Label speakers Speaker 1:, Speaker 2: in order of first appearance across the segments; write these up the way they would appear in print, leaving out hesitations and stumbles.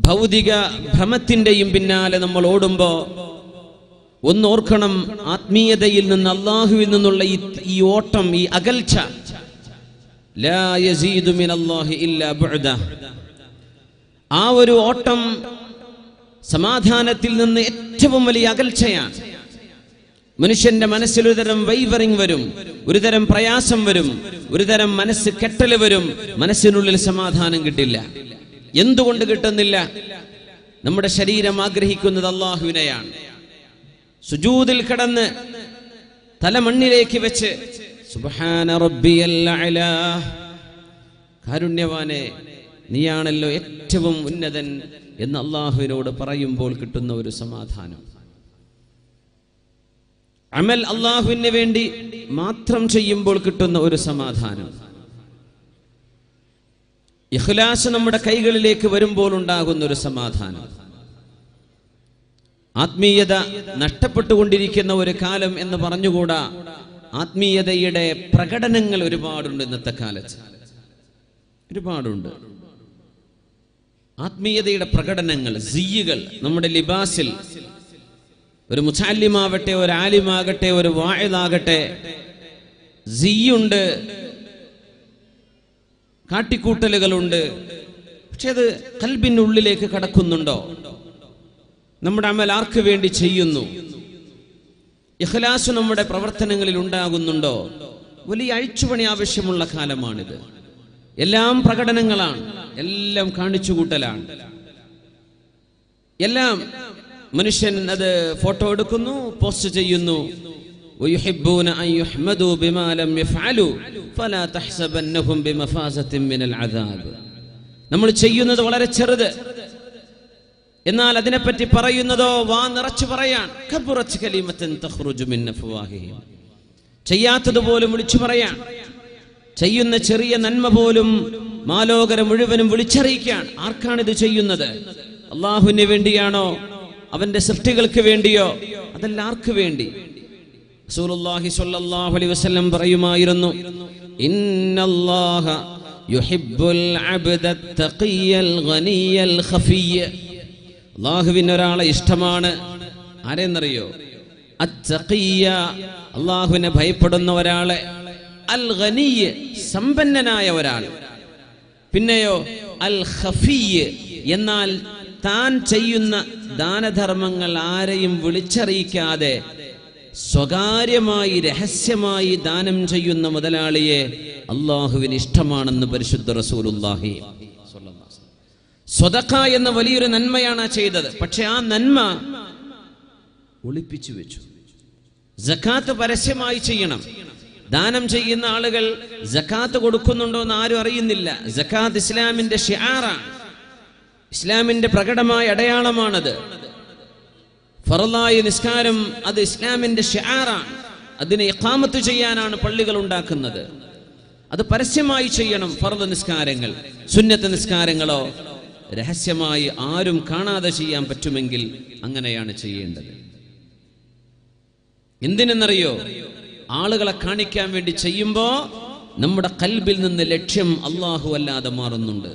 Speaker 1: ഭൗതിക ഭ്രമത്തിന്റെയും പിന്നാലെ നമ്മൾ ഓടുമ്പോൾ ഒന്നോർക്കണം, ആത്മീയതയിൽ നിന്ന്, അള്ളാഹുവിൽ നിന്നുള്ള ഈ ഓട്ടം, ഈ അകൽച്ച, ലാ യസീദു മിനല്ലാഹി ഇല്ലാ ബുഅദ, ആ ഒരു ഓട്ടം സമാധാനത്തിൽ നിന്ന് ഏറ്റവും വലിയ അകൽച്ചയാണ്. മനുഷ്യന്റെ മനസ്സിൽ ഒരുതരം വൈവറിങ് വരും, ഒരുതരം പ്രയാസം വരും, ഒരുതരം മനസ്സ് കെട്ടൽ വരും, മനസ്സിനുള്ളിൽ സമാധാനം കിട്ടില്ല. എന്തുകൊണ്ട് കിട്ടുന്നില്ല? നമ്മുടെ ശരീരം ആഗ്രഹിക്കുന്നത് അള്ളാഹുവിനെയാണ്. സുജൂദിൽ കിടന്ന് തല മണ്ണിലേക്ക് വെച്ച് സുബ്ഹാന റബ്ബിയൽ അഅ്ലാ, കാരുണ്യവാനെ നീയാണല്ലോ ഏറ്റവും ഉന്നതൻ എന്ന് അള്ളാഹുവിനോട് പറയുമ്പോൾ കിട്ടുന്ന ഒരു സമാധാനം. അമൽ അള്ളാഹുവിന് വേണ്ടി മാത്രം ചെയ്യുമ്പോൾ കിട്ടുന്ന ഒരു സമാധാനം. ഇഖ്ലാസ് നമ്മുടെ കൈകളിലേക്ക് വരുമ്പോൾ ഉണ്ടാകുന്ന ഒരു സമാധാനം. ആത്മീയത നഷ്ടപ്പെട്ടുകൊണ്ടിരിക്കുന്ന ഒരു കാലം എന്ന് പറഞ്ഞുകൂടാ. ആത്മീയതയുടെ പ്രകടനങ്ങൾ ഒരുപാടുണ്ട് ഇന്നത്തെ കാലത്ത്, ഒരുപാടുണ്ട്. ആത്മീയതയുടെ പ്രകടനങ്ങൾ, സിയ്യുകൾ നമ്മുടെ ലിബാസിൽ. ഒരു മുതഅല്ലിമാവട്ടെ, ഒരു ആലിമാകട്ടെ, ഒരു വാഇദാകട്ടെ, സിയ്യുണ്ട്, കാട്ടിക്കൂട്ടലുകളുണ്ട്. പക്ഷെ അത് ഖൽബിന്റെ ഉള്ളിലേക്ക് കടക്കുന്നുണ്ടോ? നമ്മുടെ അമൽ ആർക്ക് വേണ്ടി ചെയ്യുന്നു? ഇഖ്ലാസ് നമ്മുടെ പ്രവർത്തനങ്ങളിൽ ഉണ്ടാകുന്നുണ്ടോ? വലിയ അഴിച്ചുപണി ആവശ്യമുള്ള കാലമാണിത്. എല്ലാം പ്രകടനങ്ങളാണ്, എല്ലാം കാണിച്ചുകൂട്ടലാണ്. എല്ലാം മനുഷ്യൻ അത് ഫോട്ടോ എടുക്കുന്നു, പോസ്റ്റ് ചെയ്യുന്നു. ويحبون أن يحمدوا بما لم يفعلوا فلا تحسبنهم بمفازة من العذاب. നമ്മൾ ചെയ്യുന്നത് വളരെ ചെറുത്, എന്നാൽ അതിനെപ്പറ്റി പറയുന്നതോ വാ നിറച്ചു പറയാൻ. കബറത് കലിമത്തൻ തഖ്റുജു മിൻ അഫ്വാഹിഹിം, ചെയ്യാത്തത് പോലും വിളിച്ചു പറയാൻ. ചെയ്യുന്ന ചെറിയ നന്മ പോലും മാലോകരം മുഴുവനും വിളിച്ചറിയിക്കാൻ. ആർക്കാണിത് ചെയ്യുന്നത്? അള്ളാഹുവിന് വേണ്ടിയാണോ? അവന്റെ സൃഷ്ടികൾക്ക് വേണ്ടിയോ? അതല്ല, ആർക്ക് വേണ്ടി? റസൂലുള്ളാഹി സ്വല്ലല്ലാഹു അലൈഹി വസല്ലം പറയുമായിരുന്നു, ഇന്നല്ലാഹ യുഹിബ്ബുൽ അബ്ദ തഖിയൽ ഗനിയൽ ഖഫിയ്യ. അല്ലാഹുവിന് ഒരാളെ ഇഷ്ടമാണ്. ആരെന്നറിയോ? അത്തഖിയ, അല്ലാഹുവിനെ ഭയപ്പെടുന്ന ഒരാളെ. അൽ ഗനിയ, സമ്പന്നനായ ഒരാൾ. പിന്നെയോ അൽ ഖഫിയ്യ, എന്നാൽ താൻ ചെയ്യുന്ന ദാനധർമ്മങ്ങൾ ആരെയും വിളിച്ചറിയിക്കാതെ സ്വകാര്യമായി രഹസ്യമായി ദാനം ചെയ്യുന്ന മുതലാളിയെ അള്ളാഹുവിന് ഇഷ്ടമാണെന്ന് പരിശുദ്ധ റസൂലുള്ളാഹി സ്വല്ലല്ലാഹു അലൈഹി വസല്ലം. സ്വദഖ എന്ന വലിയൊരു നന്മയാണ് ചെയ്തത്. പക്ഷെ ആ നന്മ ഒളിപ്പിച്ചു വെച്ചു. സകാത്ത് പരസ്യമായി ചെയ്യണം. ദാനം ചെയ്യുന്ന ആളുകൾ സകാത്ത് കൊടുക്കുന്നുണ്ടോ എന്ന് ആരും അറിയുന്നില്ല. സകാത്ത് ഇസ്ലാമിന്റെ ഷിആറാണ്, ഇസ്ലാമിന്റെ പ്രകടമായ അടയാളമാണത്. ഫർളായ നിസ്കാരം അത് ഇസ്ലാമിന്റെ ഷിആറാണ്. അതിനെ ഇഖാമത്ത് ചെയ്യാനാണ് പള്ളികൾ ഉണ്ടാക്കുന്നത്. അത് പരസ്യമായി ചെയ്യണം. ഫർള് നിസ്കാരങ്ങൾ, സുന്നത്ത് നിസ്കാരങ്ങളോ രഹസ്യമായി ആരും കാണാതെ ചെയ്യാൻ പറ്റുമെങ്കിൽ അങ്ങനെയാണ് ചെയ്യേണ്ടത്. എന്തിനെന്നറിയോ? ആളുകളെ കാണിക്കാൻ വേണ്ടി ചെയ്യുമ്പോ നമ്മുടെ ഖൽബിൽ നിന്ന് ലക്ഷ്യം അല്ലാഹു അല്ലാതെ മാറുന്നുണ്ട്.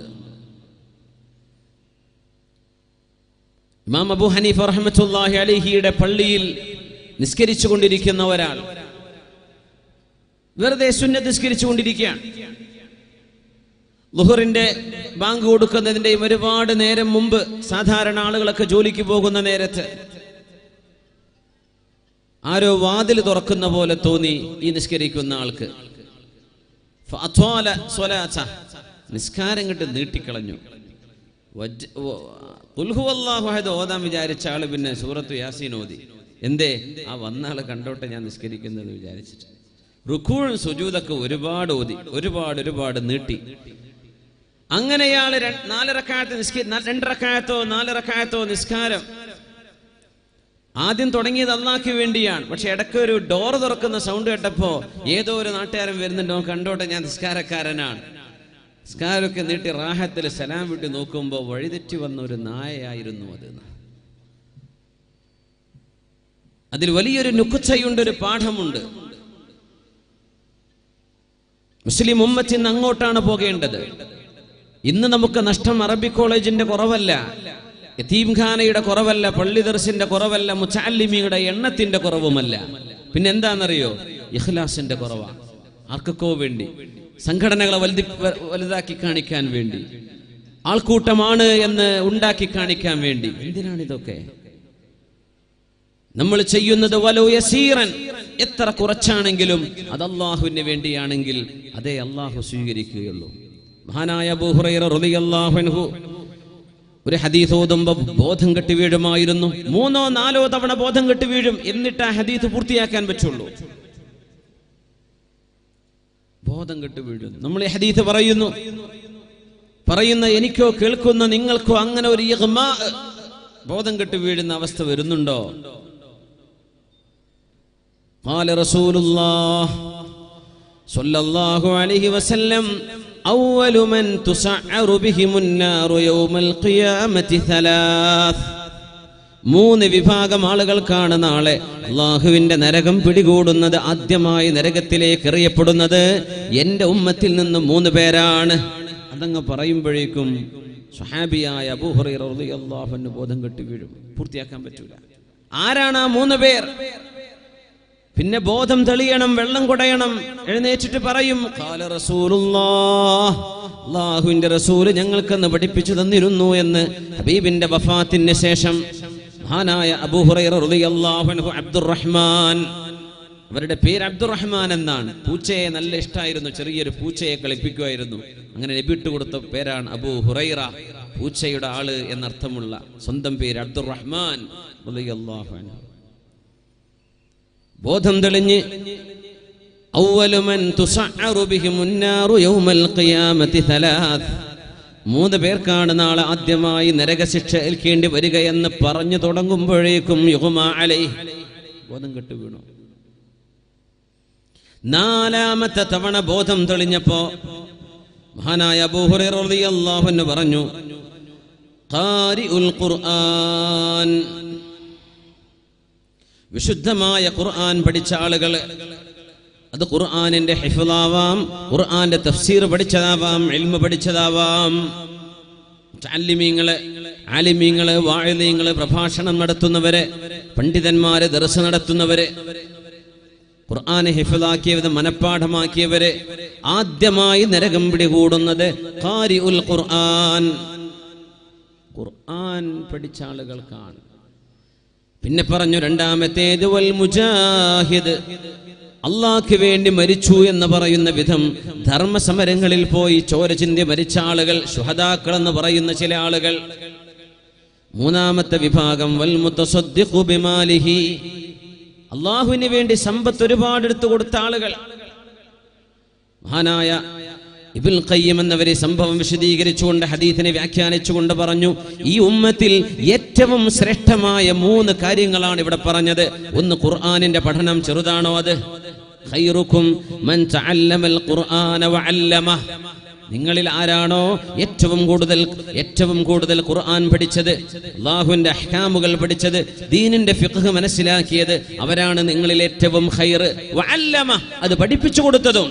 Speaker 1: ഇമാം അബൂ ഹനീഫ റഹ്മത്തുള്ളാഹി അലൈഹിയുടെ പള്ളിയിൽ നിസ്കരിച്ചു കൊണ്ടിരിക്കുന്ന ഒരാൾ വെറുതെ സുന്നത്ത് നിസ്കരിച്ചു കൊണ്ടിരിക്കുകയാണ്. ളുഹറിന്റെ ബാങ്ക് കൊടുക്കുന്നതിന്റെയും ഒരുപാട് നേരം മുമ്പ്, സാധാരണ ആളുകളൊക്കെ ജോലിക്ക് പോകുന്ന നേരത്ത് ആരോ വാതിൽ തുറക്കുന്ന പോലെ തോന്നി ഈ നിസ്കരിക്കുന്ന ആൾക്ക്. നിസ്കാരം കണ്ട് നീട്ടിക്കളഞ്ഞു. ഖുൽ ഹുവല്ലാഹു അഹദ് ഓതാൻ വിചാരിച്ച ആള് പിന്നെ സൂറത്തു യാസീൻ ഓതി. എന്തേ? ആ വന്ന ആള് കണ്ടോട്ടെ ഞാൻ നിസ്കരിക്കുന്നത് വിചാരിച്ചിട്ട്. റുക്കൂഉം സുജൂദൊക്കെ ഒരുപാട് ഓതി, ഒരുപാട് നീട്ടി. അങ്ങനെയാള് 2 റക്അത്തോ 4 റക്അത്തോ നിസ്കാരം. ആദ്യം തുടങ്ങിയത് അല്ലാഹ്ക്ക് വേണ്ടിയാണ്. പക്ഷെ ഇടയ്ക്ക് ഒരു ഡോർ തുറക്കുന്ന സൗണ്ട് കേട്ടപ്പോ ഏതോ ഒരു നാട്ടുകാരൻ വരുന്നുണ്ടോ, കണ്ടോട്ടെ ഞാൻ നിസ്കാരക്കാരനാണ്. നിസ്കാരമൊക്കെ നീട്ടി റാഹത്തിൽ സലാം വിട്ട് നോക്കുമ്പോൾ വഴിതെറ്റി വന്ന ഒരു നായയായിരുന്നു അത്. അതിൽ വലിയൊരു നുക്ചയുണ്ട്, ഒരു പാഠമുണ്ട്. മുസ്ലിം ഉമ്മത്ത് ഇന്ന് അങ്ങോട്ടാണ് പോകേണ്ടത്. ഇന്ന് നമുക്ക് നഷ്ടം അറബി കോളേജിന്റെ കുറവല്ല, യതീംഖാനയുടെ കുറവല്ല, പള്ളി ദർസിന്റെ കുറവല്ല, മുതഅല്ലിമീങ്ങളുടെ എണ്ണത്തിന്റെ കുറവുമല്ല. പിന്നെ എന്താണെന്നറിയോ? ഇഖ്ലാസിന്റെ കുറവാണ്. ആർക്കൊക്കെ വേണ്ടി, സംഘടനകളെ വലുതാക്കി കാണിക്കാൻ വേണ്ടി, ആൾക്കൂട്ടമാണ് എന്ന് ഉണ്ടാക്കി കാണിക്കാൻ വേണ്ടി. എന്തിനാണിതൊക്കെ? നമ്മൾ ചെയ്യുന്നത് വലോ യസീറൻ, എത്ര കുറച്ചാണെങ്കിലും അത് അല്ലാഹുവിന് വേണ്ടിയാണെങ്കിൽ അതേ അല്ലാഹു സ്വീകരിക്കുകയുള്ളൂ. മഹാനായ അബൂ ഹുറൈറ റളിയല്ലാഹു അൻഹു ഒരു ഹദീസ് ഓതുമ്പോൾ ബോധം കെട്ടി വീഴുമായിരുന്നു. 3-4 തവണ ബോധം കെട്ടി വീഴും, എന്നിട്ട് ആ ഹദീസ് പൂർത്തിയാക്കാൻ പറ്റുള്ളൂ. ബോധം കെട്ടി വീഴും. നമ്മൾ ഈ ഹദീസ് പറയുന്ന എനിക്കോ കേൾക്കുന്ന നിങ്ങൾക്കോ അങ്ങനെ ഒരു ഇഗ്മാ, ബോധം കെട്ടി വീഴുന്ന അവസ്ഥ വരുന്നുണ്ടോ? ഖാല റസൂലുള്ളാഹി സ്വല്ലല്ലാഹു അലൈഹി വസല്ലം അവ്വലു മൻ തുസഅറു ബിഹിമുൻ നാറു യൗമൽ ഖിയാമത്തി 3 വിഭാഗം ആളുകൾക്കാണ് നാളെ അല്ലാഹുവിന്റെ നരകം പിടികൂടുന്നത്. ആദ്യമായി നരകത്തിലേക്ക് എറിയപ്പെടുന്നത് എൻ്റെ ഉമ്മത്തിൽ നിന്ന് 3 പേരാണ്. അതങ്ങ് പറയുമ്പോഴേക്കും സ്വഹാബിയായ അബൂ ഹുറൈറ റളിയല്ലാഹു അൻഹു ബോധം കെട്ടി വീഴും, പൂർത്തിയാക്കാൻ പറ്റൂല. ആരാണ് ആ 3 പേർ? പിന്നെ ബോധം തെളിയണം, വെള്ളം കുടയണം, എഴുന്നേറ്റിട്ട് പറയും ഖാല റസൂലുള്ളാഹ്, അല്ലാഹുവിന്റെ റസൂൽ ഞങ്ങൾക്കെന്ന് പഠിപ്പിച്ചു തന്നിരുന്നു എന്ന്. ഹബീബിന്റെ വഫാത്തിന് ശേഷം മഹാനായ അബൂ ഹുറൈറ റളിയല്ലാഹു അൻഹു അബ്ദുറഹ്മാൻ, അവരുടെ പേര് അബ്ദുറഹ്മാൻ എന്നാണ്. പൂച്ചയെ നല്ല ഇഷ്ടമായിരുന്നു, ചെറിയൊരു പൂച്ചയെ കളിപ്പിക്കുമായിരുന്നു. അങ്ങനെ നബി ഇട്ടുകൊടുത്ത പേരാണ് അബൂ ഹുറൈറ, പൂച്ചയുടെ ആള് എന്നർത്ഥമുള്ള സ്വന്തം പേര് അബ്ദുറഹ്മാൻ റളിയല്ലാഹു അൻഹു. ബോധം തെളിഞ്ഞ് അവ്വലു മൻ തുസഅറു ബിഹിമുൻ നാറു യൗമൽ ഖിയാമത്തി 3 പേർക്കാണ് നാളെ ആദ്യമായി നരകശിക്ഷ ഏൽക്കേണ്ടി വരികയെന്ന് പറഞ്ഞു തുടങ്ങുമ്പോഴേക്കും യുഗ്മാ അലൈഹി, ബോധം കെട്ടു വീണു. 4ാമത്തെ തവണ ബോധം തെളിഞ്ഞപ്പോ മഹാനായ അബൂ ഹുറൈറ റളിയല്ലാഹു അൻഹു പറഞ്ഞു ഖാരിഉൽ ഖുർആൻ, വിശുദ്ധമായ ഖുർആൻ പഠിച്ച ആളുകൾ. അത് ഖുർആനിന്റെ ഹിഫ്ളാവാം, ഖുർആന്റെ തഫ്സീർ പഠിച്ചതാവാം, ഇൽമ പഠിച്ചതാവാം. ആലിമീങ്ങള്, വാഇദീങ്ങള്, പ്രഭാഷണം നടത്തുന്നവര്, പണ്ഡിതന്മാര്, ദർസ് നടത്തുന്നവര്, ഖുർആനെ ഹിഫ്ളാക്കിയവര്, മനപ്പാഠമാക്കിയവര്. ആദ്യമായി നരകം പിടികൂടുന്നത് ഖാരിഉൽ ഖുർആൻ, ഖുർആൻ പഠിച്ച ആളുകൾക്കാണ്. പിന്നെ പറഞ്ഞു 2ാമത്തേത് വൽ മുജാഹിദ്, അള്ളാഹ്ക്ക് വേണ്ടി മരിച്ചു എന്ന് പറയുന്ന വിധം ധർമ്മസമരങ്ങളിൽ പോയി ചോര ചിന്തി മരിച്ച ആളുകൾ, ശുഹദാക്കൾ എന്ന് പറയുന്ന ചില ആളുകൾ. 3ാമത്തെ വിഭാഗം വൽ മുതസദ്ദിഖു ബിമാലിഹി, അള്ളാഹുവിന് വേണ്ടി സമ്പത്ത് ഒരുപാട് എടുത്തു കൊടുത്ത ആളുകൾ. മഹാനായ ഇബ്നുൽ ഖയ്യിം എന്നവരെ സംഭവം വിശദീകരിച്ചുകൊണ്ട് ഹദീസിനെ വ്യാഖ്യാനിച്ചുകൊണ്ട് പറഞ്ഞു, ഈ ഉമ്മത്തിൽ ഏറ്റവും ശ്രേഷ്ഠമായ 3 കാര്യങ്ങളാണ് ഇവിടെ പറഞ്ഞത്. ഒന്ന്, ഖുർആനിന്റെ പഠനം. ചെറുതാണോ അത്? ഖൈറുക്കും മൻ തഅല്ലമൽ ഖുർആന വഅല്ലമഹ, നിങ്ങളിൽ ആരാണോ ഏറ്റവും കൂടുതൽ ഖുർആൻ പഠിച്ചത്, അല്ലാഹുവിന്റെ അഹ്കാമുകൾ പഠിച്ചത്, ദീനിന്റെ ഫിഖ്ഹ് മനസ്സിലാക്കിയത്, അവരാണ് നിങ്ങളിൽ ഏറ്റവും ഖൈർ. വഅല്ലമഹ, അത് പഠിപ്പിച്ചു കൊടുത്തതും.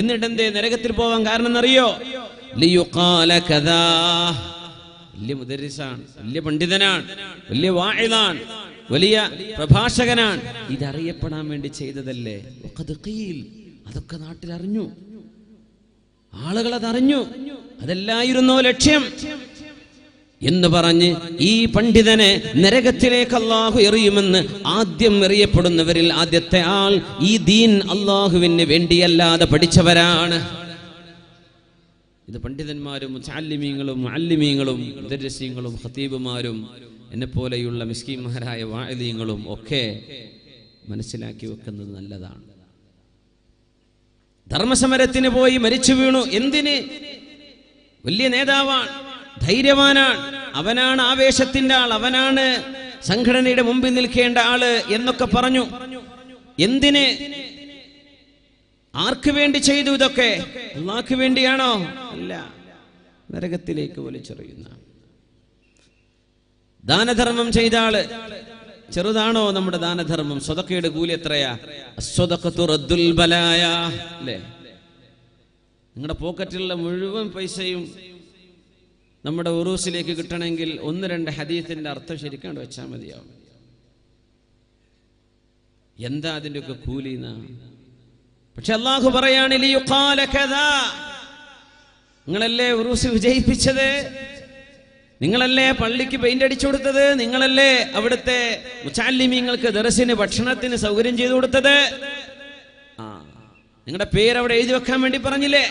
Speaker 1: എന്നിട്ട് എന്തേ നരകത്തിൽ പോവാൻ കാരണം എന്നറിയോ? ലിയുഖാല കദാ, വലിയ മുദരിസാണ്, വലിയ പണ്ഡിതനാണ്, വലിയ വാഇദാണ്, വലിയ പ്രഭാഷകനാണ്, ഇതറിയപ്പെടാൻ വേണ്ടി ചെയ്തതല്ലേ. വഖദ് ഖീൽ, അതൊക്കെ നാട്ടിൽ അറിഞ്ഞു, ആളുകൾ അതറിഞ്ഞു, അതല്ലായിരുന്നോ ലക്ഷ്യം എന്ന് പറഞ്ഞ് ഈ പണ്ഡിതനെ നരകത്തിലേക്ക് അല്ലാഹു എറിയുമെന്ന് ആദ്യം എറിയപ്പെടുന്നവരിൽ ആദ്യത്തെ ആൾ ഈ ദീൻ അല്ലാഹുവിന് വേണ്ടിയല്ലാതെ പഠിച്ചവരാണ്. ഇത് പണ്ഡിതന്മാരും മുതഅല്ലിമീങ്ങളും മുഅല്ലിമീങ്ങളും മുദർരിസീങ്ങളും ഖതീബുമാരും എന്നെപ്പോലെയുള്ള മിസ്കീന്മാരായ വാഇദീങ്ങളും ഒക്കെ മനസ്സിലാക്കി വെക്കുന്നത് നല്ലതാണ്. ധർമ്മസമരത്തിന് പോയി മരിച്ചു വീണു. എന്തിന്? വലിയ നേതാവാണ്, ധൈര്യവാനാണ്, അവനാണ് ആവേശത്തിന്റെ ആൾ, അവനാണ് സംഘടനയുടെ മുമ്പിൽ നിൽക്കേണ്ട ആള് എന്നൊക്കെ പറഞ്ഞു. എന്തിന്? ആർക്ക് വേണ്ടി ചെയ്തു ഇതൊക്കെ? അല്ലാഹ്ക്ക് വേണ്ടിയാണോ? അല്ല, നരകത്തിലേക്ക് വലിച്ചെറിയുന്ന. ദാനധർമ്മം ചെയ്ത ആള്, ചെറുതാണോ നമ്മുടെ ദാനധർമ്മം? സ്വതക്കയുടെ കൂലി എത്രയാ? അസ്വദഖതു റദ്ദുൽ ബലായ, അല്ലേ? നിങ്ങളുടെ പോക്കറ്റിലുള്ള മുഴുവൻ പൈസയും നമ്മുടെ ഉറൂസിലേക്ക് കിട്ടണമെങ്കിൽ 1-2 ഹദീസിന്റെ അർത്ഥം ശരിക്കാണ്ട് വെച്ചാൽ മതിയാവും. എന്താ അതിൻ്റെയൊക്കെ കൂലിന? പക്ഷെ അല്ലാഹു പറയാണ്, നിങ്ങളല്ലേ ഉറൂസ് വിജയിപ്പിച്ചത്, നിങ്ങളല്ലേ പള്ളിക്ക് പെയിന്റ് അടിച്ചു കൊടുത്തത്, നിങ്ങളല്ലേ അവിടുത്തെ മുതഅല്ലിമീങ്ങൾക്ക് ദർസിന് ഭക്ഷണത്തിന് സൗകര്യം ചെയ്തു കൊടുത്തത്. നിങ്ങളുടെ പേര് അവിടെ എഴുതി വെക്കാൻ വേണ്ടി പറഞ്ഞില്ലേ?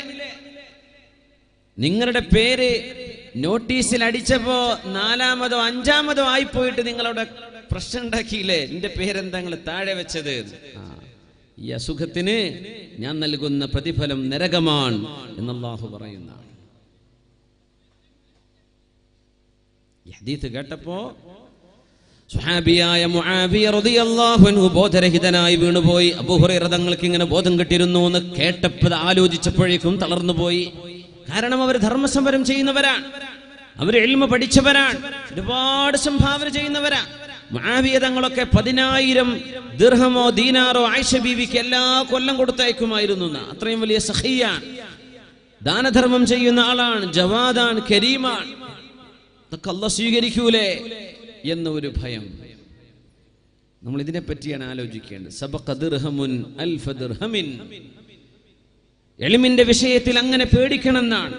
Speaker 1: നിങ്ങളുടെ പേര് നോട്ടീസിൽ അടിച്ചപ്പോ 4-മതോ 5-മതോ ആയിപ്പോയിട്ട് നിങ്ങളവിടെ പ്രശ്നം ഉണ്ടാക്കിയില്ലേ? എന്റെ പേരെന്താ നിങ്ങൾ താഴെ വെച്ചത്? ഈ അസുഖത്തിന് ഞാൻ നൽകുന്ന പ്രതിഫലം നരകമാണ് എന്ന് അല്ലാഹു പറയുന്നതാണ്. ഈ ഹദീസ് കേട്ടപ്പോ സ്വഹാബിയായ മുആവിയ റളിയല്ലാഹു അൻഹു ബോധരഹിതനായി വീണുപോയി. അബൂ ഹുറൈറ തങ്ങൾക്ക് ഇങ്ങനെ ബോധം കിട്ടിയിരുന്നു എന്ന് കേട്ടപ്പോൾ ആലോചിച്ചപ്പോഴേക്കും തളർന്നുപോയി. കാരണം അവർ ധർമ്മസമരം ചെയ്യുന്നവരാണ്, അവർ ഇൽമ പഠിച്ചവരാണ്, ഒരുപാട് സംഭാവന ചെയ്യുന്നവരാണ്. മുആവിയ തങ്ങളൊക്കെ 10,000 ദിർഹമോ ദീനാറോ ആയിഷ ബീവിക്ക് എല്ലാ കൊല്ലം കൊടുത്തയക്കുമായിരുന്നു. അത്രയും വലിയ സഖിയാണ്, ദാനധർമ്മം ചെയ്യുന്ന ആളാണ്, ജവാദാണ്, കരീമാണ്. ഇതൊക്കെ അല്ലാഹു സ്വീകരിക്കൂലേ എന്ന ഒരു ഭയം. നമ്മൾ ഇതിനെ പറ്റിയാണ് ആലോചിക്കേണ്ടത്. സബഖ ദിർഹമുൻ അൽഫ ദിർഹമിൻ. ഇൽമിന്റെ വിഷയത്തിൽ അങ്ങനെ പേടിക്കണമെന്നാണ്.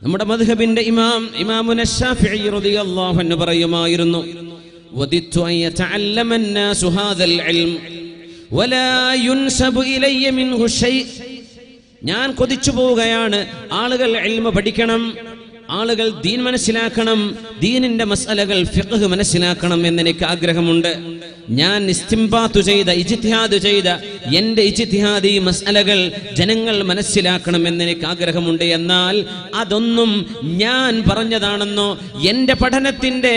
Speaker 1: നമ്മുടെ മദ്ഹബിന്റെ ഇമാമുന ശാഫിഈ റളിയല്ലാഹു അൻഹു പറയുമായിരുന്നു, വദിത്തു അൻ യതഅല്ലമ الناس هذا العلم ولا ينسب الي منه شيء. ഞാൻ കൊതിച്ചു പോവുകയാണ്, ആളുകൾ ഇൽമ പഠിക്കണം, ആളുകൾ ദീൻ മനസ്സിലാക്കണം, ദീനിന്റെ മസ്അലകൾ ഫിഖ്ഹ് മനസ്സിലാക്കണം എന്നെനിക്ക് ആഗ്രഹമുണ്ട്. ഞാൻ ഇസ്തിംബാത്ത് ചെയ്ത, ഇജ്തിഹാദ് ചെയ്ത എന്റെ ഇജ്തിഹാദി മസ്അലകൾ ജനങ്ങൾ മനസ്സിലാക്കണം എന്നെനിക്ക് ആഗ്രഹമുണ്ട്. എന്നാൽ അതൊന്നും ഞാൻ പറഞ്ഞതാണെന്നോ എന്റെ പഠനത്തിന്റെ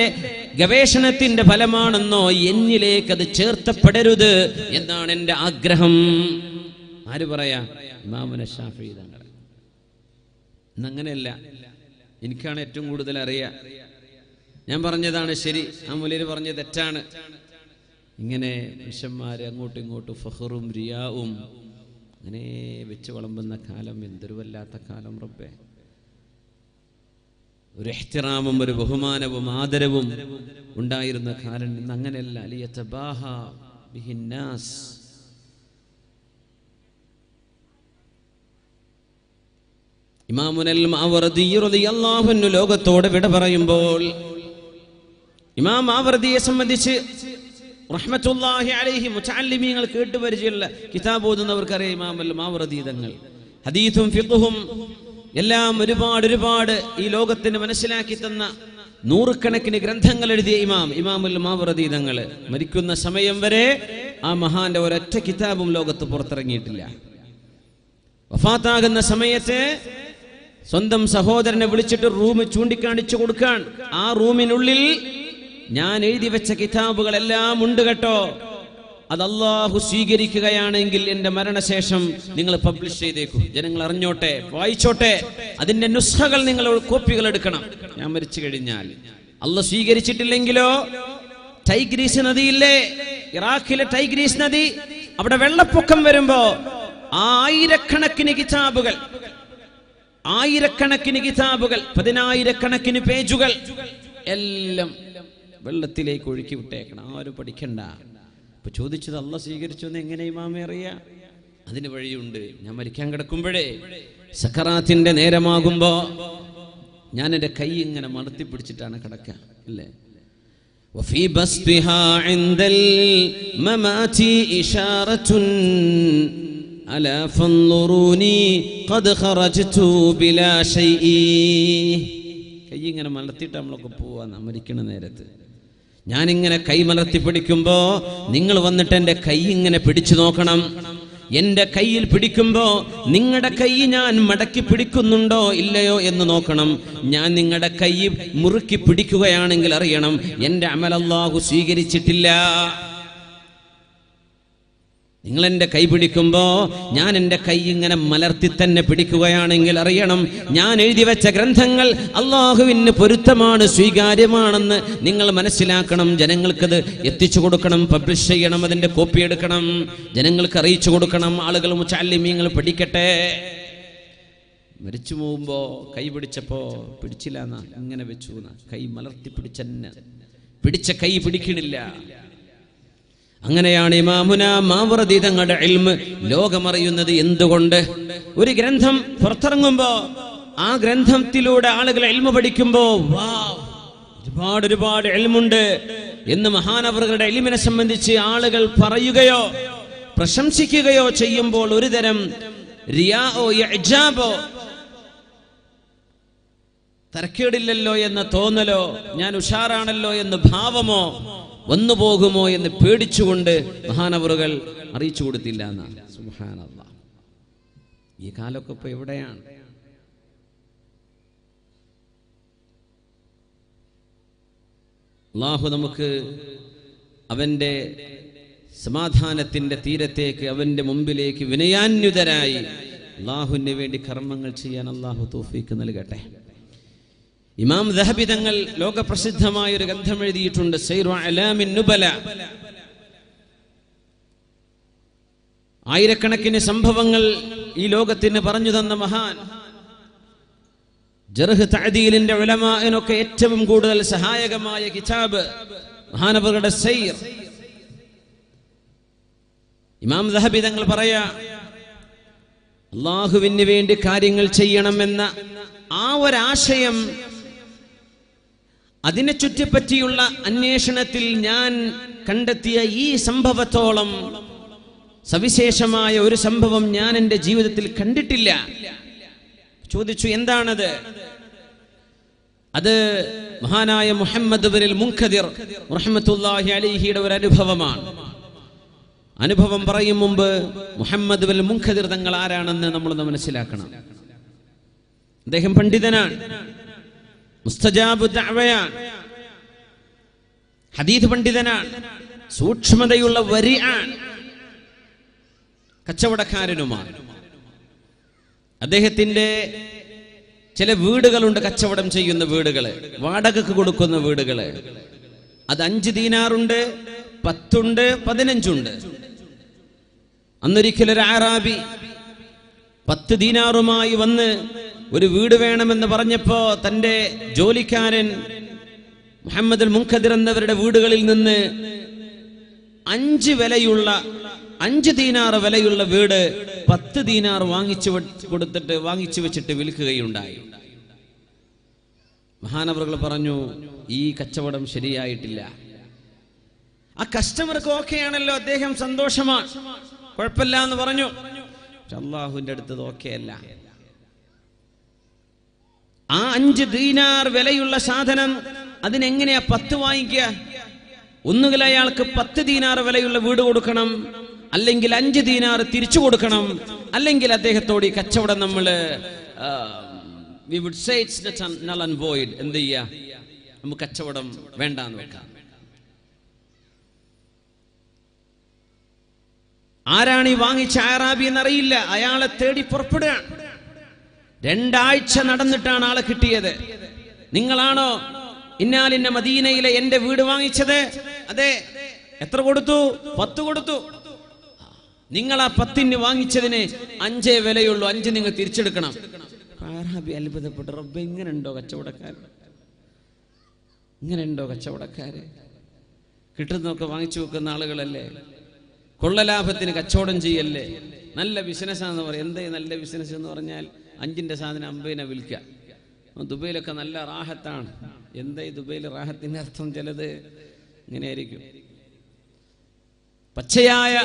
Speaker 1: ഗവേഷണത്തിന്റെ ഫലമാണെന്നോ എന്നിലേക്ക് അത് ചേർത്തപ്പെടരുത് എന്നാണ് എന്റെ ആഗ്രഹം. ആര് പറയാ? ഇമാമുന ശാഫിഈ തങ്ങൾ. ഇന്നങ്ങനെയല്ല, എനിക്കാണ് ഏറ്റവും കൂടുതൽ അറിയാം, ഞാൻ പറഞ്ഞതാണ് ശരി, ആ മുലയിൽ പറഞ്ഞത് തെറ്റാണ്. ഇങ്ങനെ മനുഷ്യന്മാര് അങ്ങോട്ടും ഇങ്ങോട്ടും ഫഖറും റിയാവും അങ്ങനെ വെച്ച് വിളമ്പുന്ന കാലം എന്തൊരു വല്ലാത്ത കാലം റബ്ബേ. ഒരു ഇഹ്തിറാമും ഒരു ബഹുമാനവും ആദരവും ഉണ്ടായിരുന്ന കാലം ഇന്ന് അങ്ങനെയല്ല. ലിയതബാഹ ബിഹിന്നാസ്. ഇമാമുൽ മാവർദി റളിയല്ലാഹു അൻഹു ലോകത്തോട് വിട പറയുമ്പോൾ ഇമാം മാവർദിയെ സംബന്ധിച്ച് റഹ്മത്തുള്ളാഹി അലൈഹി മുതഅല്ലിമീങ്ങൾ കേട്ടുപരിചയമുള്ള കിതാബ് ഓതുന്നവർക്കറിയാം. ഇമാമുൽ മാവർദി തങ്ങൾ ഹദീസും ഫിഖ്ഹും എല്ലാം ഒരുപാട് ഈ ലോകത്തിന് മനസ്സിലാക്കി തന്ന നൂറുകണക്കിന് ഗ്രന്ഥങ്ങൾ എഴുതിയ ഇമാമുൽ മാവർദി തങ്ങൾ മരിക്കുന്ന സമയം വരെ ആ മഹാന്റെ ഒരൊറ്റ കിതാബും ലോകത്ത് പുറത്തിറങ്ങിയിട്ടില്ല. വഫാത്താകുന്ന സമയത്ത് സ്വന്തം സഹോദരനെ വിളിച്ചിട്ട് റൂം ചൂണ്ടിക്കാണിച്ചു കൊടുക്കാൻ, ആ റൂമിനുള്ളിൽ ഞാൻ എഴുതി വെച്ച കിതാബുകളെല്ലാം ഉണ്ട് കേട്ടോ, അത് അല്ലാഹു സ്വീകരിക്കുകയാണെങ്കിൽ എന്റെ മരണശേഷം നിങ്ങൾ പബ്ലിഷ് ചെയ്തേക്കും, ജനങ്ങൾ അറിഞ്ഞോട്ടെ, വായിച്ചോട്ടെ, അതിന്റെ നുസ്ഖകൾ നിങ്ങൾ കോപ്പികൾ എടുക്കണം. ഞാൻ മരിച്ചു കഴിഞ്ഞാൽ അല്ലാഹു സ്വീകരിച്ചിട്ടില്ലെങ്കിലോ, ടൈഗ്രീസ് നദിയില്ലേ, ഇറാഖിലെ ടൈഗ്രീസ് നദി, അവിടെ വെള്ളപ്പൊക്കം വരുമ്പോ ആയിരക്കണക്കിന് കിതാബുകൾ 10,000കണക്കിന് പേജുകൾ എല്ലാം വെള്ളത്തിലേക്ക് ഒഴുക്കി വിട്ടേക്കണം, ആരും പഠിക്കണ്ട. അപ്പൊ ചോദിച്ചത് അല്ലാഹു സ്വീകരിച്ചു എന്ന് എങ്ങനെ ഇമാമെ അറിയാ? അതിന് വഴിയുണ്ട്. ഞാൻ മരിക്കാൻ കിടക്കുമ്പോഴേ സക്കറാത്തിന്റെ നേരമാകുമ്പോ ഞാൻ എൻ്റെ കൈ ഇങ്ങനെ മലർത്തി പിടിച്ചിട്ടാണ് കിടക്കുക, അല്ലേ? وفي بسطها عند الممات إشارة ألا فانظروني قد خرجت بلا شيء. കൈ ഇങ്ങനെ മലർത്തിയിട്ട് നമ്മളൊക്കെ പോവാ മരിക്കണ നേരത്ത്. ഞാനിങ്ങനെ കൈ മലർത്തി പിടിക്കുമ്പോ നിങ്ങൾ വന്നിട്ട് എൻ്റെ കൈ ഇങ്ങനെ പിടിച്ചു നോക്കണം. എന്റെ കയ്യിൽ പിടിക്കുമ്പോ നിങ്ങളുടെ കൈ ഞാൻ മടക്കി പിടിക്കുന്നുണ്ടോ ഇല്ലയോ എന്ന് നോക്കണം. ഞാൻ നിങ്ങളുടെ കൈ മുറുക്കി പിടിക്കുകയാണെങ്കിൽ അറിയണം എന്റെ അമൽ അല്ലാഹു സ്വീകരിച്ചിട്ടില്ല. നിങ്ങൾ എൻ്റെ കൈ പിടിക്കുമ്പോ ഞാൻ എൻ്റെ കൈ ഇങ്ങനെ മലർത്തി തന്നെ പിടിക്കുകയാണെങ്കിൽ അറിയണം ഞാൻ എഴുതി വെച്ച ഗ്രന്ഥങ്ങൾ അല്ലാഹുവിന് പൊരുത്തമാണ്, സ്വീകാര്യമാണെന്ന് നിങ്ങൾ മനസ്സിലാക്കണം. ജനങ്ങൾക്കത് എത്തിച്ചു കൊടുക്കണം, പബ്ലിഷ് ചെയ്യണം, അതിൻ്റെ കോപ്പി എടുക്കണം, ജനങ്ങൾക്ക് അറിയിച്ചു കൊടുക്കണം. ആളുകൾ മുതഅല്ലിമീങ്ങൾ പഠിക്കട്ടെ. മരിച്ചു പോകുമ്പോ കൈ പിടിച്ചപ്പോ പിടിച്ചില്ല എന്നാ, ഇങ്ങനെ വെച്ചു എന്നാ, കൈ മലർത്തി പിടിച്ചെന്നെ, പിടിച്ച കൈ പിടിക്കണില്ല. അങ്ങനെയാണ് ഇമാമുന മാവറദി തങ്ങളുടെ ഇൽമ് ലോകമറിയുന്നത്. എന്തുകൊണ്ട്? ഒരു ഗ്രന്ഥം പുറത്തിറങ്ങുമ്പോ ആ ഗ്രന്ഥത്തിലൂടെ ആളുകൾ ഇൽമ പഠിക്കുമ്പോ ഒരുപാട് ഇൽമുണ്ട് എന്ന് മഹാനവറുകളുടെ ഇൽമിനെ സംബന്ധിച്ച് ആളുകൾ പറയുകയോ പ്രശംസിക്കുകയോ ചെയ്യുമ്പോൾ ഒരുതരം റിയാഓ ഇഅ്ജാബോ, തരക്കേടില്ലല്ലോ എന്ന തോന്നലോ, ഞാൻ ഉഷാറാണല്ലോ എന്ന് ഭാവമോ വന്നു പോകുമോ എന്ന് പേടിച്ചുകൊണ്ട് മഹാനവറുകൾ അറിയിച്ചു കൊടുത്തില്ല എന്നാണ്. സുബ്ഹാനല്ലാഹ്. ഈ കാലമൊക്കെ ഇപ്പൊ എവിടെയാണ്? അല്ലാഹു നമുക്ക് അവന്റെ സമാധാനത്തിന്റെ തീരത്തേക്ക്, അവന്റെ മുമ്പിലേക്ക് വിനയാന്വിതരായി അല്ലാഹുവിന് വേണ്ടി കർമ്മങ്ങൾ ചെയ്യാൻ അല്ലാഹു തൗഫീഖ് നൽകട്ടെ. ഇമാം ദഹബി തങ്ങൾ ലോകപ്രസിദ്ധമായ ഒരു ഗ്രന്ഥം എഴുതിയിട്ടുണ്ട്, സൈറു അലാമിൻ നുബല. ആയിരക്കണക്കിന് സംഭവങ്ങൾ ഈ ലോകത്തിന് പറഞ്ഞു തന്ന മഹാൻ, ജർഹ് തഅദീലിന്റെ ഉലമാഇനൊക്കെ ഏറ്റവും കൂടുതൽ സഹായകമായ കിതാബ് മഹാനവറുകളുടെ സൈർ. ഇമാം ദഹബി തങ്ങൾ പറയാ, അല്ലാഹുവിന് വേണ്ടി കാര്യങ്ങൾ ചെയ്യണമെന്ന ആ ഒരാശയം, അതിനെ ചുറ്റിപ്പറ്റിയുള്ള അന്വേഷണത്തിൽ ഞാൻ കണ്ടെത്തിയ ഈ സംഭവത്തോളം സവിശേഷമായ ഒരു സംഭവം ഞാൻ എൻ്റെ ജീവിതത്തിൽ കണ്ടിട്ടില്ല. ചോദിച്ചു, എന്താണത്? അത് മഹാനായ മുഹമ്മദ് ഇബ്നുൽ മുൻകദിർ റഹ്മത്തുള്ളാഹി അലൈഹിയുടെ ഒരു അനുഭവമാണ്. അനുഭവം പറയും മുമ്പ് മുഹമ്മദ് ഇബ്നുൽ മുൻകദിർ തങ്ങൾ ആരാണെന്ന് നമ്മളൊന്ന് മനസ്സിലാക്കണം. അദ്ദേഹം പണ്ഡിതനാണ്, മുസ്തജാബു ദഅവയാണ്, ഹദീസ് പണ്ഡിതനാണ്, സൂക്ഷ്മതയുള്ള വരിആൻ, കച്ചവടക്കാരനുമാണ്. അദ്ദേഹത്തിന്റെ ചില വീടുകളുണ്ട്, കച്ചവടം ചെയ്യുന്ന വീടുകള്, വാടകക്ക് കൊടുക്കുന്ന വീടുകള്. അത് 5 ദീനാറുണ്ട്, 10 ഉണ്ട്, 15 ഉണ്ട്. അന്നൊരിക്കലൊരു അറാബി 10 ദീനാറുമായി വന്ന് ഒരു വീട് വേണമെന്ന് പറഞ്ഞപ്പോ തന്റെ ജോലിക്കാരൻ മുഹമ്മദ് അൽ മുൻകദിർ എന്നവരുടെ വീടുകളിൽ നിന്ന് 5 ദീനാർ വിലയുള്ള വീട് 10 ദീനാർ വാങ്ങിച്ചു വെച്ചിട്ട് വിൽക്കുകയുണ്ടായി. മഹാനവറുകൾ പറഞ്ഞു, ഈ കച്ചവടം ശരിയായിട്ടില്ല. ആ കസ്റ്റമർക്ക് ഓക്കെയാണല്ലോ, അദ്ദേഹം സന്തോഷമാണ്, കുഴപ്പമില്ല എന്ന് പറഞ്ഞു. അല്ലാഹുവിന്റെ അടുത്തത് ഓക്കെ അല്ല. ആ 5 ദീനാർ വിലയുള്ള സാധനം അതിനെങ്ങനെയാ 10 വാങ്ങിക്കുക? ഒന്നുകിൽ അയാൾക്ക് 10 ദീനാർ വിലയുള്ള വീട് കൊടുക്കണം, അല്ലെങ്കിൽ 5 ദീനാർ തിരിച്ചു കൊടുക്കണം, അല്ലെങ്കിൽ അദ്ദേഹത്തോട് ഈ കച്ചവടം നമ്മള് we would say it's not null and void. എന്ത് ചെയ്യാ? നമുക്ക് കച്ചവടം വേണ്ടാന്ന് വെക്കാം. ആരാണ് ഈ വാങ്ങിച്ച അറാബി എന്നറിയില്ല. അയാളെ തേടി പുറപ്പെടുകയാണ്. 2 ആഴ്ച നടന്നിട്ടാണ് ആളെ കിട്ടിയത്. നിങ്ങളാണോ ഇന്നാലിന്ന മദീനയിലെ എന്റെ വീട് വാങ്ങിച്ചത്? അതെ. എത്ര കൊടുത്തു? 10 കൊടുത്തു. നിങ്ങൾ ആ 10 വാങ്ങിച്ചതിന് 5 വിലയുള്ളൂ, 5 നിങ്ങൾ തിരിച്ചെടുക്കണം. അറാബി അത്ഭുതപ്പെട്ടു, റബ്ബേ, ഇങ്ങനെയുണ്ടോ കച്ചവടക്കാര്? കിട്ടുന്നതൊക്കെ വാങ്ങിച്ചു വെക്കുന്ന ആളുകളല്ലേ? കൊള്ളലാഭത്തിന് കച്ചവടം ചെയ്യല്ലേ? നല്ല ബിസിനസ്സാന്ന് പറയും. എന്തേ നല്ല ബിസിനസ് എന്ന് പറഞ്ഞാൽ 5ന്റെ സാധനം 50നെ വിൽക്കുക. ദുബൈയിലൊക്കെ നല്ല റാഹത്താണ്. എന്താ ഈ ദുബൈയിൽ റാഹത്തിന്റെ അർത്ഥം? ചിലത് ഇങ്ങനെയായിരിക്കും. പച്ചയായ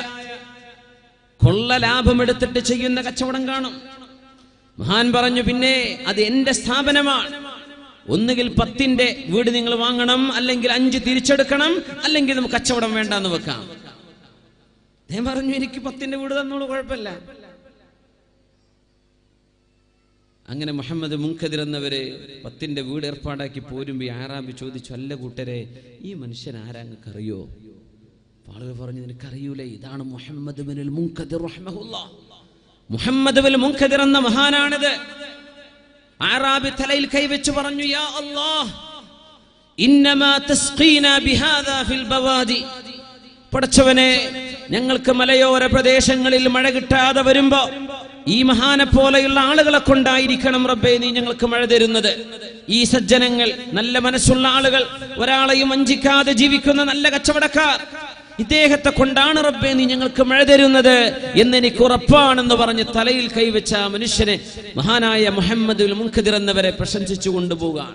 Speaker 1: കൊള്ള ലാഭം എടുത്തിട്ട് ചെയ്യുന്ന കച്ചവടം കാണും. മഹാൻ പറഞ്ഞു, പിന്നെ അത് എന്റെ സ്ഥാപനമാണ്. ഒന്നുകിൽ 10ന്റെ വീട് നിങ്ങൾ വാങ്ങണം, അല്ലെങ്കിൽ 5 തിരിച്ചെടുക്കണം, അല്ലെങ്കിൽ നമുക്ക് കച്ചവടം വേണ്ടെന്ന് വെക്കാം. ഞാൻ പറഞ്ഞു, എനിക്ക് 10ന്റെ വീട് തന്നോളൂ, കുഴപ്പമില്ല. അങ്ങനെ മുഹമ്മദ് മുൻകദിർ എന്നവര് 10ന്റെ വീട് ഏർപ്പാടാക്കി പോരുമ്പോ അറാബി ചോദിച്ചു, അല്ല കൂട്ടരെ, ഈ മനുഷ്യൻ ആരാങ്ങൾക്ക് അറിയോ? ആളുകൾ പറഞ്ഞു, നിനക്കറിയൂലേ, ഇതാണ് മുഹമ്മദ് ഇബ്നുൽ മുൻകദിർ റഹ്മഹുല്ലാഹ്. മുഹമ്മദ് ഇബ്നുൽ മുൻകദിർ എന്ന മഹാനാണിത്. അറാബി തലയിൽ കൈവച്ചു പറഞ്ഞു, യാ അല്ലാഹ്, ഇന്നമാ തസ്ഖീനാ ബിഹാദാ ഫിൽ ബവാദി. പടച്ചവനെ, ഞങ്ങൾക്ക് മലയോര പ്രദേശങ്ങളിൽ മഴ കിട്ടാതെ വരുമ്പോ ഈ മഹാനെ പോലെയുള്ള ആളുകളെ കൊണ്ടായിരിക്കണം റബ്ബേ നീ ഞങ്ങൾക്ക് മഴ തരുന്നത്. ഈ സജ്ജനങ്ങൾ, നല്ല മനസ്സുള്ള ആളുകൾ, ഒരാളെയും വഞ്ചിക്കാതെ ജീവിക്കുന്ന നല്ല കച്ചവടക്കാർ, ഇദ്ദേഹത്തെ കൊണ്ടാണ് റബ്ബേ നീ ഞങ്ങൾക്ക് മഴ തരുന്നത് എന്നെനിക്ക് ഉറപ്പാണെന്ന് പറഞ്ഞ് തലയിൽ കൈവച്ച ആ മനുഷ്യനെ മഹാനായ മുഹമ്മദുൽ മുൻകദിർ എന്നവരെ പ്രശംസിച്ചു കൊണ്ടുപോകാൻ.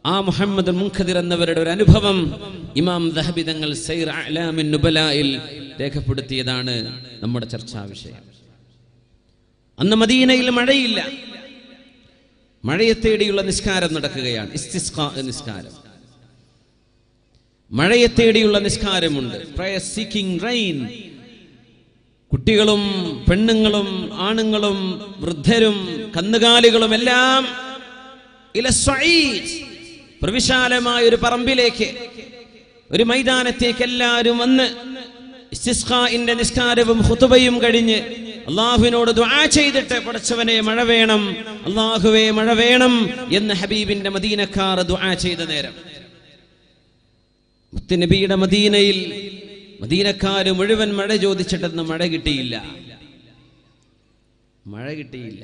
Speaker 1: ആ മുഹമ്മദുൽ മുൻകദിർ എന്നവരുടെ ഒരു അനുഭവം ഇമാം ദഹബി തങ്ങൾ സൈർ അഅ്ലാമിൻ നുബലായിൽ രേഖപ്പെടുത്തിയതാണ് നമ്മുടെ ചർച്ചാ വിഷയം. അന്ന് മദീനയിൽ മഴയില്ല. മഴയെ തേടിയുള്ള നിസ്കാരം നടക്കുകയാണ്, ഇസ്തിസ്ഖാ നിസ്കാരം. മഴയെ തേടിയുള്ള നിസ്കാരമുണ്ട്, പ്രയർ സീക്കിംഗ് റെയിൻ. കുട്ടികളും പെണ്ണുങ്ങളും ആണുങ്ങളും വൃദ്ധരും കന്നുകാലികളും എല്ലാം ഇല സ്വഈദ്, പ്രവിശാലമായ ഒരു പറമ്പിലേക്ക്, ഒരു മൈതാനത്തേക്ക് എല്ലാവരും വന്ന് ഇസ്തിസ്ഖാഇന്റെ നിസ്കാരവും ഖുതുബയും കഴിഞ്ഞ് അല്ലാഹുവിനോട് ദുആ ചെയ്തിട്ട് പടച്ചവനെ മഴ വേണം, അല്ലാഹുവേ മഴ വേണം എന്ന് ഹബീബിന്റെ മദീനക്കാർ ദുആ ചെയ്ത നേരം മുത്തുനബിയുടെ മദീനയിൽ മദീനക്കാര് മുഴുവൻ മഴ ചോദിച്ചിട്ടെന്ന് മഴ കിട്ടിയില്ല. മഴ കിട്ടിയില്ല.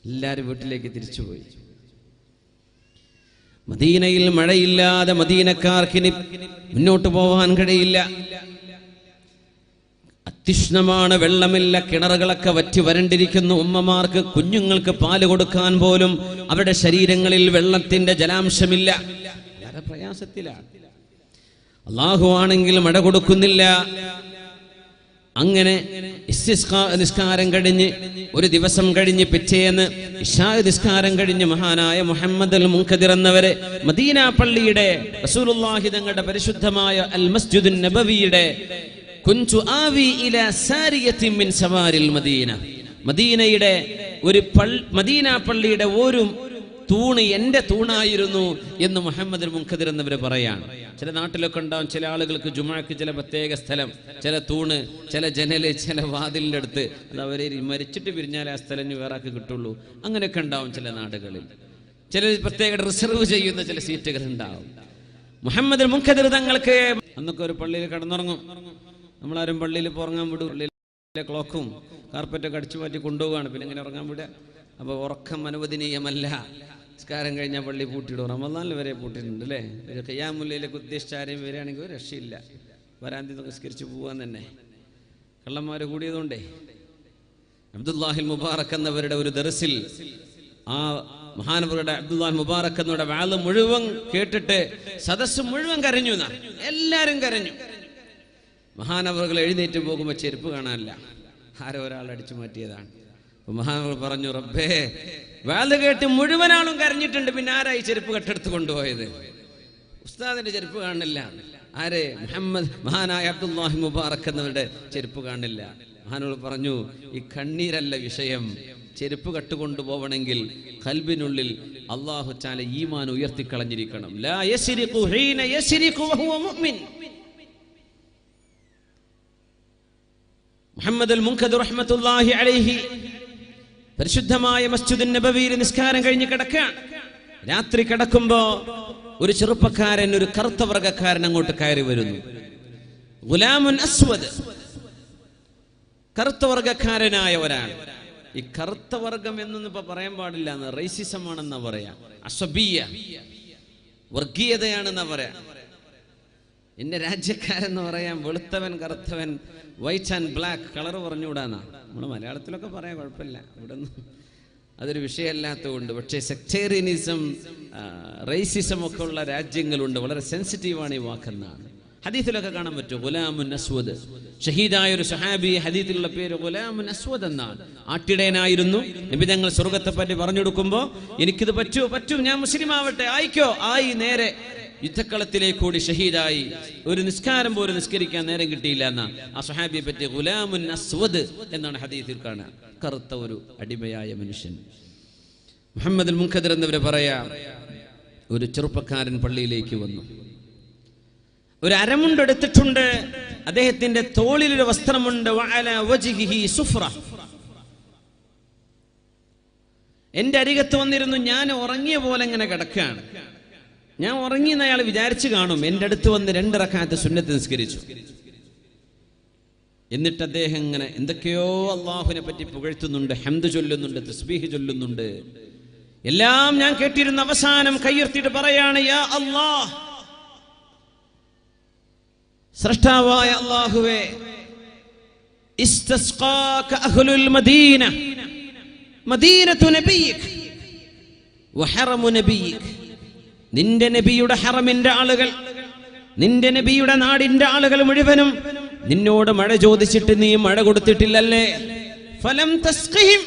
Speaker 1: എല്ലാവരും വീട്ടിലേക്ക് തിരിച്ചുപോയി. മദീനയിൽ മഴയില്ലാതെ മദീനക്കാർക്കിനി മുന്നോട്ട് പോവാൻ കഴിയില്ല. അത്യുഷ്ണമാണ്, വെള്ളമില്ല, കിണറുകളൊക്കെ വറ്റി വരണ്ടിരിക്കുന്നു. ഉമ്മമാർക്ക് കുഞ്ഞുങ്ങൾക്ക് പാല് കൊടുക്കാൻ പോലും അവരുടെ ശരീരങ്ങളിൽ വെള്ളത്തിന്റെ ജലാംശമില്ല. വളരെ പ്രയാസത്തിലാണ്. അല്ലാഹു ആണെങ്കിൽ മഴ കൊടുക്കുന്നില്ല. അങ്ങനെ ഇസ്തിസ്ഖാ നിസ്കാരം കഴിഞ്ഞ് ഒരു ദിവസം കഴിഞ്ഞ് പിറ്റേന്ന് ഇശാ നിസ്കാരം കഴിഞ്ഞ് മഹാനായ മുഹമ്മദുൽ മുൻകദിർ എന്നവരെ മദീന പള്ളിയുടെ റസൂലുള്ളാഹി തങ്ങളുടെ പരിശുദ്ധമായ അൽ മസ്ജിദുൻ നബവിയുടെ കുൻതു ആവി ഇലാ സാരിയത്തിൻ മിൻ സവാരിൽ മദീന, മദീനയുടെ ഒരു മദീന പള്ളിയുടെ ഒരു തൂണ് എന്റെ തൂണായിരുന്നു എന്ന് മുഹമ്മദുൽ മുൻകദിർ എന്നവർ പറയാണ്. ചില നാട്ടിലൊക്കെ ഉണ്ടാവും, ചില ആളുകൾക്ക് ജുമാക്ക് ചില പ്രത്യേക സ്ഥലം, ചില തൂണ്, ചില ജനല്, ചില വാതിലിൻ്റെ അടുത്ത്. അത് അവരെ മരിച്ചിട്ട് പിരിഞ്ഞാൽ ആ സ്ഥലം വേറെ ആൾക്ക് കിട്ടുള്ളൂ. അങ്ങനെയൊക്കെ ഉണ്ടാവും ചില നാടുകളിൽ. ചില പ്രത്യേക റിസർവ് ചെയ്യുന്ന ചില സീറ്റുകൾ ഉണ്ടാവും. മുഹമ്മദുൽ മുൻകദിർ തങ്ങൾക്ക് അന്നൊക്കെ ഒരു പള്ളിയിൽ കിടന്നുറങ്ങും. നമ്മളാരും പള്ളിയിൽ ഉറങ്ങാൻ വിടും. പള്ളിയിലെ ക്ലോക്കും കാർപ്പറ്റൊക്കെ അടിച്ചു മാറ്റി കൊണ്ടുപോവുകയാണ്. പിന്നെ ഇങ്ങനെ ഉറങ്ങാൻ വിടുക. അപ്പോൾ ഉറക്കം അനുവദനീയമല്ല. നിസ്കാരം കഴിഞ്ഞാൽ പള്ളി പൂട്ടിയിടും. റമദാനിൽ വരെ പൂട്ടിയിട്ടുണ്ട് അല്ലേ. ഖിയാമുല്ലയിലേക്ക് ഉദ്ദേശിച്ച ആരെയും വരികയാണെങ്കിൽ ഒരു രക്ഷയില്ല. വരാന്തി നിസ്കരിച്ച് പോകാൻ തന്നെ കള്ളന്മാർ കൂടിയതുകൊണ്ടേ. അബ്ദുല്ലാഹിൽ മുബാറക് എന്നവരുടെ ഒരു ദർസിൽ ആ മഹാനവരുടെ അബ്ദുല്ലാഹിൽ മുബാറക് എന്നവരുടെ വാള് മുഴുവൻ കേട്ടിട്ട് സദസ്സ് മുഴുവൻ കരഞ്ഞു. എല്ലാവരും കരഞ്ഞു. മഹാനവറുകൾ എഴുന്നേറ്റ് പോകുമ്പോൾ ചെരുപ്പ് കാണാനില്ല. ആരോ ഒരാൾ അടിച്ചു മാറ്റിയതാണ്. മഹാനവർ പറഞ്ഞു, റബ്ബേ വാല് കേട്ട് മുഴുവൻ ആളും കരഞ്ഞിട്ടുണ്ട്, പിന്നെ ആരായി ചെരുപ്പ് കെട്ടെടുത്ത് കൊണ്ടുപോയത്? ഉസ്താദിന്റെ ചെരുപ്പ് കാണില്ല. ആരെ? മഹാനായ അബ്ദുല്ലാഹി മുബാറക് എന്നവരുടെ ചെരുപ്പ് കാണില്ല. മഹാനവർ പറഞ്ഞു, ഈ കണ്ണീരല്ല വിഷയം. ചെരുപ്പ് കട്ടുകൊണ്ടുപോവണമെങ്കിൽ ഖൽബിനുള്ളിൽ അല്ലാഹു തആല ഈമാൻ ഉയർത്തിക്കളഞ്ഞിരിക്കണം. ലാ യസ്രിഖു ഹീന യസ്രിഖു വഹുവ മുഅ്മിൻ. മുഹമ്മദുൽ മുൻകദിർ റഹ്മത്തുള്ളാഹി അലൈഹി പരിശുദ്ധമായ മസ്ജിദുൻ നബവിയിൽ നിസ്കാരം കഴിഞ്ഞ് കിടക്കുകയാണ്. രാത്രി കിടക്കുമ്പോ ഒരു ചെറുപ്പക്കാരൻ, ഒരു കറുത്ത വർഗ്ഗക്കാരൻ അങ്ങോട്ട് കയറി വരുന്നു. ഗുലാമുൻ അസ്വദ്, കറുത്ത വർഗ്ഗക്കാരനായ ഒരാൾ. ഈ കറുത്ത വർഗം എന്നൊന്നും ഇപ്പൊ പറയാൻ പാടില്ല, റേസിസം ആണെന്നാ പറയാ, അസ്വബിയ, വർഗീയതയാണെന്നാ പറയാ. എന്റെ രാജ്യക്കാരെന്ന് പറയാൻ വെളുത്തവൻ കറുത്തവൻ, വൈറ്റ് ആൻഡ് ബ്ലാക്ക് കളർ പറഞ്ഞുകൂടാന്നാ. നമ്മൾ മലയാളത്തിലൊക്കെ പറയാൻ കുഴപ്പമില്ല, ഇവിടെ ഒന്നും അതൊരു വിഷയമല്ലാത്തതുകൊണ്ട്. പക്ഷേ സെക്ടേറിയനിസം, റേസിസം ഒക്കെ ഉള്ള രാജ്യങ്ങളുണ്ട്. വളരെ സെൻസിറ്റീവാണ് ഈ വാക്കെന്നാണ്. ഹദീസിലൊക്കെ കാണാൻ പറ്റും. ഗുലാമുൻ അസ്വദ്, ഷഹീദായ ഒരു സഹാബി, ഹദീസിലുള്ള പേര് ഗുലാമുൻ അസ്വദ് എന്നാണ്. ആട്ടിടയനായിരുന്നു. നബി തങ്ങൾ സ്വർഗത്തെ പറ്റി പറഞ്ഞു കൊടുക്കുമ്പോൾ എനിക്കിത് പറ്റും, ഞാൻ മുസ്ലിം ആവട്ടെ, ആയിക്കോ. ആയി നേരെ യുദ്ധക്കളത്തിലേക്ക് കൂടി ഷഹീദായി. ഒരു നിസ്കാരം പോലും നിസ്കരിക്കാൻ നേരം കിട്ടിയില്ല എന്നാ ആ സ്വഹാബിയെ പറ്റി ഗുലാമുൻ അസ്വദ് എന്നാണ് ഹദീസിൽ കാണുക. കറുത്ത ഒരു അടിമയായ മനുഷ്യൻ. മുഹമ്മദുൽ മുൻകദിർ എന്നവരെ പറയാ, ഒരു ചെറുപ്പക്കാരൻ പള്ളിയിലേക്ക് വന്നു. ഒരു അരമുണ്ടെടുത്തിട്ടുണ്ട്. അദ്ദേഹത്തിന്റെ തോളിലൊരു വസ്ത്രമുണ്ട്. വഅലാ വജ്ഹിഹി സുഫ്ര. എന്റെ അരികത്ത് വന്നിരുന്നു. ഞാൻ ഉറങ്ങിയ പോലെ ഇങ്ങനെ കിടക്കുകയാണ്. ഞാൻ ഉറങ്ങിയെന്ന് അയാൾ വിചാരിച്ചു കാണും. എൻ്റെ അടുത്ത് വന്ന് 2 റക്അത്ത് സുന്നത്ത് നിസ്കരിച്ചു. എന്നിട്ട് അദ്ദേഹം ഇങ്ങനെ എന്തൊക്കെയോ അള്ളാഹുവിനെ പറ്റി പുകഴ്ത്തുന്നുണ്ട്, ഹംദ് ചൊല്ലുന്നുണ്ട്, തസ്ബീഹ് ചൊല്ലുന്നുണ്ട്. എല്ലാം ഞാൻ കേട്ടിരുന്ന അവസാനം കയ്യുയർത്തിയിട്ട് പറയാണ്, യാ അല്ലാഹ്, സ്രഷ്ടാവായ അല്ലാഹുവേ, ഇസ്തസ്ഖാക അഹ്ലുൽ മദീന മദീനത്തു നബിയിക് വഹറമു നബിയിക്. നിന്റെ നബിയുടെ ഹറമിന്റെ ആളുകൾ, നിന്റെ നബിയുടെ നാടിന്റെ ആളുകൾ മുഴുവനും നിന്നോട് മഴ ചോദിച്ചിട്ട് നീ മഴ കൊടുത്തിട്ടില്ലല്ലേ? ഫലം തസ്ഖിഹിം,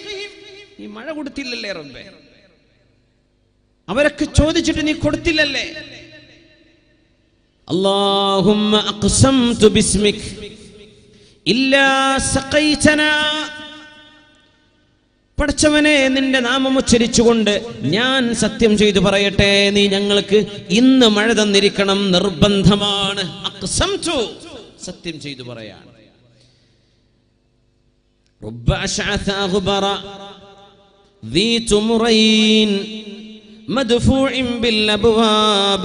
Speaker 1: നീ മഴ കൊടുത്തില്ലല്ലേ റബ്ബേ? അവരൊക്കെ ചോദിച്ചിട്ട് നീ കൊടുത്തില്ലല്ലേ? അല്ലാഹുമ്മ അഖ്സംതു ബിസ്മിക് ഇല്ലാ സഖൈതനാ. പടച്ചവനെ, നിന്റെ നാമം ഉച്ചരിച്ചുകൊണ്ട് ഞാൻ സത്യം ചെയ്തു പറയട്ടെ, നീ ഞങ്ങൾക്ക് ഇന്ന് മഴ തന്നിരിക്കണം, നിർബന്ധമാണ്. അഖ്സംതു, സത്യം ചെയ്തു പറയാണ്. റബ്ബ അശ്അസ ഗുബറ ذي تمرين مدفوع بالابواب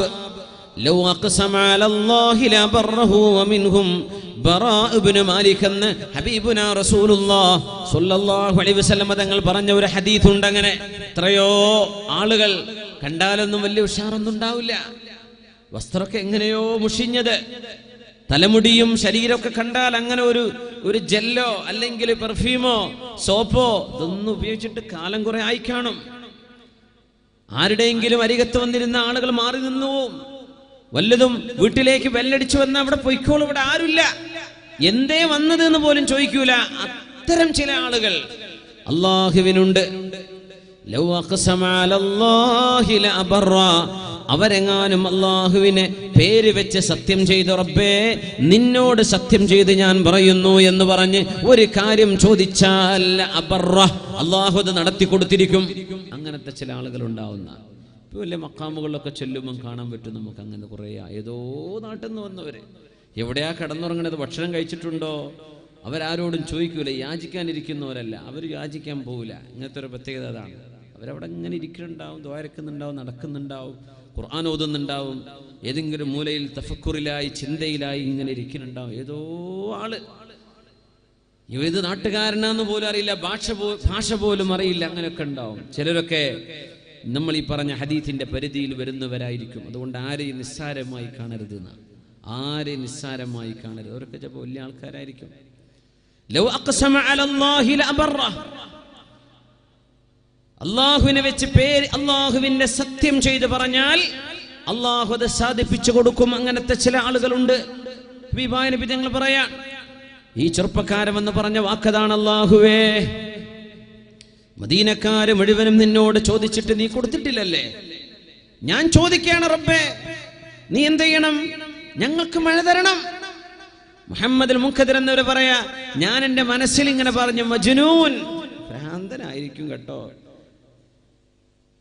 Speaker 1: لو اقسم على الله لبره ومنهم براء بن مالك എന്ന് ഹബീബുനാ റസൂലുള്ളാഹി സ്വല്ലല്ലാഹു അലൈഹി വസല്ലം തങ്ങൾ പറഞ്ഞ ഒരു ഹദീസ് ഉണ്ട്. അങ്ങനെ എത്രയോ ആളുകൾ കണ്ടാലൊന്നും വലിയ ഉഷാറൊന്നും ഉണ്ടാവില്ല, വസ്ത്രമൊക്കെ എങ്ങനെയോ മുഷിഞ്ഞത്, തലമുടിയും ശരീരമൊക്കെ കണ്ടാൽ അങ്ങനെ ഒരു ജെല്ലോ അല്ലെങ്കിൽ പെർഫ്യൂമോ സോപ്പോ ഇതൊന്നും ഉപയോഗിച്ചിട്ട് കാലം കുറെ ആയി കാണും. ആരുടെയെങ്കിലും അരികത്ത് വന്നിരുന്ന ആളുകൾ മാറി നിന്നു, വല്ലതും വീട്ടിലേക്ക് വെല്ലടിച്ചു വന്ന അവിടെ പൊയ്ക്കോളും, ഇവിടെ ആരുമില്ല, എന്തേ വന്നത് എന്ന് പോലും ചോദിക്കൂല. അത്തരം ചില ആളുകൾ അല്ലാഹുവിനുണ്ട്. ലൗ അഖ്സമ അലല്ലാഹി ലഅബറ, അവരെങ്ങാനും അല്ലാഹുവിനെ പേര് വെച്ച് സത്യം ചെയ്തു, റബ്ബേ നിന്നോട് സത്യം ചെയ്ത് ഞാൻ പറയുന്നു എന്ന് പറഞ്ഞ് ഒരു കാര്യം ചോദിച്ചാൽ അബറ, അല്ലാഹു അത് നടത്തി കൊടുത്തിരിക്കും. അങ്ങനത്തെ ചില ആളുകൾ ഉണ്ടാവുന്ന ഇപ്പോൾ വലിയ മക്കാമുകളിലൊക്കെ ചെല്ലുമ്പം കാണാൻ പറ്റും നമുക്ക്. അങ്ങനെ കുറേ ഏതോ നാട്ടിൽ നിന്ന് വന്നവര് എവിടെയാ കിടന്നുറങ്ങണത്, ഭക്ഷണം കഴിച്ചിട്ടുണ്ടോ, അവരാരോടും ചോദിക്കൂല. യാചിക്കാനിരിക്കുന്നവരല്ല, അവർ യാചിക്കാൻ പോവില്ല. ഇങ്ങനത്തെ ഒരു പ്രത്യേകത അതാണ്. അവരവിടെ ഇങ്ങനെ ഇരിക്കുന്നുണ്ടാവും, ദ്വാരക്കുന്നുണ്ടാവും, നടക്കുന്നുണ്ടാവും, ഖുർആൻ ഓതുന്നുണ്ടാവും, ഏതെങ്കിലും മൂലയിൽ തഫക്കുറിലായി ചിന്തയിലായി ഇങ്ങനെ ഇരിക്കുന്നുണ്ടാവും. ഏതോ ആള് ഏത് നാട്ടുകാരനാന്ന് പോലും അറിയില്ല, ഭാഷ പോലും അറിയില്ല, അങ്ങനെയൊക്കെ ഉണ്ടാവും. ചിലരൊക്കെ നമ്മൾ ഈ പറഞ്ഞ ഹദീസിന്റെ പരിധിയിൽ വരുന്നവരായിരിക്കും. അതുകൊണ്ട് ആരെയും നിസ്സാരമായി കാണരുത്, ആരെയും നിസ്സാരമായി കാണരുത്. അവരൊക്കെ ചിലപ്പോൾ വലിയ ആൾക്കാരായിരിക്കും. ലൗ അഖ്സമ അലല്ലാഹി ലഅബറ, അല്ലാഹുവിനെ വെച്ച് പേര് അല്ലാഹുവിന്റെ സത്യം ചെയ്ത് പറഞ്ഞാൽ അല്ലാഹു അത് സാധിപ്പിച്ചു കൊടുക്കും. അങ്ങനത്തെ ചില ആളുകളുണ്ട്. നബി തങ്ങൾ പറയാൻ, ഈ ചെറുപ്പക്കാരൻ എന്ന് പറഞ്ഞ വാക്കതാണ്, അല്ലാഹുവേ മദീനക്കാര് മുഴുവനും നിന്നോട് ചോദിച്ചിട്ട് നീ കൊടുത്തിട്ടില്ലല്ലേ? ഞാൻ ചോദിക്കുകയാണ് റബ്ബേ, നീ എന്ത് ചെയ്യണം? ഞങ്ങൾക്ക് മഴ തരണം. മുഹമ്മദ് മുൻകദിർ എന്നവര് പറയാ, ഞാൻ എന്റെ മനസ്സിൽ ഇങ്ങനെ പറഞ്ഞു, മജ്നൂൻ, ഭ്രാന്തനായിരിക്കും കേട്ടോ.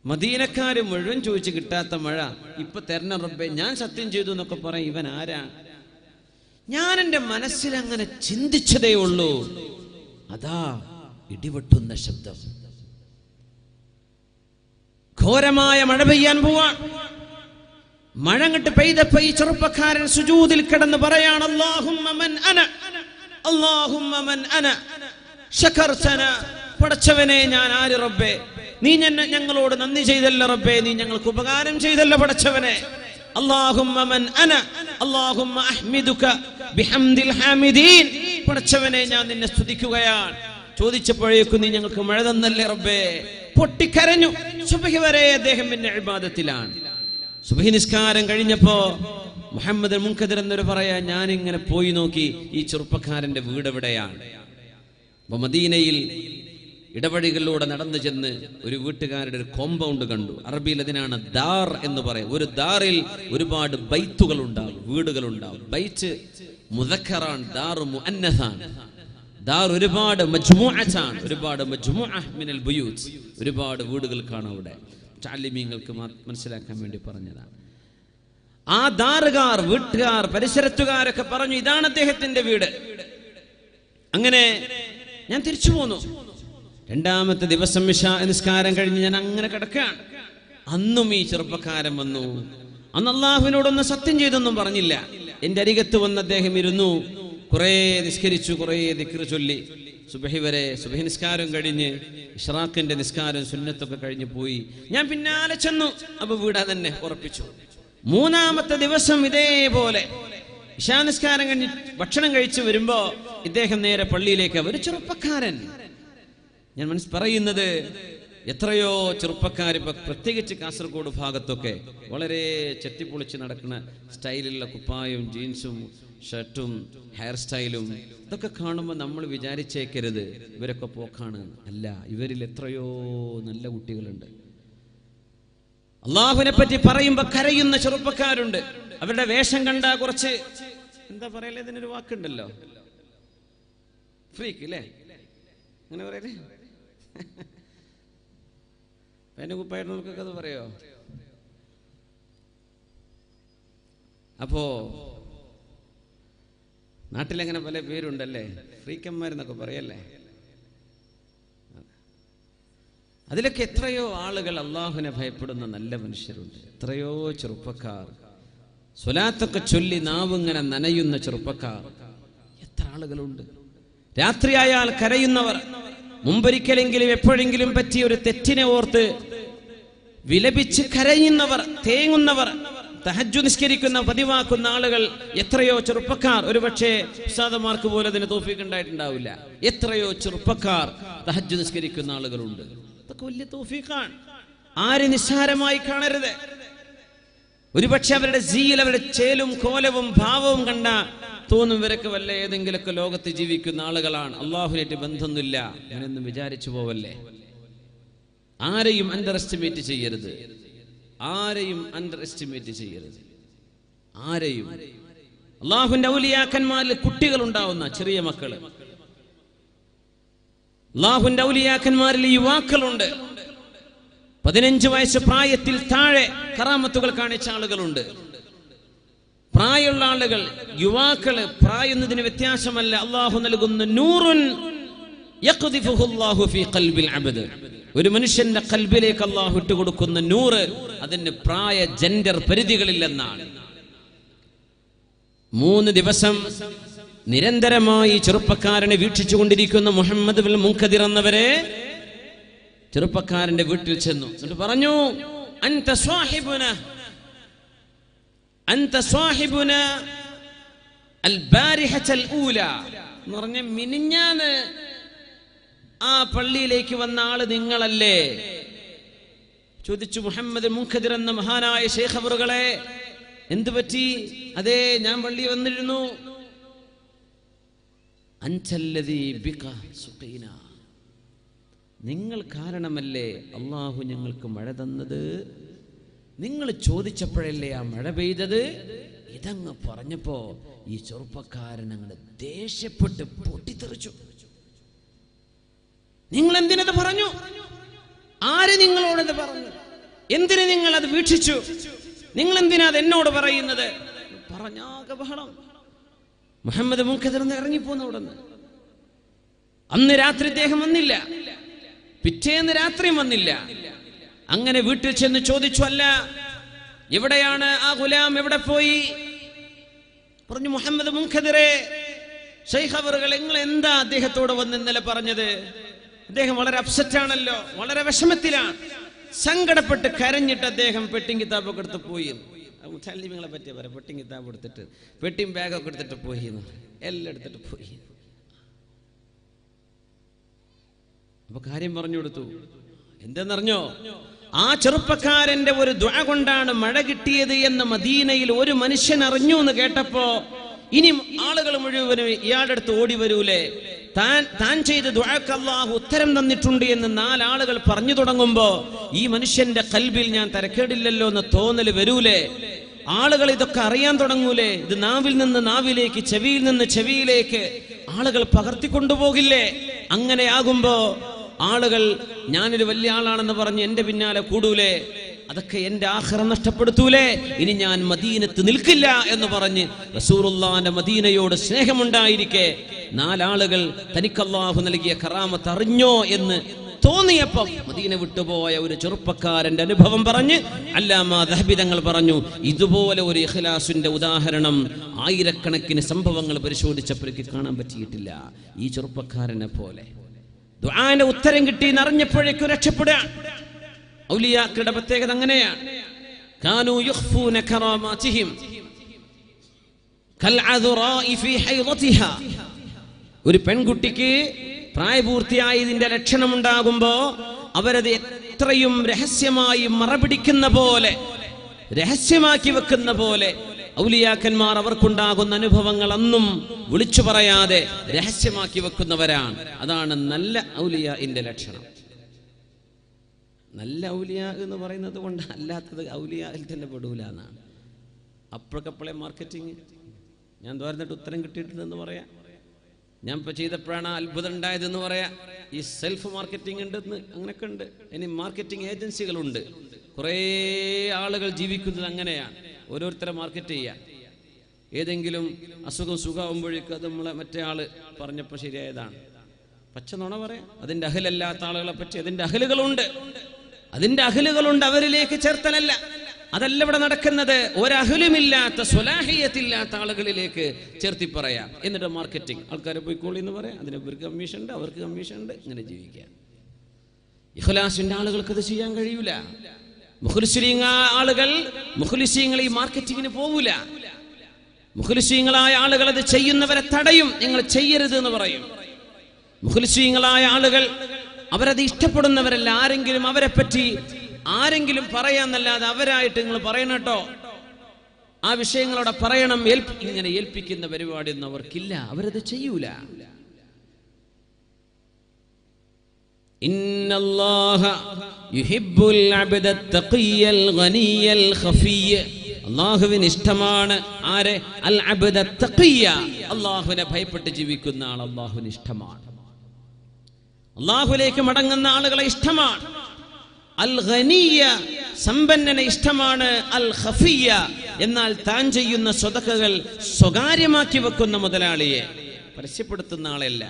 Speaker 1: മദീനക്കാര് മുഴുവൻ ചോദിച്ച് കിട്ടാത്ത മഴ ഇപ്പൊ തരണം റബ്ബേ, ഞാൻ സത്യം ചെയ്തു എന്നൊക്കെ പറയും. ഇവൻ ആരാ? ഞാൻ എന്റെ മനസ്സിൽ അങ്ങനെ ചിന്തിച്ചതേ ഉള്ളൂ. അതാ ഇടിവെട്ടുന്ന ശബ്ദം, ഘോരമായ മഴ പെയ്യാൻ പോവാൻ. മഴ അങ്ങട്ട് പെയ്തപ്പോ ഈ ചെറുപ്പക്കാരൻ സുജൂദിൽ കിടന്ന് പറയാണ്, അല്ലാഹുമ്മ മൻ അന, അല്ലാഹുമ്മ മൻ അന ശകർതന. പടച്ചവനെ, ഞാൻ ആര് റബ്ബേ? നീ ഞങ്ങളോട് നന്ദി ചെയ്തല്ല റബ്ബേ, നീ ഞങ്ങൾക്ക് ഉപകാരം ചെയ്തല്ല പടച്ചവനെ. അല്ലാഹുമ്മ മൻ അന, അല്ലാഹുമ്മ അഹ്മിദുക ബിഹംദിൽ ഹാമിദീൻ. പടച്ചവനെ, ഞാൻ നിന്നെ സ്തുതിക്കുകയാണ്. ചോദിച്ചപ്പോഴേക്കും നീ ഞങ്ങൾക്ക് മഴ തന്നല്ലേ റബ്ബേ. പൊട്ടിക്കരഞ്ഞു. സുബ്ഹി വരെ അദ്ദേഹം പിന്നെ ഇബാദത്തിലാണ്. സുബ്ഹി നിസ്കാരം കഴിഞ്ഞപ്പോ മുഹമ്മദ് മുൻകദിർ എന്നൊരു പറയാ, ഞാൻ ഇങ്ങനെ പോയി നോക്കി ഈ ചെറുപ്പക്കാരന്റെ വീട് എവിടെയാണ്. അപ്പൊ മദീനയിൽ ഇടവഴികളിലൂടെ നടന്നു ചെന്ന് ഒരു വീട്ടുകാരുടെ ഒരു കോമ്പൗണ്ട് കണ്ടു. അറബിയിൽ അതിനാണ് ദാർ എന്ന് പറയും. ഒരു ദാറിൽ ഒരുപാട് ബൈത്തുകൾ ഉണ്ടാവും, വീടുകൾ ഉണ്ടാവും. ബൈത്ത് മുദക്കറാണ്, ദാർ മുഅന്നസാണ്. ദാർ ഒരുപാട് മജ്മുഅത്താണ്, ഒരുപാട് മജ്മുഅ മിനൽ ബുയൂത്ത്, ഒരുപാട് വീടുകൾ കാണാം അവിടെ. താലിമീങ്ങൾക്ക് മനസ്സിലാക്കാൻ വേണ്ടി പറഞ്ഞതാണ്. ആ ദാറുകാർ, വീട്ടുകാർ, പരിസരത്തുകാരൊക്കെ പറഞ്ഞു, ഇതാണ് അദ്ദേഹത്തിന്റെ വീട്. അങ്ങനെ ഞാൻ തിരിച്ചു പോന്നു. രണ്ടാമത്തെ ദിവസം ഇശാ നിസ്കാരം കഴിഞ്ഞ് ഞാൻ അങ്ങനെ കിടക്കുകയാണ്. അന്നും ഈ ചെറുപ്പക്കാരൻ വന്നു. അന്ന് അല്ലാഹുവിനോടൊന്ന് സത്യം ചെയ്തൊന്നും പറഞ്ഞില്ല. എന്റെ അരികത്ത് വന്ന് അദ്ദേഹം ഇരുന്നു. കുറേ നിസ്കരിച്ചു, കുറേ ദിക്ർ ചൊല്ലി, സുബഹി വരെ. സുബഹി നിസ്കാരം കഴിഞ്ഞ് ഇഷ്റാഖിന്റെ നിസ്കാരം സുന്നത്തൊക്കെ കഴിഞ്ഞ് പോയി. ഞാൻ പിന്നാലെ ചെന്നു. അപ്പൊ വീടാ തന്നെ ഉറപ്പിച്ചു. മൂന്നാമത്തെ ദിവസം ഇതേപോലെ ഇശാ നിസ്കാരം കഴിഞ്ഞ് ഭക്ഷണം കഴിച്ച് വരുമ്പോ ഇദ്ദേഹം നേരെ പള്ളിയിലേക്ക്. ഒരു ചെറുപ്പക്കാരൻ. ഞാൻ പറയുന്നത് എത്രയോ ചെറുപ്പക്കാർ ഇപ്പൊ പ്രത്യേകിച്ച് കാസർഗോഡ് ഭാഗത്തൊക്കെ വളരെ ചെത്തിപ്പൊളിച്ച് നടക്കുന്ന സ്റ്റൈലിലുള്ള കുപ്പായും ജീൻസും ഷർട്ടും ഹെയർ സ്റ്റൈലും ഇതൊക്കെ കാണുമ്പോൾ നമ്മൾ വിചാരിച്ചേക്കരുത് ഇവരൊക്കെ പോക്കാണ്. അല്ല, ഇവരിൽ എത്രയോ നല്ല കുട്ടികളുണ്ട്. അള്ളാഹുവിനെ പറ്റി പറയുമ്പോ കരയുന്ന ചെറുപ്പക്കാരുണ്ട്. അവരുടെ വേഷം കണ്ട കുറച്ച് എന്താ പറയല്ലേ, ഇതിനൊരു വാക്കുണ്ടല്ലോ, ഫ്രീക്ക് അല്ലേ, അങ്ങനെ പറയല്ലേ, കുപ്പായിട്ടവർക്കൊക്കെ അത് പറയോ? അപ്പോ നാട്ടിലങ്ങനെ പല പേരുണ്ടല്ലേ, ഫ്രീക്കന്മാരെന്നൊക്കെ പറയല്ലേ. അതിലൊക്കെ എത്രയോ ആളുകൾ അള്ളാഹുവിനെ ഭയപ്പെടുന്ന നല്ല മനുഷ്യരുണ്ട്. എത്രയോ ചെറുപ്പക്കാർ സ്വലാത്തൊക്കെ ചൊല്ലി നാവിങ്ങനെ നനയുന്ന ചെറുപ്പക്കാർ എത്ര ആളുകളുണ്ട്. രാത്രിയായാൽ കരയുന്നവർ, മുമ്പൊരിക്കലെങ്കിലും എപ്പോഴെങ്കിലും പറ്റിയ ഒരു തെറ്റിനെ ഓർത്ത് വിലപിച്ച് കരയുന്നവർ, തേങ്ങുന്നവർ, തഹജ്ജുദ് നിസ്കരിക്കുന്ന പതിവാക്കുന്ന ആളുകൾ എത്രയോ ചെറുപ്പക്കാർ. ഒരുപക്ഷെ ഉസ്താദമാർക്ക് പോലും അതിന് തൗഫീഖ് ഉണ്ടായിട്ടുണ്ടാവില്ല. എത്രയോ ചെറുപ്പക്കാർ തഹജ്ജുദ് നിസ്കരിക്കുന്ന ആളുകളുണ്ട്. അതൊക്കെ വലിയ തൗഫീഖാണ്. ആര് നിസ്സാരമായി കാണരുത്. ഒരുപക്ഷെ അവരുടെ ജീൽ, അവരുടെ ചേലും കോലവും ഭാവവും കണ്ട തോന്നും ഇവരൊക്കെ വല്ല ഏതെങ്കിലുമൊക്കെ ലോകത്ത് ജീവിക്കുന്ന ആളുകളാണ്, അള്ളാഹുവിനായിട്ട് ബന്ധമൊന്നുമില്ല. ഞാനൊന്നും വിചാരിച്ചു പോവല്ലേ. ആരെയും അണ്ടർ എസ്റ്റിമേറ്റ് ചെയ്യരുത്. ആരെയും അണ്ടർ എസ്റ്റിമേറ്റ് ചെയ്യരുത്. ആരെയും. അള്ളാഹുവിന്റെ ഔലിയാക്കന്മാരിൽ കുട്ടികൾ ഉണ്ടാവുന്ന ചെറിയ മക്കള്, അള്ളാഹുവിന്റെ ഔലിയാക്കന്മാരിൽ യുവാക്കളുണ്ട്. 15 വയസ്സ് പ്രായത്തിൽ താഴെ കറാമത്തുകൾ കാണിച്ച ആളുകളുണ്ട്. പ്രായമുള്ള ആളുകൾ, യുവാക്കള്, പ്രായുന്നതിന് വ്യത്യാസമല്ല. അള്ളാഹു നൽകുന്ന നൂറുൻ യഖ്ദിഫുഹു അല്ലാഹു ഫീ ഖൽബിൽ അബ്ദ്. ഒരു മനുഷ്യന്റെ ഖൽബിലേക്ക് അള്ളാഹു ഇട്ട് കൊടുക്കുന്ന നൂറ്, അതിന് പ്രായ ജെൻഡർ പരിധികളില്ലെന്നാണ്. 3 ദിവസം നിരന്തരമായി ചെറുപ്പക്കാരനെ വീക്ഷിച്ചു കൊണ്ടിരിക്കുന്ന മുഹമ്മദ് ബിൻ മുൻകദിർ എന്നവരെ ചെറുപ്പക്കാരന്റെ വീട്ടിൽ ചെന്നു. എന്നിട്ട് പറഞ്ഞു, അൻത സ്വാഹിബുന, അൻത സ്വാഹിബുന അൽ ബാരിഹത്തുൽ ഊല എന്ന് പറഞ്ഞ മിനിഞ്ഞാന്ന് ആ പള്ളിയിലേക്ക് വന്ന ആള് നിങ്ങളല്ലേ? ചോദിച്ചു മുഹമ്മദ് മുൻകദിർ എന്ന മഹാനായ ശൈഖ് അവറുകളെ, എന്തു പറ്റി? അതെ, ഞാൻ പള്ളി വന്നിരുന്നു. അൻതല്ലദീ ബിക സുഖീന, നിങ്ങൾ കാരണമല്ലേ അള്ളാഹു ഞങ്ങൾക്ക് മഴ തന്നത്. നിങ്ങൾ ചോദിച്ചപ്പോഴല്ലേ ആ മഴ പെയ്തത്. ഇതങ്ങ് പറഞ്ഞപ്പോ ഈ ചെറുപ്പക്കാരൻ അങ്ങ് ദേഷ്യപ്പെട്ട് പൊട്ടിത്തെറിച്ചു. നിങ്ങൾ എന്തിനത് പറഞ്ഞു? ആര് നിങ്ങളോടത് പറഞ്ഞു? എന്തിനു നിങ്ങൾ അത് വീക്ഷിച്ചു? നിങ്ങൾ എന്തിനാ അത് എന്നോട് പറയുന്നത്? പറഞ്ഞാകെ ബഹളം. മുഹമ്മദ് മുൻകദിർ ഇറങ്ങിപ്പോന്നു അവിടെ നിന്ന്. അന്ന് രാത്രി അദ്ദേഹം വന്നില്ല, പിറ്റേന്ന് രാത്രിയും വന്നില്ല. അങ്ങനെ വീട്ടിൽ ചെന്ന് ചോദിച്ചു, അല്ല എവിടെയാണ് ആ ഗുലാം, എവിടെ പോയി? പറഞ്ഞു, മുഹമ്മദ് മുൻകദിറെ, ശൈഖ് അവറുകൾ നിങ്ങൾ എന്താ അദ്ദേഹത്തോട് വന്ന് ഇന്നലെ പറഞ്ഞത്? അദ്ദേഹം വളരെ അപ്സെറ്റ് ആണല്ലോ, വളരെ വിഷമത്തിലാണ്. സങ്കടപ്പെട്ട് കരഞ്ഞിട്ട് അദ്ദേഹം പെട്ടിയും കിതാബൊക്കെ എടുത്ത് പോയി. മുത്തല്ലിമിങ്ങളെ പറ്റിയ പറയാം, പെട്ടിയും കിതാബ് എടുത്തിട്ട് പെട്ടിയും ബാഗൊക്കെ എടുത്തിട്ട് പോയി, എല്ലാം എടുത്തിട്ട് പോയി. അപ്പൊ കാര്യം പറഞ്ഞു കൊടുത്തു. എന്തെന്നറിഞ്ഞോ? ആ ചെറുപ്പക്കാരന്റെ ഒരു ദുആ കൊണ്ടാണ് മഴ കിട്ടിയത് എന്ന് മദീനയിൽ ഒരു മനുഷ്യൻ അറിഞ്ഞു എന്ന് കേട്ടപ്പോ ഇനി ആളുകൾ മുഴുവനും ഇയാളുടെ അടുത്ത് ഓടി വരൂലേ? താൻ ചെയ്ത ദുആക്ക് അല്ലാഹു ഉത്തരം തന്നിട്ടുണ്ട് എന്ന് 4 ആളുകൾ പറഞ്ഞു തുടങ്ങുമ്പോ ഈ മനുഷ്യന്റെ ഖൽബിൽ ഞാൻ തരക്കേടില്ലല്ലോ എന്ന് തോന്നല് വരൂലേ? ആളുകൾ ഇതൊക്കെ അറിയാൻ തുടങ്ങൂലേ? ഇത് നാവിൽ നിന്ന് നാവിലേക്ക്, ചെവിയിൽ നിന്ന് ചെവിയിലേക്ക് ആളുകൾ പകർത്തിക്കൊണ്ടുപോകില്ലേ? അങ്ങനെ ആകുമ്പോ ആളുകൾ ഞാനൊരു വലിയ ആളാണെന്ന് പറഞ്ഞ് എന്റെ പിന്നാലെ കൂടൂലേ? അതൊക്കെ എന്റെ ആഖിറ നഷ്ടപ്പെടുത്തൂലേ? ഇനി ഞാൻ മദീനത്ത് നിൽക്കില്ല എന്ന് പറഞ്ഞ് റസൂലുള്ളാഹിന്റെ മദീനയോട് സ്നേഹമുണ്ടായിരിക്കെ 4 ആളുകൾ തനിക്ക് അല്ലാഹു നൽകിയ കറാമത്ത് അറിഞ്ഞോ എന്ന് തോന്നിയപ്പം മദീന വിട്ടുപോയ ഒരു ചെറുപ്പക്കാരന്റെ അനുഭവം പറഞ്ഞ് അല്ലാമ ദഹബി തങ്ങൾ പറഞ്ഞു, ഇതുപോലെ ഒരു ഇഖ്ലാസിന്റെ ഉദാഹരണം ആയിരക്കണക്കിന് സംഭവങ്ങൾ പരിശോധിച്ചപ്പോഴേക്ക് കാണാൻ പറ്റിയിട്ടില്ല. ഈ ചെറുപ്പക്കാരനെ പോലെ ദുആന്റെ ഉത്തരം കിട്ടി എന്നറിഞ്ഞപ്പോഴേക്കും രക്ഷപ്പെടുക. ഔലിയാക്കളുടെ പ്രത്യേകത അങ്ങനെയാണ്. കാനൂ യുഖ്ഫൂന കറാമാതിഹിം കൽഅദുറാഇ ഫീ ഹൈളതിഹാ. ഒരു പെൺകുട്ടിക്ക് പ്രായപൂർത്തിയായതിന്റെ ലക്ഷണമുണ്ടാകുമ്പോ അവരത് എത്രയും രഹസ്യമായി മറപിടിക്കുന്ന പോലെ, രഹസ്യമാക്കി വെക്കുന്ന പോലെ ഔലിയാക്കന്മാർ അവർക്കുണ്ടാകുന്ന അനുഭവങ്ങൾ അന്നും വിളിച്ചു പറയാതെ രഹസ്യമാക്കി വെക്കുന്നവരാണ്. അതാണ് നല്ല ഔലിയാഇന്റെ ലക്ഷണം. നല്ല ഔലിയ എന്ന് പറയുന്നത് കൊണ്ട് അല്ലാത്തത് ഔലിയായിൽ തന്നെ പെടൂല എന്നാണ്. അപ്പോഴക്കപ്പോഴേ മാർക്കറ്റിങ്. ഞാൻ തോർന്നിട്ട് ഉത്തരം കിട്ടിയിട്ടുണ്ടെന്ന് പറയാം. ഞാൻ ഇപ്പോൾ ചെയ്തപ്പോഴാണ് അത്ഭുതം ഉണ്ടായതെന്ന് പറയാം. ഈ സെൽഫ് മാർക്കറ്റിംഗ് ഉണ്ടെന്ന് അങ്ങനെയൊക്കെ ഉണ്ട്. ഇനി മാർക്കറ്റിംഗ് ഏജൻസികളുണ്ട്. കുറേ ആളുകൾ ജീവിക്കുന്നത് അങ്ങനെയാണ്. ഓരോരുത്തരെ മാർക്കറ്റ് ചെയ്യുക. ഏതെങ്കിലും അസുഖം സുഖമാകുമ്പോഴേക്കും അത് നമ്മളെ മറ്റേ ആൾ പറഞ്ഞപ്പോൾ ശരിയായതാണ്. പച്ച നുണ പറയാം. അതിൻ്റെ അഹലല്ലാത്ത ആളുകളെ പറ്റി അതിൻ്റെ അഹലുകളുണ്ട്. അവരിലേക്ക് ചേർത്തലല്ല. അതല്ല ഇവിടെ നടക്കുന്നത്. ഒരഹലുമില്ലാത്ത സ്വലാഹിയത്തില്ലാത്ത ആളുകളിലേക്ക് ചേർത്തി പറയാം. എന്നിട്ട് മാർക്കറ്റിംഗ്. ആൾക്കാരെ പോയിക്കോളി എന്ന് പറയാം. അതിന് ഇവർക്ക് കമ്മീഷൻ ഉണ്ട്, അവർക്ക് കമ്മീഷൻ ഉണ്ട്. ഇങ്ങനെ ജീവിക്കാം. ഇഖ്ലാസിന്റെ ആളുകൾക്ക് അത് ചെയ്യാൻ കഴിയൂല. മുഖ്ലിസീങ്ങൾ ഈ മാർക്കറ്റിങ്ങിന് പോകൂല. മുഖ്ലിസീങ്ങളായ ആളുകൾ അത് ചെയ്യുന്നവരെ തടയും. നിങ്ങൾ ചെയ്യരുത് എന്ന് പറയും. മുഖ്ലിസീങ്ങളായ ആളുകൾ അവരത് ഇഷ്ടപ്പെടുന്നവരല്ല. ആരെങ്കിലും അവരെ പറ്റി ആരെങ്കിലും പറയാന്നല്ലാതെ അവരായിട്ട് നിങ്ങൾ പറയണം കേട്ടോ, ആ വിഷയങ്ങളോടെ പറയണം, ഇങ്ങനെ ഏൽപ്പിക്കുന്ന പരിപാടി ഒന്നും അവർക്കില്ല. അവരത് ചെയ്യൂല. ഇന്നല്ലാഹ യുഹിബ്ബുൽ അബ്ദ തഖിയൽ ഗനിയൽ ഖഫിയ. അല്ലാഹുവിന് ഇഷ്ടമാണ് ആരെ? അൽ അബ്ദ തഖിയ. അല്ലാഹുവിനെ ഭയപ്പെട്ട് ജീവിക്കുന്ന ആൾ അല്ലാഹുവിന് ഇഷ്ടമാണ്. അല്ലാഹുവിലേക്ക് മടങ്ങുന്ന ആളുകളെ ഇഷ്ടമാണ്. അൽ ഖനിയ സമ്പന്നനെ ഇഷ്ടമാണ്. അൽ ഖഫിയ എന്നാൽ താൻ ചെയ്യുന്ന സ്വതക്കകൾ സ്വകാര്യമാക്കി വെക്കുന്ന മുതലാളിയെ. പരസ്യപ്പെടുത്തുന്ന ആളല്ല.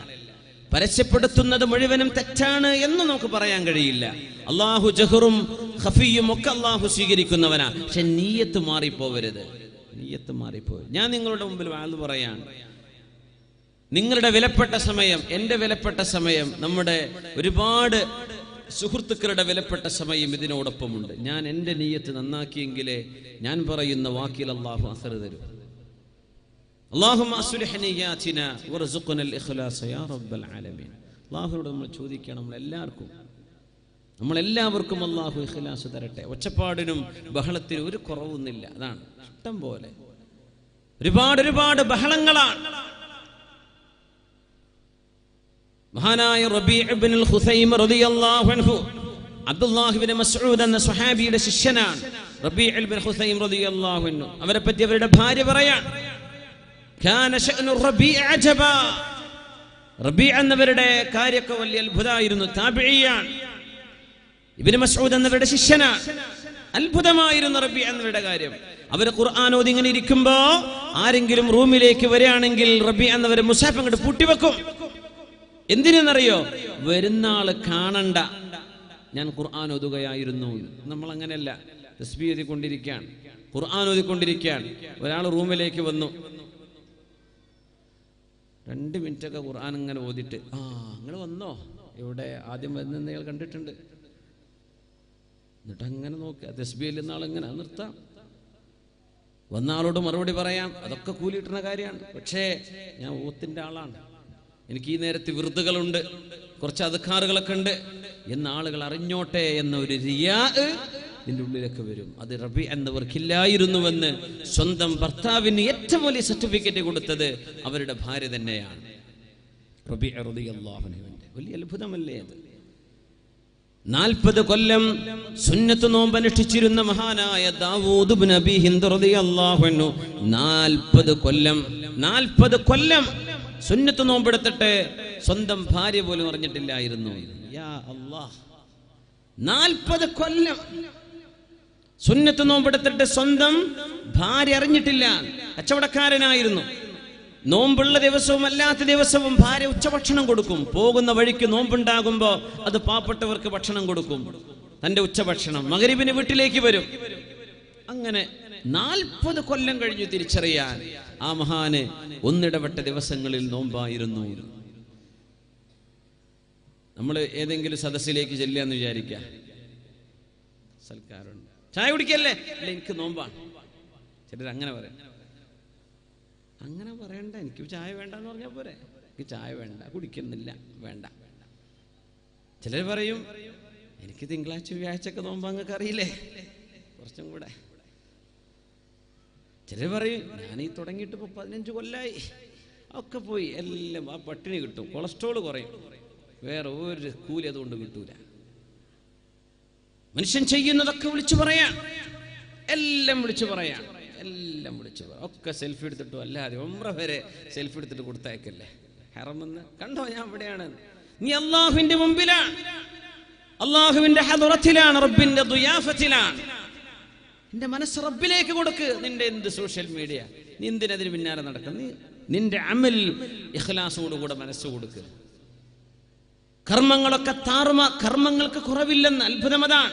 Speaker 1: പരസ്യപ്പെടുത്തുന്നത് മുഴുവനും തെറ്റാണ് എന്ന് നമുക്ക് പറയാൻ കഴിയില്ല. അല്ലാഹു ജഹറും ഖഫിയും ഒക്കെ അല്ലാഹു സ്വീകരിക്കുന്നവനാ. പക്ഷെ നീയത്ത് മാറിപ്പോവരുത്. നീയത്ത് മാറിപ്പോവരുത്. ഞാൻ നിങ്ങളുടെ മുമ്പിൽ വാഴ്ന്നു പറയാണ്, നിങ്ങളുടെ വിലപ്പെട്ട സമയം, എൻ്റെ വിലപ്പെട്ട സമയം, നമ്മുടെ ഒരുപാട് സുഹൃത്തുക്കളുടെ വിലപ്പെട്ട സമയം ഇതിനോടൊപ്പമുണ്ട്. ഞാൻ എൻ്റെ നീയത്ത് നന്നാക്കിയെങ്കിലേ ഞാൻ പറയുന്ന വാക്കിൽ അല്ലാഹു അസർ തരും. അല്ലാഹുമ്മ അസ്ലിഹ് നിയ്യാതിനാ വർസുഖ്നൽ ഇഖ്ലാസ യാ റബ്ബൽ ആലമീൻ. അല്ലാഹുവോട് നമ്മൾ ചോദിക്കണം, നമ്മളെല്ലാവർക്കും അല്ലാഹു ഇഖ്ലാസ് തരട്ടെ. ഒച്ചപ്പാടിനും ബഹളത്തിനും ഒരു കുറവൊന്നുമില്ല. അതാണ് ഇഷ്ടം പോലെ ഒരുപാട് ബഹളങ്ങളാണ്. മഹാനായ റബീഉ ഇബ്നുൽ ഖുസൈമ റളിയല്ലാഹു അൻഹു, അബ്ദുല്ലാഹ് ഇബ്നു മസ്ഊദ് എന്ന സ്വഹാബിയുടെ ശിഷ്യനാണ് റബീഉ ഇബ്നുൽ ഖുസൈമ റളിയല്ലാഹു അൻഹു. അവരെ പറ്റി അവരുടെ ഭാര്യ പറയാൻ, കാന ശഅനു റബീഉ അജബാ. റബീഉ എന്നവരുടെ കാര്യമൊക്കെ വലിയ അത്ഭുതമായിരുന്നു. താബിഈയാണ്. ഇബ്നു മസ്ഊദ് എന്നവരുടെ ശിഷ്യനാണ്. അത്ഭുതമായിരുന്നു റബീഉ എന്നവരുടെ കാര്യം. അവർ ഖുർആൻ ഓതി ഇങ്ങനെ ഇരിക്കുമ്പോ ആരെങ്കിലും റൂമിലേക്ക് വരികയാണെങ്കിൽ റബീഉ എന്നവർ മുസാഫ് അങ്ങോട്ട് പൂട്ടിവെക്കും. എന്തിനെന്നറിയോ? വരുന്ന ആള് കാണണ്ട ഞാൻ ഖുർആൻ ഓതുകയായിരുന്നു. നമ്മൾ അങ്ങനെയല്ല. തസ്ബീഹ് ഓതിക്കൊണ്ടിരിക്കുകയാണ്, ഖുർആൻ ഓതിക്കൊണ്ടിരിക്കുകയാണ്. ഒരാൾ റൂമിലേക്ക് വന്നു, 2 മിനിറ്റൊക്കെ ഖുർആൻ ഇങ്ങനെ ഓതിട്ട്, നിങ്ങൾ വന്നോ? ഇവിടെ ആദ്യം വരുന്ന നിങ്ങൾ കണ്ടിട്ടുണ്ട്. എന്നിട്ട് അങ്ങനെ നോക്കുക. തസ്ബീഹിൽ നിന്ന ആളിങ്ങനെ നിർത്താം. വന്ന ആളോട് മറുപടി പറയാം. അതൊക്കെ കൂലി കിട്ടുന്ന കാര്യമാണ്. പക്ഷേ ഞാൻ ഓത്തിന്റെ ആളാണ്, എനിക്ക് ഈ നേരത്തെ വിറുതുകളുണ്ട്, കുറച്ച് അദ്കാറുകളൊക്കെ ഉണ്ട് എന്ന ആളുകൾ അറിഞ്ഞോട്ടെ എന്ന ഒരു റിയാ ഇതിൻ്റെ ഉള്ളിലൊക്കെ വരും. അത് റബീഉ എന്നവർക്കില്ലായിരുന്നുവെന്ന് സ്വന്തം ഭർത്താവിന് ഏറ്റവും വലിയ സർട്ടിഫിക്കറ്റ് കൊടുത്തത് അവരുടെ ഭാര്യ തന്നെയാണ്. റബീഉ റളിയല്ലാഹു അൻഹുവിന്റെ വലിയ അത്ഭുതമല്ലേ അത്. 40 കൊല്ലം സുന്നത്ത് നോമ്പ് അനുഷ്ഠിച്ചിരുന്ന മഹാനായ ദാവൂദ് ഇബ്നു അബീ ഹിന്ദ് റളിയല്ലാഹു അൻഹു 40 കൊല്ലം സുന്നത്ത് നോമ്പെടുത്തിട്ട് സ്വന്തം ഭാര്യ പോലും അറിഞ്ഞിട്ടില്ലായിരുന്നു. യാ അല്ലാഹ്, 40 കൊല്ലം സുന്നത്ത് നോമ്പെടുത്തിട്ട് സ്വന്തം ഭാര്യ അറിഞ്ഞിട്ടില്ല. കച്ചവടക്കാരനായിരുന്നു. നോമ്പുള്ള ദിവസവും അല്ലാത്ത ദിവസവും ഭാര്യ ഉച്ചഭക്ഷണം കൊടുക്കും. പോകുന്ന വഴിക്ക് നോമ്പുണ്ടാകുമ്പോൾ അത് പാവപ്പെട്ടവർക്ക് ഭക്ഷണം കൊടുക്കും, തന്റെ ഉച്ചഭക്ഷണം. മഗ്‌രിബിന് വീട്ടിലേക്ക് വരും. അങ്ങനെ 40 കൊല്ലം കഴിഞ്ഞു തിരിച്ചറിയാൻ ആ മഹാന് ഒന്നിടവിട്ട ദിവസങ്ങളിൽ നോമ്പായിരുന്നു. നമ്മൾ ഏതെങ്കിലും സദസ്സിലേക്ക് ചെല്ലാന്ന് വിചാരിക്കുക, സൽക്കാരുണ്ട്, ചായ കുടിക്കല്ലേ, അല്ല എനിക്ക് നോമ്പാണ്. ചിലർ അങ്ങനെ പറയാം. അങ്ങനെ പറയണ്ട, എനിക്ക് ചായ വേണ്ടെന്ന് പറഞ്ഞാൽ പോരെ, എനിക്ക് ചായ വേണ്ട, കുടിക്കുന്നില്ല, വേണ്ട. ചിലർ പറയും എനിക്ക് തിങ്കളാഴ്ച വ്യാഴ്ചയൊക്കെ നോമ്പ് അങ്ങക്ക് അറിയില്ലേ, കുറച്ചും കൂടെ. ചിലർ പറയും ഞാനീ തുടങ്ങിയിട്ട് ഇപ്പോൾ 15 കൊല്ലമായി, ഒക്കെ പോയി, എല്ലാം ആ പട്ടിണി കിട്ടും, കൊളസ്ട്രോൾ കുറയും, വേറെ ഒരു കൂലി അതുകൊണ്ട് കിട്ടൂല. മനുഷ്യൻ ചെയ്യുന്നതൊക്കെ വിളിച്ചു പറയാം, എല്ലാം വിളിച്ചു പറയാം, എല്ലാം വിളിച്ചു പറയാം. ഒക്കെ സെൽഫി എടുത്തിട്ടോ അല്ലാതെ ഉംറ വരെ സെൽഫി എടുത്തിട്ട് കൊടുത്തയക്കല്ലേ. ഹറമെന്ന് കണ്ടോ, ഞാൻ ഇവിടെയാണ്. നീ അള്ളാഹുവിന്റെ മുമ്പിലാണ്, അള്ളാഹുവിന്റെ ഹദറത്തിലാണ്, റബ്ബിന്റെ ദുയാഫത്തിലാണ്. നിന്റെ മനസ്സ് റബ്ബിലേക്ക് കൊടുക്ക്. നിന്റെ എന്ത് സോഷ്യൽ മീഡിയ, നീ എന്തിനതിന് പിന്നാലെ നടക്കും? നീ നിന്റെ അമൽ ഇഖ്ലാസോടുകൂടെ മനസ്സ് കൊടുക്കുക. കർമ്മങ്ങളൊക്കെ കർമ്മങ്ങൾക്ക് കുറവില്ലെന്ന് അത്ഭുതം അതാണ്.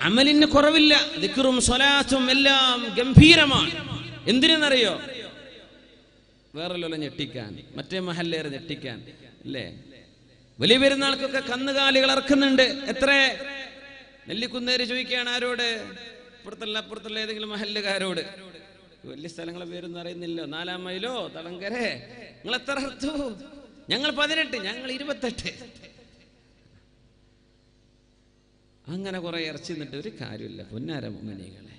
Speaker 1: അമലിന് കുറവില്ല. ദിക്റും സ്വലാത്തും എല്ലാം ഗംഭീരമാണ്. എന്തിനെന്നറിയോ? വേറെ ലോല ഞെട്ടിക്കാൻ, മറ്റേ മഹല്ലേറെ ഞെട്ടിക്കാൻ അല്ലേ? വലിയ പെരുന്നാൾക്കൊക്കെ കന്നുകാലികൾ ഇറക്കുന്നുണ്ട്. എത്ര? നെല്ലിക്കുന്നേര് ചോദിക്കുകയാണ് ആരോട്? അപ്പുറത്തുള്ള ഏതെങ്കിലും മഹല്ലുകാരോട്. വലിയ സ്ഥലങ്ങളെ പേരൊന്നും അറിയുന്നില്ല. 4 മൈലോ തളങ്കരെ, നിങ്ങൾ എത്ര അർത്തു? ഞങ്ങൾ 18, ഞങ്ങൾ 28. അങ്ങനെ കുറെ ഇറച്ചി നിന്നിട്ട് ഒരു കാര്യമില്ല പൊന്നാര മുഅ്മിനീങ്ങളെ.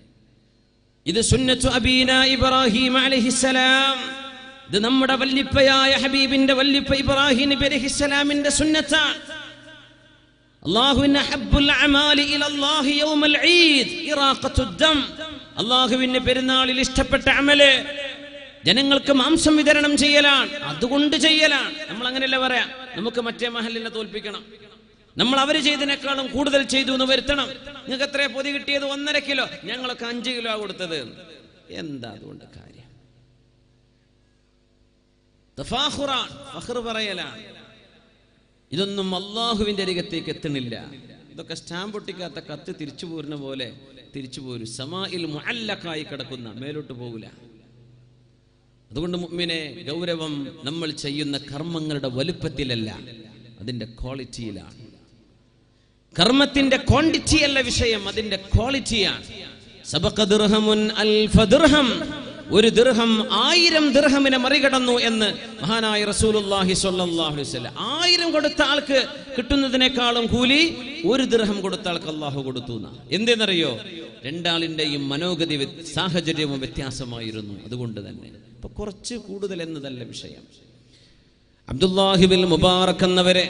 Speaker 1: ഇത് സുന്നത്തു അബീന ഇബ്രാഹിം അലൈഹിസ്സലാം. ഇത് നമ്മുടെ വല്ലിപ്പയായ ഹബീബിന്റെ വല്ലിപ്പ ഇബ്രാഹിം നബി അലൈഹിസ്സലാമിന്റെ സുന്നത്താണ്. അല്ലാഹുവിൻ അഹബ്ബുൽ അമാലി ഇലല്ലാഹി യൗമൽ ഈദ് ഇറാഖത്തുദ് ദം. അല്ലാഹുവിന്റെ പെരുന്നാളിൽ ഇഷ്ടപ്പെട്ട അമല് ജനങ്ങൾക്ക് മാംസം വിതരണം ചെയ്യലാണ്. അതുകൊണ്ട് ചെയ്യലാണ്. നമ്മൾ അങ്ങനെയല്ല പറയാം, നമുക്ക് മറ്റേ മഹല്ലിനെ തോൽപ്പിക്കണം, നമ്മൾ അവർ ചെയ്തതിനേക്കാളും കൂടുതൽ ചെയ്തു എന്ന് വരുത്തണം. നിങ്ങൾക്ക് എത്രയാ പൊതി കിട്ടിയത്? 1.5 കിലോ, ഞങ്ങളൊക്കെ 5 കിലോ കൊടുത്തത്. എന്താ അതുകൊണ്ട് കാര്യം? തഫാഖുറാൻ, ഫഖർ പറയലാണ്. ഇതൊന്നും അള്ളാഹുവിന്റെ അരികത്തേക്ക് എത്തണില്ല. ഇതൊക്കെ സ്റ്റാമ്പ് ഒട്ടിക്കാത്ത കത്ത് തിരിച്ചു പോരുന്ന പോലെ തിരിച്ചു പോരും. സമാഇൽ മുഅല്ലഖായി കിടക്കുന്ന, മേലോട്ട് പോകില്ല. അതുകൊണ്ട് മുഅ്മിനെ, ഗൗരവം നമ്മൾ ചെയ്യുന്ന കർമ്മങ്ങളുടെ വലുപ്പത്തിലല്ല, അതിന്റെ ക്വാളിറ്റിയിലാണ്. കർമ്മത്തിന്റെ ക്വാണ്ടിറ്റി അല്ല വിഷയം, അതിന്റെ ക്വാളിറ്റിയാണ്. സബഖ ദിർഹമുൻ അൽഫ ദിർഹം. ഒരു ദിർഹം 1000 ദിർഹമിനെ മറികടന്നു എന്ന് മഹാനായ റസൂലുള്ളാഹി സ്വല്ലല്ലാഹു അലൈഹി വസല്ലം. 1000 കൊടുത്ത ആൾക്ക് കിട്ടുന്നതിനേക്കാളും കൂലി 1 ദിർഹം കൊടുത്ത ആൾക്ക് അള്ളാഹു കൊടുത്തു. എന്തെന്നറിയോ? രണ്ടാളിന്റെയും മനോഗതി സാഹചര്യവും വ്യത്യാസമായിരുന്നു. അതുകൊണ്ട് തന്നെ ഇപ്പൊ കുറച്ച് കൂടുതൽ എന്നതല്ല വിഷയം. അബ്ദുല്ലാഹി ബിൻ മുബാറക് എന്നവരെ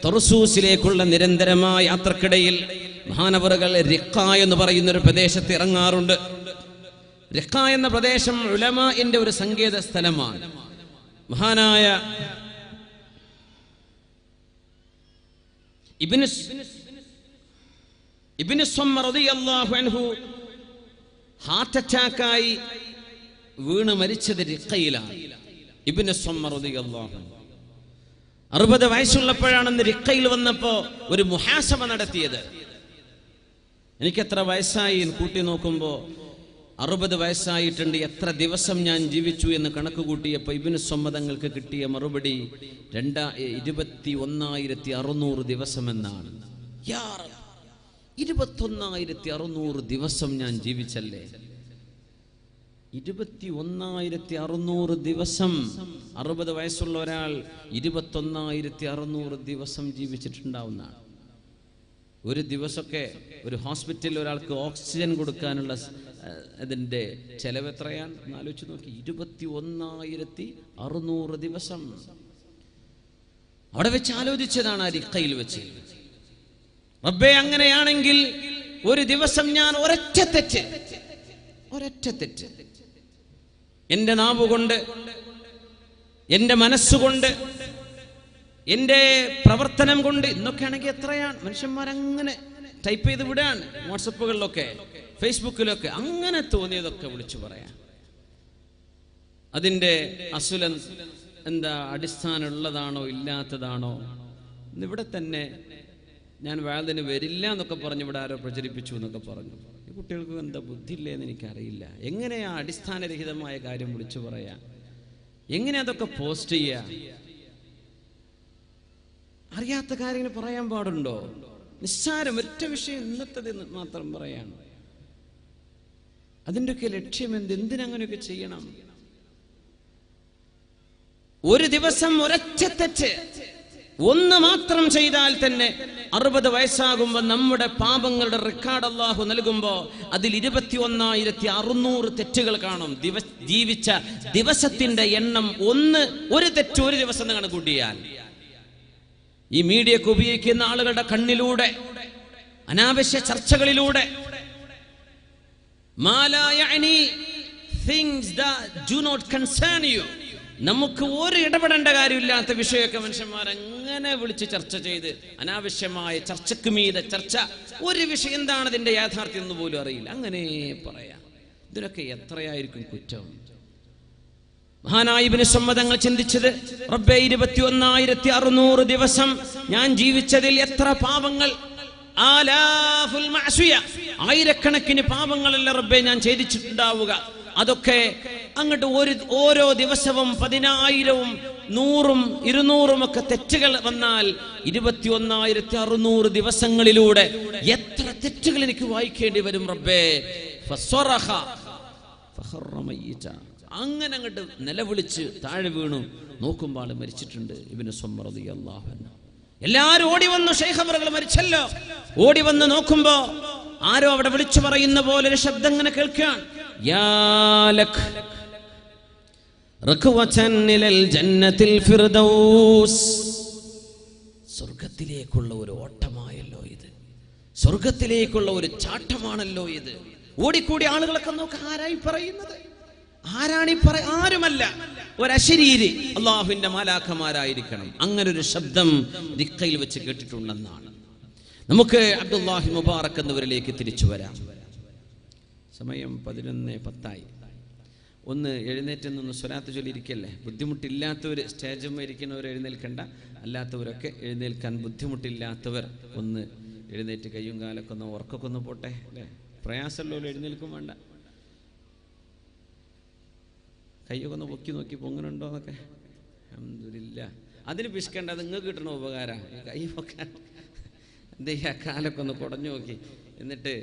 Speaker 1: തർസൂസിലേക്കുള്ള നിരന്തരമായ യാത്രക്കിടയിൽ മഹാനവറുകൾ റിഖ എന്ന് പറയുന്ന ഒരു പ്രദേശത്ത് ഇറങ്ങാറുണ്ട്. റിഖ എന്ന പ്രദേശം ഉലമാഇന്റെ ഒരു സങ്കേത സ്ഥലമാണ്. മഹാനായ ഇബ്നു സ്വമ്മർ റളിയല്ലാഹു അൻഹു ഹാർട്ട് അറ്റാക്കായി വീണ് മരിച്ചത് റിഖയിലാണ്. ഇബ്നു സ്വമ്മർ റളിയല്ലാഹു അൻഹു 60 വയസ്സുള്ളപ്പോഴാണെന്ന് റിഖയിൽ വന്നപ്പോ ഒരു മുഹാസബ നടത്തിയത്. എനിക്കെത്ര വയസ്സായി കൂട്ടി നോക്കുമ്പോ 60 വയസ്സായിട്ടുണ്ട്. എത്ര ദിവസം ഞാൻ ജീവിച്ചു എന്ന് കണക്ക് കൂട്ടിയപ്പോൾ ഇബ്നു സ്വമ്മദങ്ങൾക്ക് കിട്ടിയ മറുപടി 21,600 ദിവസം എന്നാണ്. 21,600 ദിവസം ഞാൻ ജീവിച്ചല്ലേ? 21,600 ദിവസം. 60 വയസ്സുള്ള ഒരാൾ 21,600 ദിവസം ജീവിച്ചിട്ടുണ്ടാവുന്നതാണ്. ഒരു ദിവസമൊക്കെ ഒരു ഹോസ്പിറ്റലിൽ ഒരാൾക്ക് ഓക്സിജൻ കൊടുക്കാനുള്ള അതിൻ്റെ ചെലവ് എത്രയാണ് ആലോചിച്ച് നോക്കി. 21,600 ദിവസം. അവിടെ വെച്ച് ആലോചിച്ചതാണ്, ആ റിഖയിൽ വെച്ച്. റബ്ബേ, അങ്ങനെയാണെങ്കിൽ ഒരു ദിവസം ഞാൻ ഒരൊറ്റ തെറ്റ് എൻ്റെ നാവുകൊണ്ട്, എൻ്റെ മനസ്സുകൊണ്ട്, എൻ്റെ പ്രവർത്തനം കൊണ്ട്, ഇന്നൊക്കെയാണെങ്കിൽ എത്രയാണ് മനുഷ്യന്മാരങ്ങനെ ടൈപ്പ് ചെയ്ത് വിടാണ്. വാട്സപ്പുകളിലൊക്കെ ഫേസ്ബുക്കിലൊക്കെ അങ്ങനെ തോന്നിയതൊക്കെ വിളിച്ചു പറയാം. അതിൻ്റെ അസുലൻ എന്താ, അടിസ്ഥാനമുള്ളതാണോ ഇല്ലാത്തതാണോ? ഇവിടെ തന്നെ ഞാൻ വാതിന് വരില്ല എന്നൊക്കെ പറഞ്ഞ് ഇവിടെ ആരോ പ്രചരിപ്പിച്ചു എന്നൊക്കെ പറഞ്ഞു. ഈ കുട്ടികൾക്ക് എന്താ ബുദ്ധിയില്ലേന്ന് എനിക്കറിയില്ല. എങ്ങനെയാ അടിസ്ഥാനരഹിതമായ കാര്യം വിളിച്ചു പറയാ? എങ്ങനെ അതൊക്കെ പോസ്റ്റ് ചെയ്യാ? അറിയാത്ത കാര്യങ്ങൾ പറയാൻ പാടുണ്ടോ? നിസ്സാരം ഒറ്റ വിഷയം ഇന്നത്തെ മാത്രം പറയാണ്. അതിൻ്റെയൊക്കെ ലക്ഷ്യം എന്തിനങ്ങനെയൊക്കെ ചെയ്യണം? ഒരു ദിവസം ഒരൊറ്റ തെറ്റ് ഒന്ന് മാത്രം ചെയ്താൽ തന്നെ 60 വയസ്സാകുമ്പോൾ നമ്മുടെ പാപങ്ങളുടെ റെക്കോർഡ് അല്ലാഹു നൽകുമ്പോൾ അതിൽ 21,600 തെറ്റുകൾ കാണും. ജീവിച്ച ദിവസത്തിന്റെ എണ്ണം ഒരു തെറ്റ് ഒരു ദിവസം നിങ്ങൾ കൂട്ടിയാൽ, ഈ മീഡിയക്ക് ഉപയോഗിക്കുന്ന ആളുകളുടെ കണ്ണിലൂടെ, അനാവശ്യ ചർച്ചകളിലൂടെ, നമുക്ക് ഒരു ഇടപെടേണ്ട കാര്യമില്ലാത്ത വിഷയമൊക്കെ മനുഷ്യന്മാർ അങ്ങനെ വിളിച്ച് ചർച്ച ചെയ്ത് അനാവശ്യമായ ചർച്ചക്ക് മീതെ ചർച്ച. ഒരു വിഷയം എന്താണ് അതിന്റെ യാഥാർത്ഥ്യം എന്ന് പോലും അറിയില്ല. അങ്ങനെ പറയാം. ഇതിനൊക്കെ എത്രയായിരിക്കും കുറ്റം? മഹാനായ ഇബ്നു സമ്മദങ്ങൾ ചിന്തിച്ചത്, റബ്ബേ 21,600 ദിവസം ഞാൻ ജീവിച്ചതിൽ എത്ര പാപങ്ങൾ, ആലാഫുൽ മഅസിയ, ആയിരക്കണക്കിന് പാപങ്ങളല്ല റബ്ബേ ഞാൻ ചെയ്തിട്ടുണ്ടാവുക. അതൊക്കെ അങ്ങോട്ട് ഓരോ ദിവസവും 10,000-ഉം 100-ഉം 200-ഉം ഒക്കെ തെറ്റുകൾ വന്നാൽ 21,600 ദിവസങ്ങളിലൂടെ എത്ര തെറ്റുകൾ എനിക്ക് വായിക്കേണ്ടി വരും റബ്ബേ. ഫസ്വറഖ ഫഖറ മയ്യിത, അങ്ങനെ അങ്ങോട്ട് നിലവിളിച്ച് താഴെ വീണു. നോക്കുമ്പോൾ ആള് മരിച്ചിട്ടുണ്ട്. ഇബ്നു സുമ്മർ റളിയല്ലാഹു അൻഹു. എല്ലാരും ഓടി വന്നു, ശൈഖ് അവറുകൾ മരിച്ചല്ലോ. ഓടി വന്ന് നോക്കുമ്പോ ആരോ അവിടെ വിളിച്ചു പറയുന്ന പോലെ ഒരു ശബ്ദം ഇങ്ങനെ കേൾക്കാൻ, യാ ലക് റക്വതൻ ഇലൽ ജന്നത്തിൽ ഫിർദൗസ്. സ്വർഗ്ഗത്തിലേക്കുള്ള ഒരു ഓട്ടമായല്ലോ ഇത്, സ്വർഗ്ഗത്തിലേക്കുള്ള ഒരു ചാട്ടമാണല്ലോ ഇത്. ഓടിക്കൂടി ആളുകളൊക്കെ നോക്ക്, ആരായി പറയുന്നത്? ആരാണീ ആരുമല്ല, ഒരശരീരി, അള്ളാഹുവിന്റെ മാലാഖമാരായിരിക്കണം. അങ്ങനെ ഒരു ശബ്ദം ദിക്കയിൽ വെച്ച് കേട്ടിട്ടുണ്ടെന്നാണ്. നമുക്ക് അബ്ദുല്ലാഹി മുബാറക് എന്നവരിലേക്ക് തിരിച്ചു വരാം. സമയം 11:10. ഒന്ന് എഴുന്നേറ്റ് നിന്ന് സ്വലാത്ത് ചൊല്ലിയിരിക്കല്ലേ. ബുദ്ധിമുട്ടില്ലാത്തവർ, സ്റ്റേജുമ്മ ഇരിക്കുന്നവർ എഴുന്നേൽക്കണ്ട, അല്ലാത്തവരൊക്കെ എഴുന്നേൽക്കാൻ ബുദ്ധിമുട്ടില്ലാത്തവർ ഒന്ന് എഴുന്നേറ്റ് കയ്യും കാലൊക്കെ ഒന്ന് ഉറക്കൊക്കെ ഒന്ന് പോട്ടെ അല്ലേ. പ്രയാസമുള്ളവർ എഴുന്നേൽക്കും വേണ്ട. കയ്യൊക്കെ ഒന്ന് പൊക്കി നോക്കി പൊങ്ങനുണ്ടോ എന്നൊക്കെ. അൽഹംദുലില്ലാ. അതിന് പിശുക്കേണ്ട, അത് നിങ്ങൾക്ക് കിട്ടണ ഉപകാരം. കൈ പൊക്കാൻ എന്ത് ചെയ്യാ, കാലൊക്കെ ഒന്ന് കുടഞ്ഞു നോക്കി. എന്നിട്ട്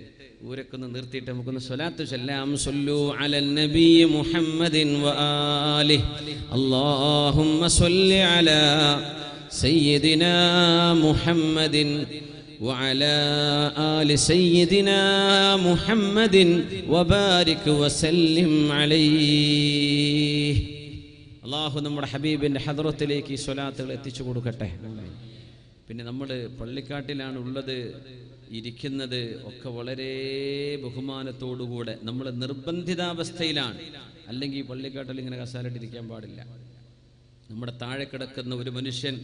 Speaker 1: ഊരൊക്കെ ഒന്ന് നിർത്തിയിട്ട് നമുക്കൊന്ന് സ്വലാത്ത് ചൊല്ലാം. സല്ലു അലൻ നബി മുഹമ്മദിൻ വആലിഹി അല്ലാഹുമ്മ സ്വല്ലി അലാ സയ്യിദിനാ മുഹമ്മദിൻ വഅലാ ആലി സയ്യിദിനാ മുഹമ്മദിൻ വബാരിക് വസല്ലിം അലൈഹി. അല്ലാഹു നമ്മുടെ ഹബീബിന്റെ ഹദ്റത്തിലേക്ക് ഈ സ്വലാത്തുകൾ എത്തിച്ചു കൊടുക്കട്ടെ. പിന്നെ നമ്മൾ പള്ളിക്കാട്ടിലാണ് ഉള്ളത്, ഇരിക്കുന്നത് ഒക്കെ വളരെ ബഹുമാനത്തോടുകൂടെ. നമ്മൾ നിർബന്ധിതാവസ്ഥയിലാണ്. അല്ലെങ്കിൽ പള്ളിക്കാട്ടിൽ ഇങ്ങനെ കസാലിട്ടിരിക്കാൻ പാടില്ല. നമ്മുടെ താഴെ കിടക്കുന്ന ഒരു മനുഷ്യൻ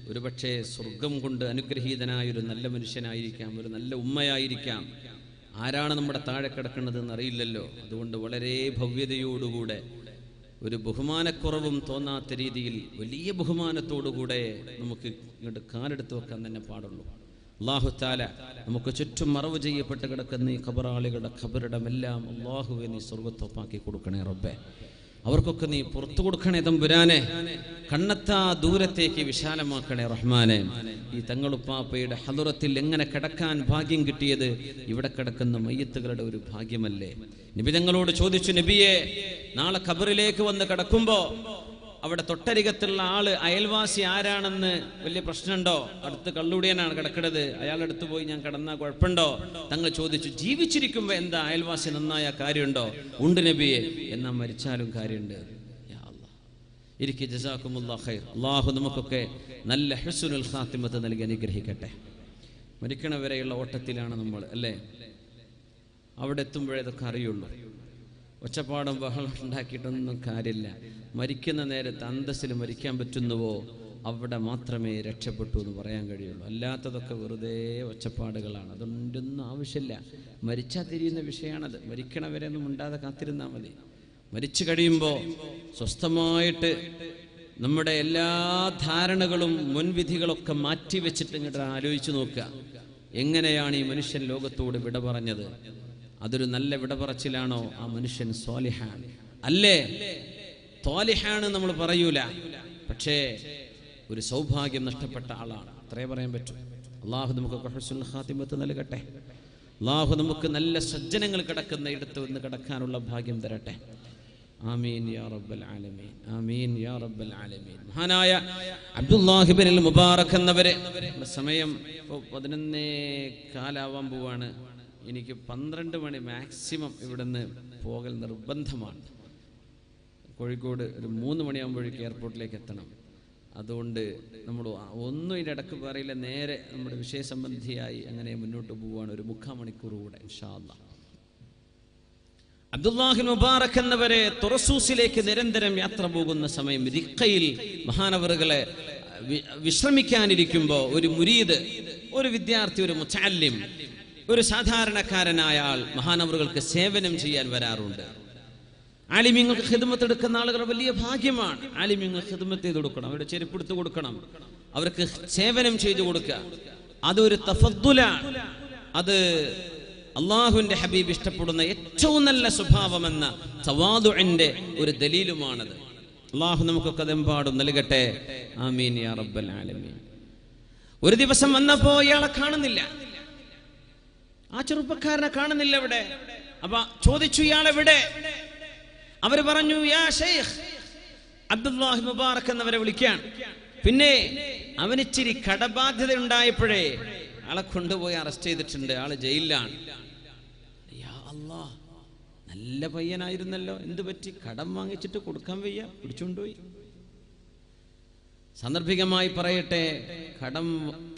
Speaker 1: ഒരുപക്ഷെ സ്വർഗം കൊണ്ട് അനുഗ്രഹീതനായ ഒരു നല്ല മനുഷ്യനായിരിക്കാം, ഒരു നല്ല ഉമ്മയായിരിക്കാം. ആരാണ് നമ്മുടെ താഴെ കിടക്കുന്നത് എന്നറിയില്ലല്ലോ. അതുകൊണ്ട് വളരെ ഭവ്യതയോടുകൂടെ, ഒരു ബഹുമാനക്കുറവും തോന്നാത്ത രീതിയിൽ വലിയ ബഹുമാനത്തോടുകൂടെ നമുക്ക് ഇങ്ങോട്ട് കാലെടുത്ത് വെക്കാൻ തന്നെ പാടുള്ളൂ. അല്ലാഹു തആല നമുക്ക് ചുറ്റും മറവ് ചെയ്യപ്പെട്ട് കിടക്കുന്ന ഈ ഖബറാളികളുടെ ഖബറിടമെല്ലാം അല്ലാഹുവേ നീ സ്വർഗ്ഗത്തൊപ്പാക്കി കൊടുക്കണേ റബ്ബേ. അവർക്കൊക്കെ നീ പുറത്തു കൊടുക്കണേ തമ്പുരാനെ. കണ്ണെത്താ ദൂരത്തേക്ക് വിശാലമാക്കണേ റഹ്മാനെ. ഈ തങ്ങളുപ്പാപ്പയുടെ ഹദറത്തിൽ എങ്ങനെ കിടക്കാൻ ഭാഗ്യം കിട്ടിയത് ഇവിടെ കിടക്കുന്ന മയ്യത്തുകളുടെ ഒരു ഭാഗ്യമല്ലേ. നബി തങ്ങളോട് ചോദിച്ചു, നബിയെ, നാളെ ഖബറിലേക്ക് വന്ന് കിടക്കുമ്പോ അവിടെ തൊട്ടരികത്തുള്ള ആള് അയൽവാസി ആരാണെന്ന് വലിയ പ്രശ്നമുണ്ടോ? അടുത്ത് കള്ളുടിയനാണ് കിടക്കുന്നത്, അയാളുടെ അടുത്ത് പോയി ഞാൻ കിടന്നാൽ കുഴപ്പമുണ്ടോ? തങ്ങൾ ചോദിച്ചു, ജീവിച്ചിരിക്കുമ്പോ എന്താ അയൽവാസി നന്നായ കാര്യമുണ്ടോ? ഉണ്ട് നബിയെ. എന്നാ മരിച്ചാലും കാര്യമുണ്ട്. യാ അല്ലാഹ്, ഇരിക്ക്. ജസാക്കുമുല്ലാഹ് ഖൈർ. അല്ലാഹു നമുക്കൊക്കെ നല്ല ഹുസ്നുൽ ഖാത്തിമത്ത് നൽകി അനുഗ്രഹിക്കട്ടെ. മരിക്കണ വരെയുള്ള ഓട്ടത്തിലാണ് നമ്മൾ അല്ലേ. അവിടെ എത്തുമ്പോഴേ ഇതൊക്കെ അറിയുള്ളൂ. ഒച്ചപ്പാടും ബഹളം ഉണ്ടാക്കിയിട്ടൊന്നും കാര്യമില്ല. മരിക്കുന്ന നേരത്ത് അന്തസ്സിൽ മരിക്കാൻ പറ്റുന്നുവോ അവിടെ മാത്രമേ രക്ഷപ്പെട്ടു എന്ന് പറയാൻ കഴിയുള്ളൂ. അല്ലാത്തതൊക്കെ വെറുതെ ഒച്ചപ്പാടുകളാണ്. അതുകൊണ്ടൊന്നും ആവശ്യമില്ല. മരിച്ചാൽ തിരിയുന്ന വിഷയമാണത്. മരിക്കണവരെ ഒന്നും ഉണ്ടാതെ കാത്തിരുന്നാൽ മതി. മരിച്ചു കഴിയുമ്പോൾ സ്വസ്ഥമായിട്ട് നമ്മുടെ എല്ലാ ധാരണകളും മുൻവിധികളൊക്കെ മാറ്റിവെച്ചിട്ട് ഇങ്ങോട്ട് ആലോചിച്ച് നോക്കുക, എങ്ങനെയാണ് ഈ മനുഷ്യൻ ലോകത്തോട് വിട പറഞ്ഞത്? അതൊരു നല്ല വിട പറച്ചിലാണോ? ആ മനുഷ്യൻ സ്വാലിഹാൻ അല്ലേ? സ്വാലിഹാണ് നമ്മൾ പറയൂല, പക്ഷേ ഒരു സൗഭാഗ്യം നഷ്ടപ്പെട്ട ആളാണ്, അത്രേ പറയാൻ പറ്റൂ. അള്ളാഹു നമുക്ക് ഹുസ്നുൽ ഖാതിമത്ത് നൽകട്ടെ. അള്ളാഹു നമുക്ക് നല്ല സജ്ജനങ്ങൾ കിടക്കുന്ന ഇടത്ത് നിന്ന് കിടക്കാനുള്ള ഭാഗ്യം തരട്ടെ. ആമീൻ യാ റബ്ബൽ ആലമീൻ, ആമീൻ യാ റബ്ബൽ ആലമീൻ. മഹാനായ അബ്ദുല്ലാഹ് ഇബ്നുൽ മുബാറക് എന്നവരെ, സമയം ഇപ്പോൾ 11:15 പോവാണ്. എനിക്ക് 12 മണി മാക്സിമം ഇവിടുന്ന് പോകൽ നിർബന്ധമാണ്. കോഴിക്കോട് ഒരു 3 മണിയാകുമ്പോഴേക്ക് എയർപോർട്ടിലേക്ക് എത്തണം. അതുകൊണ്ട് നമ്മൾ ഒന്നും ഇതിൻ്റെ ഇടക്ക് പറയില്ല, നേരെ നമ്മുടെ വിഷയസംബന്ധിയായി അങ്ങനെ മുന്നോട്ട് പോവുകയാണ്. ഒരു 3/4 മണിക്കൂർ കൂടെ ഇൻഷാ അല്ലാഹ്. അബ്ദുല്ലാഹ് മുബാറക് എന്നവരെ തുറസൂസിലേക്ക് നിരന്തരം യാത്ര പോകുന്ന സമയം റിഖയിൽ മഹാനവറുകളെ വിശ്രമിക്കാനിരിക്കുമ്പോൾ ഒരു മുരീദ്, ഒരു വിദ്യാർത്ഥി, ഒരു മുതഅല്ലിം, ഒരു സാധാരണക്കാരനായ ആൾ മഹാനവറുകൾക്ക് സേവനം ചെയ്യാൻ വരാറുണ്ട്. ആലിമീങ്ങൾക്ക് ഖിദ്മത്ത് എടുക്കുന്ന ആളുകൾ വലിയ ഭാഗ്യമാണ്. ആലിമീങ്ങൾ ഖിദ്മത്ത് ചെയ്ത് കൊടുക്കണം, അവരുടെ ചെരുപ്പെടുത്ത് കൊടുക്കണം, അവർക്ക് സേവനം ചെയ്തു കൊടുക്കുക. അതൊരു തഫദ്ദുലാണ്. അത് അള്ളാഹുവിന്റെ ഹബീബ് ഇഷ്ടപ്പെടുന്ന ഏറ്റവും നല്ല സ്വഭാവമെന്ന തവാദുഇന്റെ ഒരു ദലീലുമാണത്. അള്ളാഹു നമുക്കൊക്കെ അതെമ്പാടും നൽകട്ടെ. ആമീൻ യാ റബ്ബൽ ആലമീൻ. ഒരു ദിവസം വന്നപ്പോ ഇയാളെ കാണുന്നില്ല, ആ ചെറുപ്പക്കാരനെ കാണുന്നില്ല ഇവിടെ. അപ്പൊ ചോദിച്ചു, ഇയാളെവിടെ? അവര് പറഞ്ഞു, യാ ശൈഖ്. അബ്ദുല്ലാഹ് മുബാറക് എന്നവരെ വിളിക്കാൻ. പിന്നെ അവനിച്ചിരി കടബാധ്യത ഉണ്ടായപ്പോഴേ ആളെ കൊണ്ടുപോയി അറസ്റ്റ് ചെയ്തിട്ടുണ്ട്, ആള് ജയിലിലാണ്. യാ അല്ലാഹ്, നല്ല പയ്യനായിരുന്നല്ലോ, എന്ത് പറ്റി? കടം വാങ്ങിച്ചിട്ട് കൊടുക്കാൻ വയ്യ, പിടിച്ചുകൊണ്ടുപോയി. സാന്ദർഭികമായി പറയട്ടെ, കടം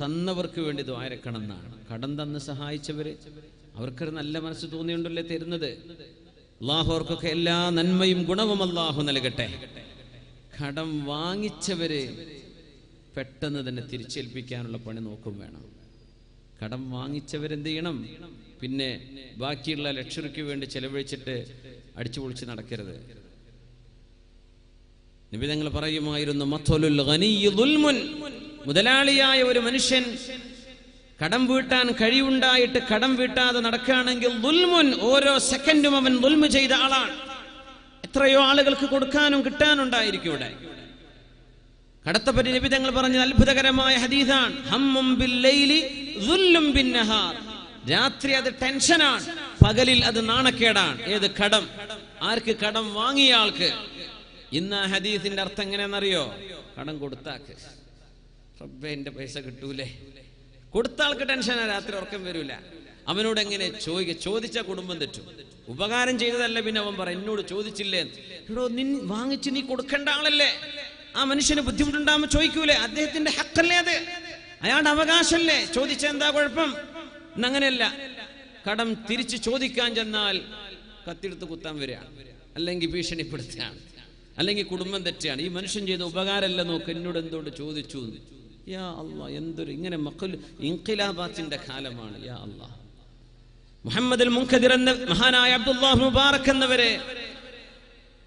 Speaker 1: തന്നവർക്ക് വേണ്ടി ദ്വാരക്കണം എന്നാണ്. കടം തന്ന് സഹായിച്ചവര്, അവർക്കൊരു നല്ല മനസ്സ് തോന്നിയുണ്ടല്ലേ തരുന്നത്. അള്ളാഹു അവർക്കൊക്കെ എല്ലാ നന്മയും ഗുണവും അള്ളാഹു നൽകട്ടെ. കടം വാങ്ങിച്ചവര് പെട്ടെന്ന് തന്നെ തിരിച്ചേൽപ്പിക്കാനുള്ള പണി നോക്കും വേണം. കടം വാങ്ങിച്ചവരെന്ത് ചെയ്യണം? പിന്നെ ബാക്കിയുള്ള ലക്ഷറിക്ക് വേണ്ടി ചെലവഴിച്ചിട്ട് അടിച്ചു പൊളിച്ച് നടക്കരുത്. നബി തങ്ങൾ പറയുമായിരുന്നു, മത്വലുൽ ഗനിയ്യി ദുൽമുൻ. മുതലാളിയായ ഒരു മനുഷ്യൻ കടം വീട്ടാൻ കഴിവുണ്ടായിട്ട് കടം വീട്ടാതെ നടക്കുകയാണെങ്കിൽ ദുൽമുൻ, ഓരോ സെക്കൻഡും അവൻ ദുൽമ് ചെയ്ത ആളാണ്. എത്രയോ ആളുകൾക്ക് കൊടുക്കാനും കിട്ടാനുണ്ടായിരിക്കും ഇവിടെ. കടത്തെപ്പറ്റി നബി തങ്ങൾ പറഞ്ഞ അത്ഭുതകരമായ ഹദീസാണ്, ഹമ്മും ബില്ലൈലി ദുല്ലും ബിന്നഹാർ. രാത്രി അത് ടെൻഷനാണ്, പകലിൽ അത് നാണക്കേടാണ്. ഏത്? കടം. ആർക്ക്? കടം വാങ്ങിയ ആൾക്ക്. ഇന്ന് ആ ഹദീസിന്റെ അർത്ഥം എങ്ങനെയാണെന്നറിയോ? കടം കൊടുത്താക്ക്, റബ്ബേ എന്റെ പൈസ കിട്ടൂലേ. കൊടുത്ത ആൾക്ക് ടെൻഷനാ, രാത്രി ഉറക്കം വരൂല. അവനോട് എങ്ങനെ ചോദിച്ച കുടുംബം തെറ്റും. ഉപകാരം ചെയ്തതല്ല, പിന്നെ അവൻ പറ എന്നോട് ചോദിച്ചില്ലേ. എടോ, വാങ്ങിച്ച് നീ കൊടുക്കേണ്ട ആളല്ലേ, ആ മനുഷ്യന് ബുദ്ധിമുട്ടുണ്ടാകുമ്പോൾ ചോദിക്കൂലേ? അദ്ദേഹത്തിന്റെ ഹക്കല്ലേ അത്, അയാളുടെ അവകാശമല്ലേ, ചോദിച്ച എന്താ കുഴപ്പം? എന്നങ്ങനെയല്ല. കടം തിരിച്ച് ചോദിക്കാൻ ചെന്നാൽ കത്തിയെടുത്ത് കുത്താൻ വരികയാണ്, അല്ലെങ്കിൽ ഭീഷണിപ്പെടുത്തുകയാണ്, അല്ലെങ്കിൽ കുടുംബം തെറ്റാണ്. ഈ മനുഷ്യൻ ചെയ്ത ഉപകാരമല്ല, നോക്ക്, എന്നോട് എന്തുകൊണ്ട് ചോദിച്ചു. യാ അല്ലാഹ്, എന്തൊരു ഇങ്ങനെ ഇൻഖിലാബാത്തിന്റെ കാലമാണ്. യാ അല്ലാഹ്. മുഹമ്മദ് അൽ മുൻകദിർ എന്ന മഹാനായ അബ്ദുല്ലാഹ് മുബാറക് എന്നവരെ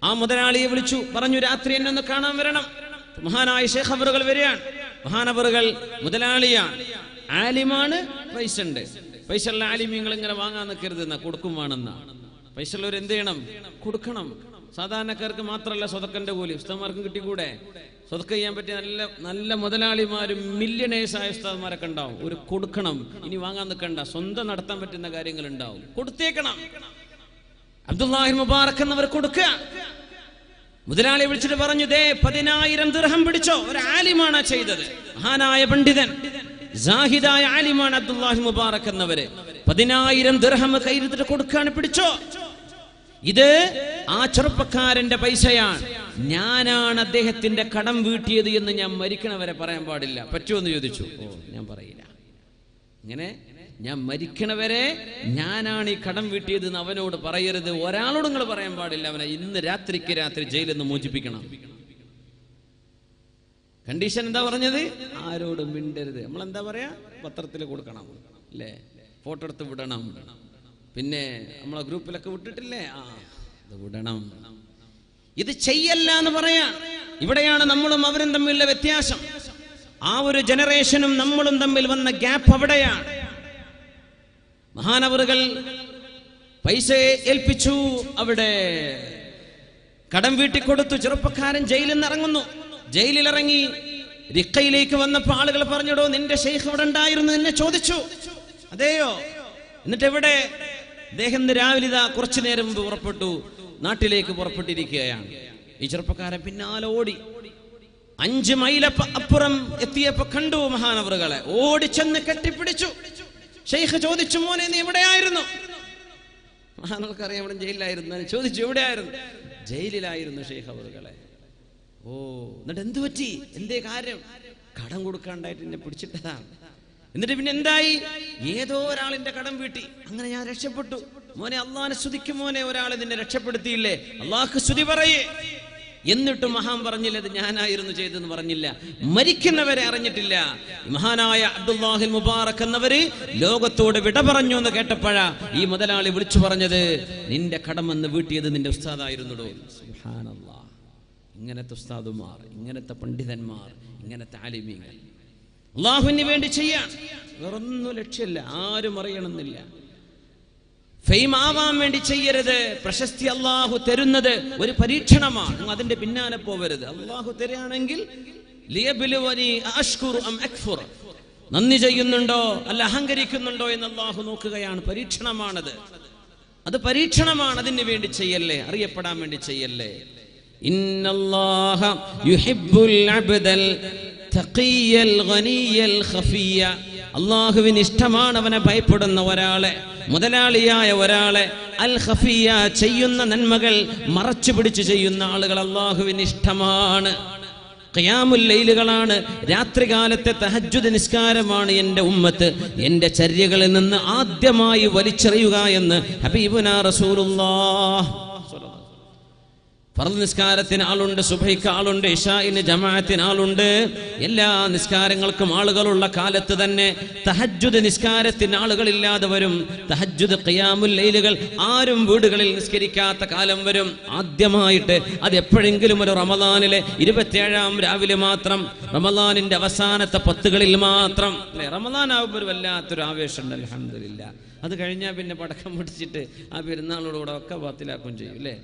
Speaker 1: ആ മുതലാളിയെ വിളിച്ചു പറഞ്ഞു, രാത്രി എന്നെ ഒന്ന് കാണാൻ വരണം. മഹാനായ ശൈഖ് അവറുകൾ വരികയാണ്. മഹാനവറുകൾ മുതലാളിയാണ്, ആലിമാണ്, പൈസ ഉണ്ട്. പൈസ ഉള്ള ആലിമീങ്ങൾ ഇങ്ങനെ വാങ്ങാൻ നിൽക്കരുത് എന്നാ, കൊടുക്കും വേണമെന്നാ. പൈസ ഉള്ളവർ എന്ത് ചെയ്യണം? കൊടുക്കണം. സാധാരണക്കാർക്ക് മാത്രമല്ല സ്വതക്കന്റെ കൂലി, ഉസ്താദ്മാർക്കും കിട്ടിക്കൂടെ? സ്വതക്ക ചെയ്യാൻ പറ്റിയ നല്ല നല്ല മുതലാളിമാരും മില്യണേഴ്സായ ഉസ്താദ്മാരൊക്കെ ഉണ്ടാവും. ഒരു കൊടുക്കണം, ഇനി വാങ്ങാൻ നിൽക്കണ്ട, സ്വന്തം നടത്താൻ പറ്റുന്ന കാര്യങ്ങൾ ഉണ്ടാവും, കൊടുത്തേക്കണം. അബ്ദുല്ലാഹി മുബാറക് എന്നവർ കൊടുക്കുക. മുതലാളി വിളിച്ചിട്ട് പറഞ്ഞു, ദേ 10,000 ദിർഹം പിടിച്ചോ. ഒരു ആലിമാണ് ചെയ്തത്, മഹാനായ പണ്ഡിതൻ, സാഹിദായ ആലിമാണ് അബ്ദുല്ലാഹി മുബാറക് എന്നവര്. 10,000 ദിർഹം കയ്യിലെടുത്തിട്ട് കൊടുക്കാണ്, പിടിച്ചോ. ഇത് ആ ചെറുപ്പക്കാരന്റെ പൈസയാണ്. ഞാനാണ് അദ്ദേഹത്തിന്റെ കടം വീട്ടിയത് എന്ന് ഞാൻ മരിക്കണവരെ പറയാൻ പാടില്ല. പറ്റുമെന്ന് ചോദിച്ചു. ഓ, ഞാൻ പറയില്ല. ഇങ്ങനെ ഞാൻ മരിക്കണവരെ ഞാനാണ് ഈ കടം വീട്ടിയത് എന്ന് അവനോട് പറയരുത്. ഒരാളോട് നിങ്ങൾ പറയാൻ പാടില്ല. അവനെ ഇന്ന് രാത്രിക്ക് രാത്രി ജയിലിൽ നിന്ന് മോചിപ്പിക്കണം. കണ്ടീഷൻ എന്താ പറഞ്ഞത്? ആരോടും മിണ്ടരുത്. നമ്മളെന്താ പറയാ? പത്രത്തിൽ കൊടുക്കണം അല്ലേ, ഫോട്ടോ എടുത്ത് വിടണം, പിന്നെ നമ്മളെ ഗ്രൂപ്പിലൊക്കെ വിട്ടിട്ടില്ലേ, അത് വിടണം. ഇത് ചെയ്യല്ല എന്ന് പറയാൻ. ഇവിടെയാണ് നമ്മളും അവരും തമ്മിലുള്ള വ്യത്യാസം. ആ ഒരു ജനറേഷനും നമ്മളും തമ്മിൽ വന്ന ഗ്യാപ്പ് അവിടെയാണ്. മഹാനവറുകൾ പൈസ ഏൽപ്പിച്ചു, അവിടെ കടം വീട്ടിക്കൊടുത്തു. ചെറുപ്പക്കാരൻ ജയിലിൽ നിന്ന് ഇറങ്ങുന്നു. ജയിലിലിറങ്ങി റിക്കയിലേക്ക് വന്നപ്പോൾ ആളുകൾ പറഞ്ഞിടോ, നിന്റെ ഷെയ്ഖ് ഇവിടെ ഉണ്ടായിരുന്നു, എന്നെ ചോദിച്ചു. അതെയോ? എന്നിട്ട് എവിടെ? അദ്ദേഹം രാവിലെ ഇതാ കുറച്ചു നേരം മുമ്പ് പുറപ്പെട്ടു, നാട്ടിലേക്ക് പുറപ്പെട്ടിരിക്കുകയാണ്. ഈ ചെറുപ്പക്കാരൻ പിന്നാലെ ഓടി. 5 മൈൽ അപ്പുറം എത്തിയപ്പോ കണ്ടു മഹാനവറുകളെ. ഓടിച്ചെന്ന് കെട്ടിപ്പിടിച്ചു. ഷെയ്ഖ് ചോദിച്ചു, മോനെ നീ എവിടെയായിരുന്നു? മഹാനവർക്കറിയാം ഇവിടെ ജയിലിലായിരുന്നു. ചോദിച്ചു, എവിടെയായിരുന്നു? ജയിലിലായിരുന്നു ഷെയ്ഖ് അവറുകളെ. ഓ, എന്നിട്ട് എന്തു പറ്റി? എന്തേ കാര്യം? കടം കൊടുക്കാണ്ടായിട്ട് എന്നെ പിടിച്ചിട്ടതാണ്. എന്നിട്ട് പിന്നെ എന്തായി? ഏതോ ഒരാളിന്റെ കടം വീട്ടി. അങ്ങനെ ഞാൻ രക്ഷപ്പെട്ടു. മോനെ അള്ളാഹിനെ സ്തുതിക്കും മോനെ, ഒരാളെ നിന്നെ രക്ഷപ്പെടുത്തിയില്ലേ, അള്ളാഹ്ക്ക് സ്തുതി പറയേ. എന്നിട്ടും മഹാൻ പറഞ്ഞില്ല ഇത് ഞാനായിരുന്നു ചെയ്തെന്ന് പറഞ്ഞില്ല. മരിക്കുന്നവരെ അറിഞ്ഞിട്ടില്ല. മഹാനായ അബ്ദുല്ലാഹിൽ മുബാറക് എന്നവര് ലോകത്തോട് വിട പറഞ്ഞു എന്ന് കേട്ടപ്പോഴാ ഈ മുതലാളി വിളിച്ചു പറഞ്ഞത്, നിന്റെ കടമെന്ന് വീട്ടിയത് നിന്റെ ഉസ്താദായിരുന്നുടോ. സുബ്ഹാനല്ലാഹ്. ഇങ്ങനത്തെ ഉസ്താദുമാർ, ഇങ്ങനത്തെ പണ്ഡിതന്മാർ, ഇങ്ങനത്തെ ആലിമീങ്ങൾ അള്ളാഹുവിന് വേണ്ടി ചെയ്യാൻ വേറൊന്നും ലക്ഷ്യമില്ല. ആരും അറിയണമെന്നില്ല. ഫെയിം ആവാൻ വേണ്ടി ചെയ്യരുത്. പ്രശസ്തി അള്ളാഹു തരുന്നത് ഒരു പരീക്ഷണമാണ്. അതിന്റെ പിന്നാലെ പോവരുത്. അള്ളാഹു തരുകയാണെങ്കിൽ നന്ദി ചെയ്യുന്നുണ്ടോ അല്ല അഹങ്കരിക്കുന്നുണ്ടോ എന്ന് അള്ളാഹു നോക്കുകയാണ്. പരീക്ഷണമാണത്. അത് പരീക്ഷണമാണ്. അതിന് വേണ്ടി ചെയ്യല്ലേ, അറിയപ്പെടാൻ വേണ്ടി ചെയ്യല്ലേ. ഇന്നല്ലാഹ യുഹിബ്ബുൽ അബ്ദൽ തഖിയ്യൽ ഗനിയ്യൽ ഖഫിയ്യ. അല്ലാഹുവിന് ഇഷ്ടമാണ് അവനെ ഭയപ്പെടുന്ന ഒരാളെ, മുതലാളിയായ ഒരാളെ. അൽ ഖഫിയ്യ, ചെയ്യുന്ന നന്മകൾ മറച്ചു പിടിച്ച് ചെയ്യുന്ന ആളുകൾ അല്ലാഹുവിന് ഇഷ്ടമാണ്. ഖിയാമുൽ ലൈലുകളാണ്, രാത്രികാലത്തെ തഹജ്ജുദ് നിസ്കാരമാണ് എൻ്റെ ഉമ്മത്ത് എൻ്റെ ചര്യകളിൽ നിന്ന് ആദ്യമായി വലിച്ചെറിയുക എന്ന് ഹബീബുനാ റസൂലുള്ളാഹ്. ഫർദ് നിസ്കാരത്തിന് ആളുണ്ട്, സുബഹിക്ക് ആളുണ്ട്, ഇശാഇന് ജമാഅത്തിന് ആളുണ്ട്. എല്ലാ നിസ്കാരങ്ങൾക്കും ആളുകളുള്ള കാലത്ത് തന്നെ തഹജ്ജുദ് നിസ്കാരത്തിന് ആളുകളില്ലാതെ വരും. തഹജ്ജുദ് ഖിയാമുൽ ലൈലുകൾ ആരും വീടുകളിൽ നിസ്കരിക്കാത്ത കാലം വരും. ആദ്യമായിട്ട് അത് എപ്പോഴെങ്കിലും ഒരു റമദാനിലെ 27-ാം രാവിലെ മാത്രം, റമദാനിന്റെ അവസാനത്തെ 10കളിൽ മാത്രം. അല്ലെ, റമദാൻ ആകുമ്പോൾ വല്ലാത്തൊരു ആവേശമുണ്ട്. അൽഹംദുലില്ലാ. അത് കഴിഞ്ഞാൽ പിന്നെ പടക്കം പിടിച്ചിട്ട് ആ പെരുന്നാളോടുകൂടെ ഒക്കെ ബാത്തിലാക്കും ചെയ്യും. അല്ലേ,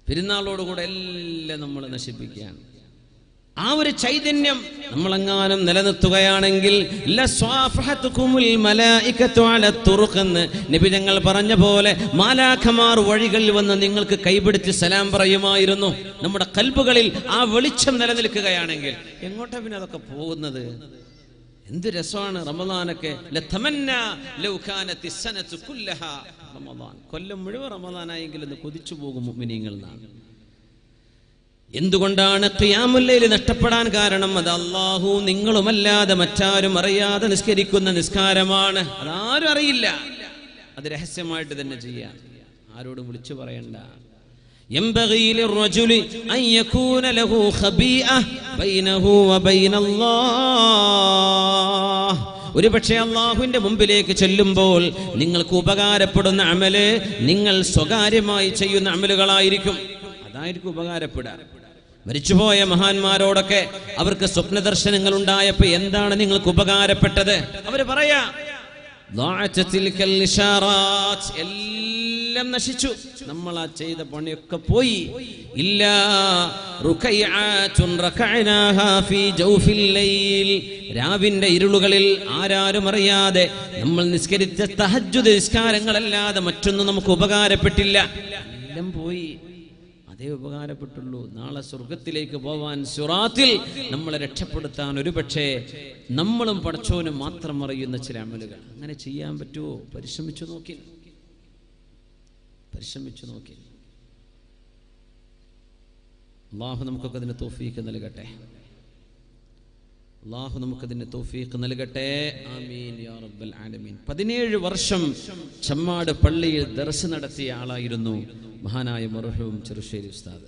Speaker 1: പെരുന്നാളോടുകൂടെ എല്ലാം നമ്മൾ നശിപ്പിക്കുകയാണ്. ആ ഒരു ചൈതന്യം നമ്മളെങ്ങാനും നിലനിർത്തുകയാണെങ്കിൽ നബി തങ്ങൾ പറഞ്ഞ പോലെ മാലാഖമാർ വഴികളിൽ വന്ന് നിങ്ങൾക്ക് കൈപിടിച്ച് സലാം പറയുമായിരുന്നു. നമ്മുടെ കൽബുകളിൽ ആ വെളിച്ചം നിലനിൽക്കുകയാണെങ്കിൽ എങ്ങോട്ടാ പിന്നെ അതൊക്കെ പോകുന്നത്? എന്ത് രസമാണ് റമദാനൊക്കെ. റമദാൻ കൊല്ലം മുഴുവൻ റമദാനായെങ്കിൽ എന്ന് കൊതിച്ചു പോകും മുഅ്മിനീങ്ങൾ എന്നാണ്. എന്തുകൊണ്ടാണ് ഖിയാമുൽ ലൈൽ നഷ്ടപ്പെടാൻ കാരണം? അത് അല്ലാഹു നിങ്ങളുമല്ലാതെ മറ്റാരും അറിയാതെ നിസ്കരിക്കുന്ന നിസ്കാരമാണ്. അതാരും അറിയില്ല. അത് രഹസ്യമായിട്ട് തന്നെ ചെയ്യാം. ആരോടും വിളിച്ചു പറയണ്ട. ينبغي للرجل أن يكون له خبيئة بينه وبين الله. ഒരുപക്ഷെ അള്ളാഹുവിന്റെ മുമ്പിലേക്ക് ചെല്ലുമ്പോൾ നിങ്ങൾക്ക് ഉപകാരപ്പെടുന്ന അമല് നിങ്ങൾ സ്വകാര്യമായി ചെയ്യുന്ന അമലുകളായിരിക്കും. അതായിരിക്കും ഉപകാരപ്പെടുക. മരിച്ചുപോയ മഹാന്മാരോടൊക്കെ അവർക്ക് സ്വപ്ന ദർശനങ്ങൾ ഉണ്ടായപ്പോ എന്താണ് നിങ്ങൾക്ക് ഉപകാരപ്പെട്ടത്? അവര് പറയാ, എല്ലാം നശിച്ചു, നമ്മൾ ആ ചെയ്ത പണിയൊക്കെ പോയി. രാവിന്റെ ഇരുളുകളിൽ ആരാരും അറിയാതെ നമ്മൾ നിസ്കരിച്ച തഹജ്ജുദ് നിസ്കാരങ്ങളല്ലാതെ മറ്റൊന്നും നമുക്ക് ഉപകാരപ്പെട്ടില്ല. എല്ലാം പോയി. അതേ ഉപകാരപ്പെട്ടുള്ളൂ. നാളെ സ്വർഗത്തിലേക്ക് പോവാൻ സിറാത്തിൽ നമ്മളെ രക്ഷപ്പെടുത്താൻ ഒരുപക്ഷെ നമ്മളും പടച്ചോനും മാത്രം അറിയുന്ന ചില അമലുകൾ. അങ്ങനെ ചെയ്യാൻ പറ്റുമോ? പരിശ്രമിച്ചു നോക്കി. അല്ലാഹു നമുക്കൊക്കെ അതിന് തൗഫീഖ് നൽകട്ടെ. ആമീൻ യാ റബ്ബൽ ആലമീൻ. 17 വർഷം ചമ്മാട് പള്ളിയിൽ ദർസ് നടത്തിയ ആളായിരുന്നു മഹാനായ മർഹൂം ചെറുശ്ശേരി ഉസ്താദ്.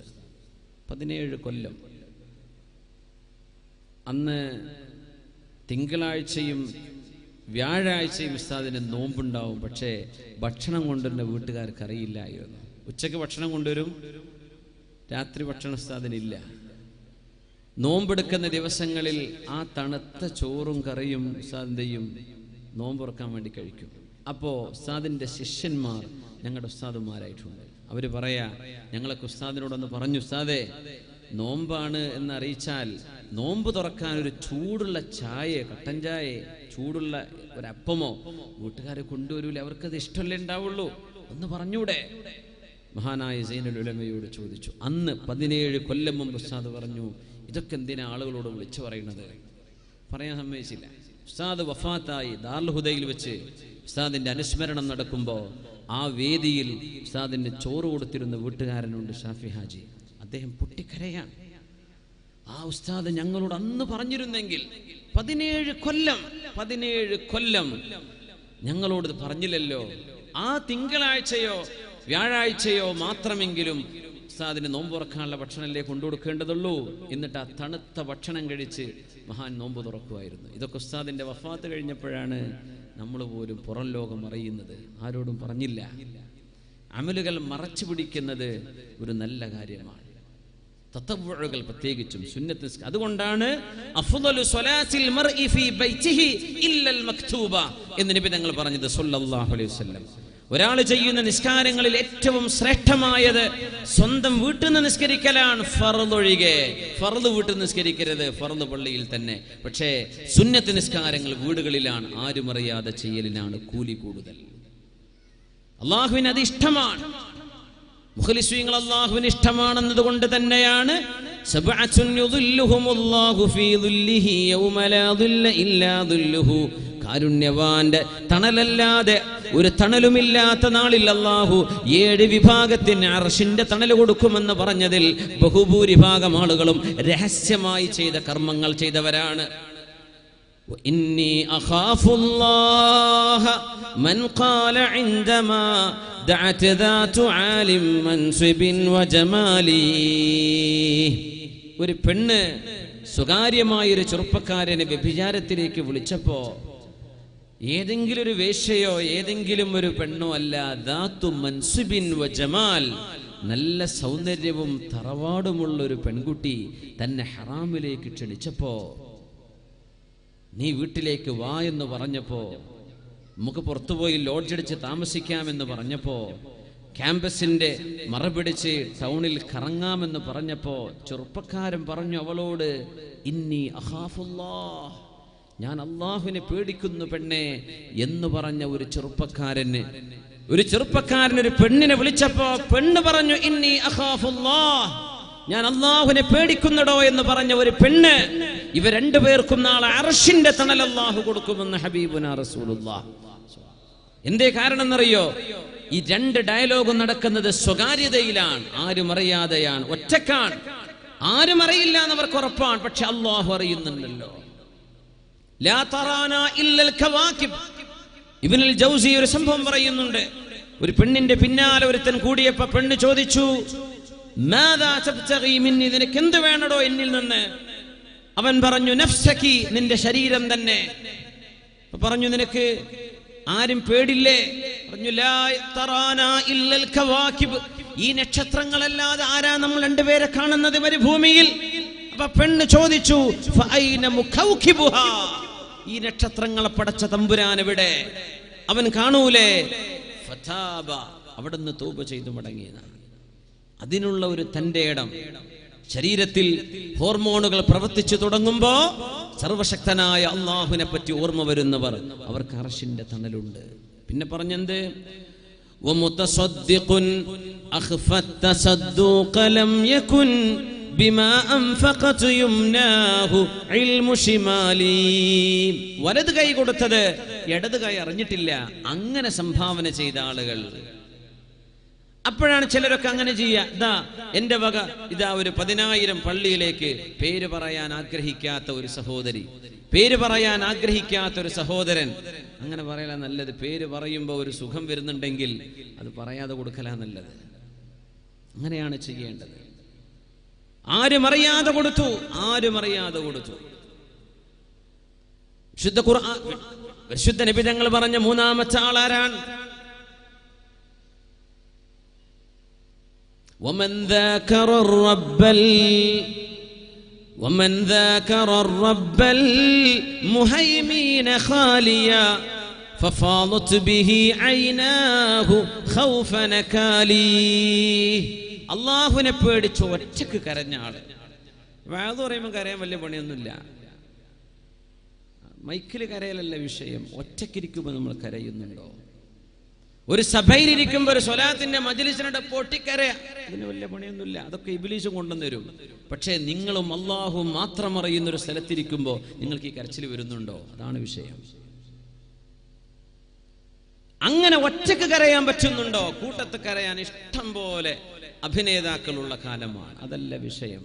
Speaker 1: 17 കൊല്ലം. അന്ന് തിങ്കളാഴ്ചയും വ്യാഴാഴ്ചയും ഉസ്താദിന് നോമ്പുണ്ടാവും. പക്ഷേ ഭക്ഷണം കൊണ്ടുവരുന്ന വീട്ടുകാർക്ക് അറിയില്ലായിരുന്നു. ഉച്ചയ്ക്ക് ഭക്ഷണം കൊണ്ടുവരും, രാത്രി ഭക്ഷണം ഉസ്താദിനില്ല. നോമ്പെടുക്കുന്ന ദിവസങ്ങളിൽ ആ തണുത്ത ചോറും കറിയും ഉസ്താദിൻ്റെയും നോമ്പുറക്കാൻ വേണ്ടി കഴിക്കും. അപ്പോൾ ഉസ്താദിൻ്റെ ശിഷ്യന്മാർ ഞങ്ങളുടെ ഉസ്താദുമാരായിട്ടുണ്ട്. അവർ പറയാ, ഞങ്ങളൊക്കെ ഉസ്താദിനോടൊന്ന് പറഞ്ഞു, ഉസ്താദേ നോമ്പാണ് എന്നറിയിച്ചാൽ നോമ്പ് തുറക്കാൻ ഒരു ചൂടുള്ള ചായ, കട്ടൻ ചായ, ചൂടുള്ള ഒരപ്പമോ വീട്ടുകാരെ കൊണ്ടുവരൂല, അവർക്കത് ഇഷ്ടമല്ലേ ഉണ്ടാവുള്ളൂ, ഒന്ന് പറഞ്ഞൂടെ? മഹാനായ സൈനുൽ ഉലമയോട് ചോദിച്ചു. അന്ന് 17 കൊല്ലം മുമ്പ് ഉസ്താദ് പറഞ്ഞു, ഇതൊക്കെ എന്തിനാ ആളുകളോട് വിളിച്ചു പറയുന്നത്? പറയാൻ സമ്മതിച്ചില്ല. ഉസ്താദ് വഫാത്തായി ദാറുൽ ഹുദയിൽ വെച്ച് ഉസ്താദിന്റെ അനുസ്മരണം നടക്കുമ്പോൾ ആ വേദിയിൽ ഉസ്താദിന് ചോറ് കൊടുത്തിരുന്ന വീട്ടുകാരനുണ്ട്, ഷാഫി ഹാജി. അദ്ദേഹം പൊട്ടിക്കരയാണ്. ആ ഉസ്താദ് ഞങ്ങളോട് അന്ന് പറഞ്ഞിരുന്നെങ്കിൽ 17 കൊല്ലം ഞങ്ങളോട് പറഞ്ഞില്ലല്ലോ. ആ തിങ്കളാഴ്ചയോ വ്യാഴാഴ്ചയോ മാത്രമെങ്കിലും ഉസ്താദിന് നോമ്പ് തുറക്കാനുള്ള ഭക്ഷണമല്ലേ കൊണ്ടുകൊടുക്കേണ്ടതുള്ളൂ. എന്നിട്ട് ആ തണുത്ത ഭക്ഷണം കഴിച്ച് മഹാൻ നോമ്പ് തുറക്കുമായിരുന്നു. ഇതൊക്കെ ഉസ്താദിന്റെ വഫാത്ത് കഴിഞ്ഞപ്പോഴാണ് നമ്മൾ പോലും പുറം ലോകം അറിയുന്നത്. ആരോടും പറഞ്ഞില്ല. അമലുകൾ മറച്ചു പിടിക്കുന്നത് ഒരു നല്ല കാര്യമാണ്. തതവ്വുകൾ പ്രത്യേകിച്ചും സുന്നത്ത്. അതുകൊണ്ടാണ് അഫ്ളലു സ്വലാത്തിൽ മർഇ ഫീ ബൈതിഹി ഇല്ലൽ മക്തൂബ എന്ന് നബി തങ്ങൾ പറഞ്ഞത് സല്ലല്ലാഹു അലൈഹി വസല്ലം. ഒരാൾ ചെയ്യുന്ന നിസ്കാരങ്ങളിൽ ഏറ്റവും ശ്രേഷ്ഠമായത് സ്വന്തം വീട്ടിൽ നിന്ന് നിസ്കരിക്കലാണ്, ഫർദ് ഒഴികെ. ഫർദ് വീട്ടിൽ നിസ്കരിക്കരുത്, ഫർദ് പള്ളിയിൽ തന്നെ. പക്ഷേ സുന്നത്ത് നിസ്കാരങ്ങൾ വീടുകളിലാണ്, ആരും അറിയാതെ ചെയ്യലിനാണ് കൂലി കൂടുതൽ. അല്ലാഹുവിന് അത് ഇഷ്ടമാണ്. മുഖ്ലിസ്വീങ്ങൾ അല്ലാഹുവിന് ഇഷ്ടമാണെന്നതുകൊണ്ട് തന്നെയാണ് സബ്അത്തുൻ യുദില്ലുഹുമുല്ലാഹു ഫീ ദില്ലിഹി യൗമ ലാ ദില്ല ഇല്ലാ ദില്ലുഹു. കാരുണ്യവാന്റെ തണലല്ലാതെ ഒരു തണലുമില്ലാത്ത നാളിൽ അല്ലാഹു 7 വിഭാഗത്തിന് അർശിന്റെ തണൽ കൊടുക്കുമെന്ന് പറഞ്ഞതിൽ ബഹുഭൂരിഭാഗം ആളുകളും രഹസ്യമായി ചെയ്ത കർമ്മങ്ങൾ ചെയ്തവരാണ്. ഇന്നി അഖാഫുല്ലാഹ മൻ ഖാല ഇൻദമാ ദഅത് ദാതു ആലിം മൻസിബിൻ വജമാലി. ഒരു പെണ്ണ് സ്വകാര്യമായൊരു ചെറുപ്പക്കാരനെ വ്യഭിചാരത്തിലേക്ക് വിളിച്ചപ്പോ ഏതെങ്കിലും ഒരു വേശ്യയോ ഏതെങ്കിലും ഒരു പെണ്ണോ അല്ല, ദാതു മൻസിബിൻ വജമാൽ, നല്ല സൗന്ദര്യവും തറവാടുമുള്ള ഒരു പെൺകുട്ടി തന്നെ ഹറാമിലേക്ക് ക്ഷണിച്ചപ്പോ, നീ വീട്ടിലേക്ക് വാ എന്ന് പറഞ്ഞപ്പോ, നമുക്ക് പുറത്തുപോയി ലോഡ്ജടിച്ച് താമസിക്കാമെന്ന് പറഞ്ഞപ്പോ, ക്യാമ്പസിന്റെ മറപിടിച്ച് ടൗണിൽ കറങ്ങാമെന്ന് പറഞ്ഞപ്പോ ചെറുപ്പക്കാരൻ പറഞ്ഞു അവളോട്, ഇന്നി അഖാഫുല്ലാഹ്, ഞാൻ അല്ലാഹുവിനെ പേടിക്കുന്നു പെണ്ണെ എന്ന് പറഞ്ഞ ഒരു ചെറുപ്പക്കാരൻ ഒരു പെണ്ണിനെ വിളിച്ചപ്പോ പെണ്ണ് പറഞ്ഞു, ഇന്നി അഖാഫുല്ലാഹ്, ഞാൻ അല്ലാഹുവിനെ പേടിക്കുന്നടോ എന്ന് പറഞ്ഞ ഒരു പെണ്ണ്. ഇവ രണ്ടുപേർക്കും നാളെ അർശിന്റെ തണൽ അല്ലാഹു കൊടുക്കുമെന്ന് ഹബീബുനാ റസൂലുള്ളാഹ്. എന്തേ കാരണം എന്നറിയോ? ഈ 2 ഡയലോഗും നടക്കുന്നത് സ്വകാര്യതയിലാണ്, ആരും അറിയാതെയാണ്, ഒറ്റക്കാണ്. ആരും അറിയില്ല എന്നവർക്ക് ഉറപ്പാണ്, പക്ഷെ അല്ലാഹു അറിയുന്നുണ്ടല്ലോ. ലാ തറാന ഇല്ലൽ കവാകിബ്. ഇബ്നുൽ ജൗസി ഒരു സംഭവം പറയുന്നുണ്ട്. ഒരു പെണ്ണിന്റെ പിന്നാലെ ഒരുത്തൻ കൂടിയപ്പോ പെണ്ണ് ചോദിച്ചു, മാദാ തബ്തഗി മിന്നി, നിനക്ക് എന്ത് വേണടോ എന്നിൽ നിന്ന്? അവൻ പറഞ്ഞു, നഫ്സകി, നിന്റെ ശരീരം തന്നെ. പറഞ്ഞു, നിനക്ക് ആരും പേടില്ലേ? പറഞ്ഞു, ലാ തറാന ഇല്ലൽ കവാകിബ്, ഈ നക്ഷത്രങ്ങളല്ലാതെ ആരാ നമ്മൾ രണ്ടുപേരെ കാണുന്നത് മരുഭൂമിയിൽ? അപ്പൊ പെണ്ണ് ചോദിച്ചു, ഫഅൈന മുഖൗകിബുഹാ, ഈ നക്ഷത്രങ്ങളെ പടച്ച തമ്പുരാൻ എവിടെ? അവൻ കാണൂലേ? ഫതാബ, അവിടുന്ന് തൗബ ചെയ്തു മടങ്ങിയതാണ്. അതിനുള്ള ഒരു തന്റെ ഇടം ശരീരത്തിൽ ഹോർമോണുകൾ പ്രവർത്തിച്ചു തുടങ്ങുമ്പോ സർവശക്തനായ അല്ലാഹുവിനെ പറ്റി ഓർമ്മ വരുന്നവർ, അവർക്ക് അർശിന്റെ തണലുണ്ട്. പിന്നെ പറഞ്ഞെന്ത്? വമുതസദ്ദിഖുൻ അഖ്ഫത് തസദ്ദുഖ ലം യകുൻ ബിമാ അൻഫഖത് യുംനാഹു ഇൽമു ശിമാലി. വലത് കൈ കൊടുത്തത് ഇടത് കൈ അറിഞ്ഞിട്ടില്ല, അങ്ങനെ സംഭാവന ചെയ്ത ആളുകൾ. അപ്പോഴാണ് ചിലരൊക്കെ അങ്ങനെ ചെയ്യുക. ഇതാ എന്റെ വക, ഇതാ ഒരു 10,000 പള്ളിയിലേക്ക്. പേര് പറയാൻ ആഗ്രഹിക്കാത്ത ഒരു സഹോദരി, പേര് പറയാൻ ആഗ്രഹിക്കാത്ത ഒരു സഹോദരൻ. അങ്ങനെ പറയലാ നല്ലത്. പേര് പറയുമ്പോൾ ഒരു സുഖം വരുന്നുണ്ടെങ്കിൽ അത് പറയാതെ കൊടുക്കലാ നല്ലത്. അങ്ങനെയാണ് ചെയ്യേണ്ടത്. ആരും അറിയാതെ കൊടുത്തു, ആരും അറിയാതെ കൊടുത്തു. വിശുദ്ധ ഖുർആൻ, വിശുദ്ധ നബി തങ്ങൾ പറഞ്ഞ 3-ാമത്തെ ആളാരാണ്? ومن ذاكر الرب المهيمين خاليا ففاضت به عيناه خوف نكالي. അള്ളാഹുവിനെ പേടിച്ച് ഒറ്റക്ക് കരഞ്ഞ ആള്. വഅദ് പറയുമ്പോൾ കരയാൻ വലിയ പണിയൊന്നുമില്ല. മൈക്കിൽ കരയലല്ല വിഷയം, ഒറ്റക്കിരിക്കുമ്പോൾ നമ്മൾ കരയുന്നുണ്ടോ? ഒരു സഭയിലിരിക്കുമ്പോൾ ഒരു സ്വലാത്തിന്റെ മജ്‌ലിസിനിടെ പൊട്ടിക്കരയാ, അതിന് വലിയ പണിയൊന്നുമില്ല. അതൊക്കെ ഇബ്ലീസും കൊണ്ടുവന്നു തരും. പക്ഷേ നിങ്ങളും അള്ളാഹുവും മാത്രം അറിയുന്ന ഒരു സ്ഥലത്തിരിക്കുമ്പോൾ നിങ്ങൾക്ക് ഈ കരച്ചിൽ വരുന്നുണ്ടോ? അതാണ് വിഷയം. അങ്ങനെ ഒറ്റക്ക് കരയാൻ പറ്റുന്നുണ്ടോ? കൂട്ടത്ത് കരയാൻ ഇഷ്ടം പോലെ അഭിനേതാക്കളുള്ള കാലമാണ്, അതല്ല വിഷയം.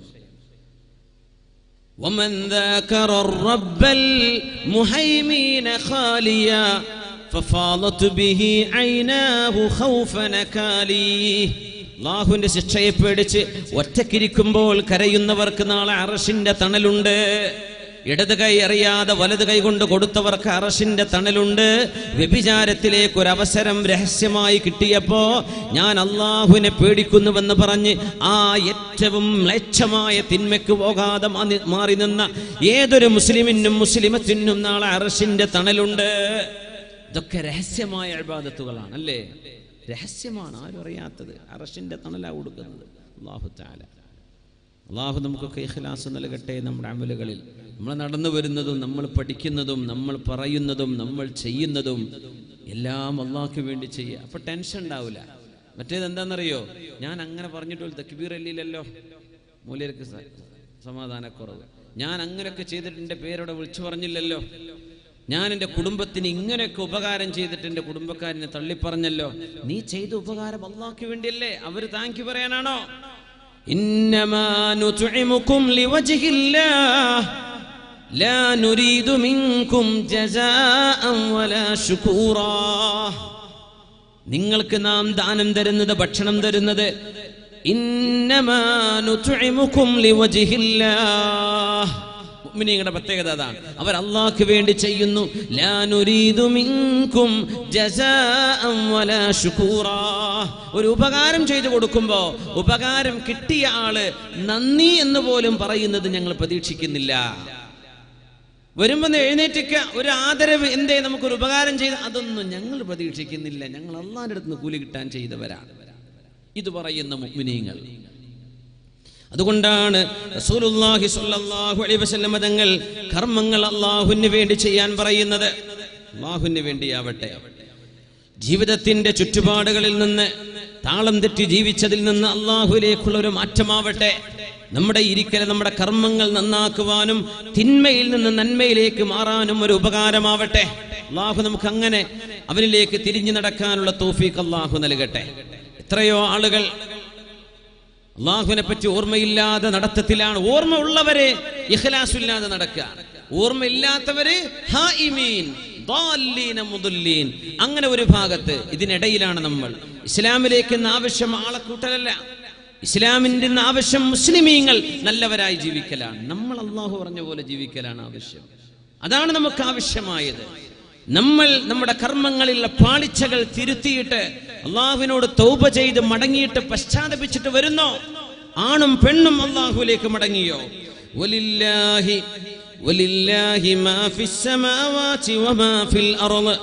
Speaker 1: ومن ذاكر الرب المهيمين خاليا ففاضت به عيناه خوف نكالي. അല്ലാഹുവിന്റെ ശിക്ഷയെ പേടിച്ച് ഒറ്റക്കിരിക്കുമ്പോൾ കരയുന്നവർക്ക് നാളെ അർശിന്റെ തണലുണ്ട്. ഇടത് കൈ അറിയാതെ വലത് കൈ കൊണ്ട് കൊടുത്തവർക്ക് അർശിന്റെ തണലുണ്ട്. വ്യഭിചാരത്തിലേക്ക് ഒരു അവസരം രഹസ്യമായി കിട്ടിയപ്പോ ഞാൻ അള്ളാഹുവിനെ പേടിക്കുന്നുവെന്ന് പറഞ്ഞ് ആ ഏറ്റവും മ്ലേച്ഛമായ തിന്മയ്ക്ക് പോകാതെ മാറി നിന്ന ഏതൊരു മുസ്ലിമിനും മുസ്ലിമത്തിനും നാളെ അർശിന്റെ തണലുണ്ട്. ഇതൊക്കെ രഹസ്യമായ ഇബാദത്തുകളാണ്, അല്ലേ? രഹസ്യമാണ്, ആരും അറിയാത്തത്. അർശിന്റെ തണലാ കൊടുക്കുന്നത് അല്ലാഹു തആല. അള്ളാഹു നമുക്കൊക്കെ ഇഖ്ലാസ് നൽകട്ടെ. നമ്മുടെ അമലുകളിൽ നമ്മൾ നടന്നു വരുന്നതും നമ്മൾ പഠിക്കുന്നതും നമ്മൾ പറയുന്നതും നമ്മൾ ചെയ്യുന്നതും എല്ലാം അള്ളാഹ്ക്ക് വേണ്ടി ചെയ്യുക. അപ്പോൾ ടെൻഷൻ ഉണ്ടാവില്ല. മറ്റേതെന്താണെന്നറിയോ? ഞാൻ അങ്ങനെ പറഞ്ഞിട്ട് തക്ബീർ അല്ലില്ലല്ലോ, മൂല്യർക്ക് സമാധാനക്കുറവ്. ഞാൻ അങ്ങനെയൊക്കെ ചെയ്തിട്ട് എൻ്റെ പേരോടെ വിളിച്ചു പറഞ്ഞില്ലല്ലോ. ഞാൻ എൻ്റെ കുടുംബത്തിന് ഇങ്ങനെയൊക്കെ ഉപകാരം ചെയ്തിട്ട് എൻ്റെ കുടുംബക്കാരനെ തള്ളിപ്പറഞ്ഞല്ലോ. നീ ചെയ്ത ഉപകാരം അള്ളാഹ്ക്ക് വേണ്ടിയല്ലേ? അവർ താങ്ക് യു പറയാനാണോ? إنما نطعمكم لوجه الله لا نريد منكم جزاء ولا شكورا. നിങ്ങൾക്ക് നാം ദാനം തരുന്നത്, ഭക്ഷണം തരുന്നത് ഇന്നമാ നുത്ഇമുകും ലിവജ്ഹില്ലാഹ്. മുഅ്മിനീങ്ങളുടെ പ്രത്യേകത അതാണ്. അവർ അല്ലാഹ്ക്ക് വേണ്ടി ചെയ്യുന്നു. ലാ നുരീദു മിൻകും ജസാഅൻ വലാ ശുകൂറാ. ഒരു ഉപകാരം ചെയ്തു കൊടുക്കുമ്പോൾ ഉപകാരം കിട്ടിയ ആള് നന്ദി എന്ന് പോലും പറയുന്നത് ഞങ്ങൾ പ്രതീക്ഷിക്കുന്നില്ല. വരുമ്പോൾ എഴുന്നേറ്റിക്ക, ഒരു ആദരവ്, എന്തേ നമുക്കൊരു ഉപകാരം ചെയ്ത്, അതൊന്നും ഞങ്ങൾ പ്രതീക്ഷിക്കുന്നില്ല. ഞങ്ങൾ അള്ളാഹിന്റെ അടുത്ത് നിന്ന് കൂലി കിട്ടാൻ ചെയ്തവരാണ് ഇത് പറയുന്ന മുഅ്മിനീങ്ങൾ. അതുകൊണ്ടാണ് റസൂലുള്ളാഹി സ്വല്ലല്ലാഹു അലൈഹി വസല്ലം തങ്ങൾ കർമ്മങ്ങൾ അല്ലാഹുവിന് വേണ്ടി ചെയ്യാൻ പറയുന്നത്. അല്ലാഹുവിന് വേണ്ടിയാവട്ടെ. ജീവിതത്തിന്റെ ചുറ്റുപാടുകളിൽ നിന്ന്, താളം തെറ്റി ജീവിച്ചതിൽ നിന്ന് അല്ലാഹുവിലേക്കുള്ള ഒരു മാറ്റമാവട്ടെ. നമ്മുടെ ഇരിക്കൽ, നമ്മുടെ കർമ്മങ്ങൾ നന്നാക്കുവാനും തിന്മയിൽ നിന്ന് നന്മയിലേക്ക് മാറാനും ഒരു ഉപകാരമാവട്ടെ. അല്ലാഹു നമുക്ക് അങ്ങനെ അവനിലേക്ക് തിരിഞ്ഞു നടക്കാനുള്ള തൗഫീഖ് അല്ലാഹു നൽകട്ടെ. എത്രയോ ആളുകൾ അള്ളാഹുവിനെ പറ്റി ഓർമ്മയില്ലാതെ നടത്തത്തിലാണ്. ഓർമ്മ ഉള്ളവരെ ഇഖ്ലാസില്ലാതെ നടക്കുക, ഓർമ്മയില്ലാത്തവര് ഹായിമീൻ ضالين മുദല്ലീൻ. അങ്ങനെ ഒരു ഭാഗത്ത്. ഇതിനിടയിലാണ് നമ്മൾ. ഇസ്ലാമിലേക്ക് ആവശ്യം ആളെ കൂട്ടലല്ല, ഇസ്ലാമിന്റെ ആവശ്യം മുസ്ലിമീങ്ങൾ നല്ലവരായി ജീവിക്കലാണ്. നമ്മൾ അള്ളാഹു പറഞ്ഞ പോലെ ജീവിക്കലാണ് ആവശ്യം. അതാണ് നമുക്ക് ആവശ്യമായത്. നമ്മൾ നമ്മുടെ കർമ്മങ്ങളിലുള്ള പാളിച്ചകൾ തിരുത്തിയിട്ട് അള്ളാഹുവിനോട് തൗബ ചെയ്ത് മടങ്ങിയിട്ട് പശ്ചാത്തപിച്ചിട്ട് വരുന്നോ? ആണും പെണ്ണും അള്ളാഹുവിലേക്ക് മടങ്ങിയോ? വലില്ലാഹി മാ ഫിസ് സമാവാതി വമാ ഫിൽ അർള്.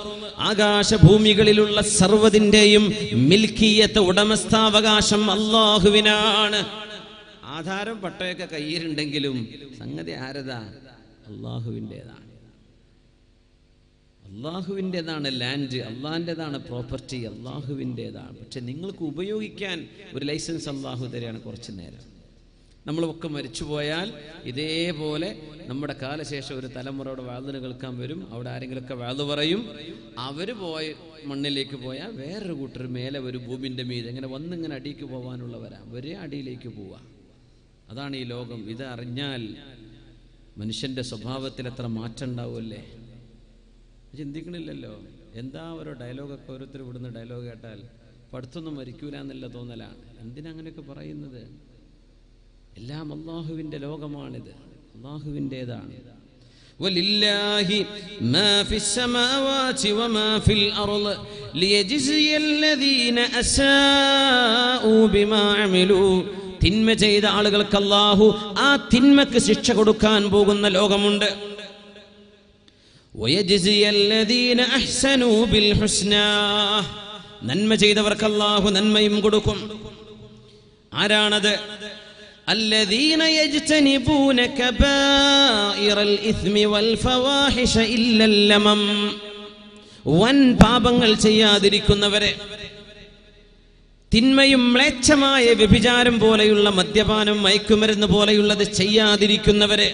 Speaker 1: ആകാശഭൂമികളിലുള്ള സർവ്വതിന്റെയും മിൽക്കിയത്ത്, ഉടമസ്ഥാവകാശം അള്ളാഹുവിനാണ്. ആധാരം പട്ടയൊക്കെ കയ്യിലുണ്ടെങ്കിലും സംഗതി ആരതാ? അള്ളാഹുവിൻ്റെതാണ്. അള്ളാഹുവിൻ്റെതാണ് ലാൻഡ്, അള്ളാഹിൻ്റെതാണ് പ്രോപ്പർട്ടി, അള്ളാഹുവിൻ്റെതാണ്. പക്ഷെ നിങ്ങൾക്ക് ഉപയോഗിക്കാൻ ഒരു ലൈസൻസ് അള്ളാഹു തരികയാണ്. കുറച്ച് നേരം നമ്മളൊക്കെ മരിച്ചുപോയാൽ ഇതേപോലെ നമ്മുടെ കാലശേഷം ഒരു തലമുറയുടെ വാതിന് കേൾക്കാൻ വരും. അവിടെ ആരെങ്കിലുമൊക്കെ വാത് പറയും. അവർ പോയി മണ്ണിലേക്ക് പോയാൽ വേറൊരു കൂട്ടർ മേലെ ഒരു ഭൂമിൻ്റെ മീതെ ഇങ്ങനെ വന്നിങ്ങനെ അടിക്ക് പോകാനുള്ളവരാ, ഒരേ അടിയിലേക്ക് പോവാ. അതാണ് ഈ ലോകം. ഇത് അറിഞ്ഞാൽ മനുഷ്യൻ്റെ സ്വഭാവത്തിൽ എത്ര മാറ്റം ഉണ്ടാവുമല്ലേ? ചിന്തിക്കണില്ലല്ലോ. എന്താ ഓരോ ഡയലോഗൊക്കെ ഓരോരുത്തർ വിടുന്ന ഡയലോഗ് കേട്ടാൽ പഠിത്തൊന്നും മരിക്കൂല എന്നല്ല തോന്നലാണ്. എന്തിനാ അങ്ങനെയൊക്കെ പറയുന്നത്? എല്ലാം അള്ളാഹുവിൻ്റെ ലോകമാണിത്, അള്ളാഹുവിൻ്റെതാണ്. വലില്ലാഹി മാ ഫിസ് സമാവാതി വമാ ഫിൽ അർള് ലിയജ്സിയല്ലദീന അസാഉ ബിമാ അമിലു. തിന്മ ചെയ്ത ആളുകൾക്ക് അല്ലാഹു ആ തിന്മക്ക് ശിക്ഷ കൊടുക്കാൻ പോകുന്ന ലോകമുണ്ട്. വയജ്സിയല്ലദീന അഹ്സനു ബിൽ ഹുസ്നാ. നന്മ ചെയ്തവർക്ക് അല്ലാഹു നന്മയും കൊടുക്കും. ആരാണത്? الذين يجتنبون كبائر الإثم والفواحش إلا اللمم. വൻ പാപങ്ങൾ ചെയ്യാതിരിക്കുന്നവരെ, തിന്മയും മ്ലേച്ഛമായ വ്യഭിചാരം പോലെയുള്ള മദ്യപാനം, മയക്കുമരുന്ന് പോലെയുള്ളത് ചെയ്യാതിരിക്കുന്നവരെ,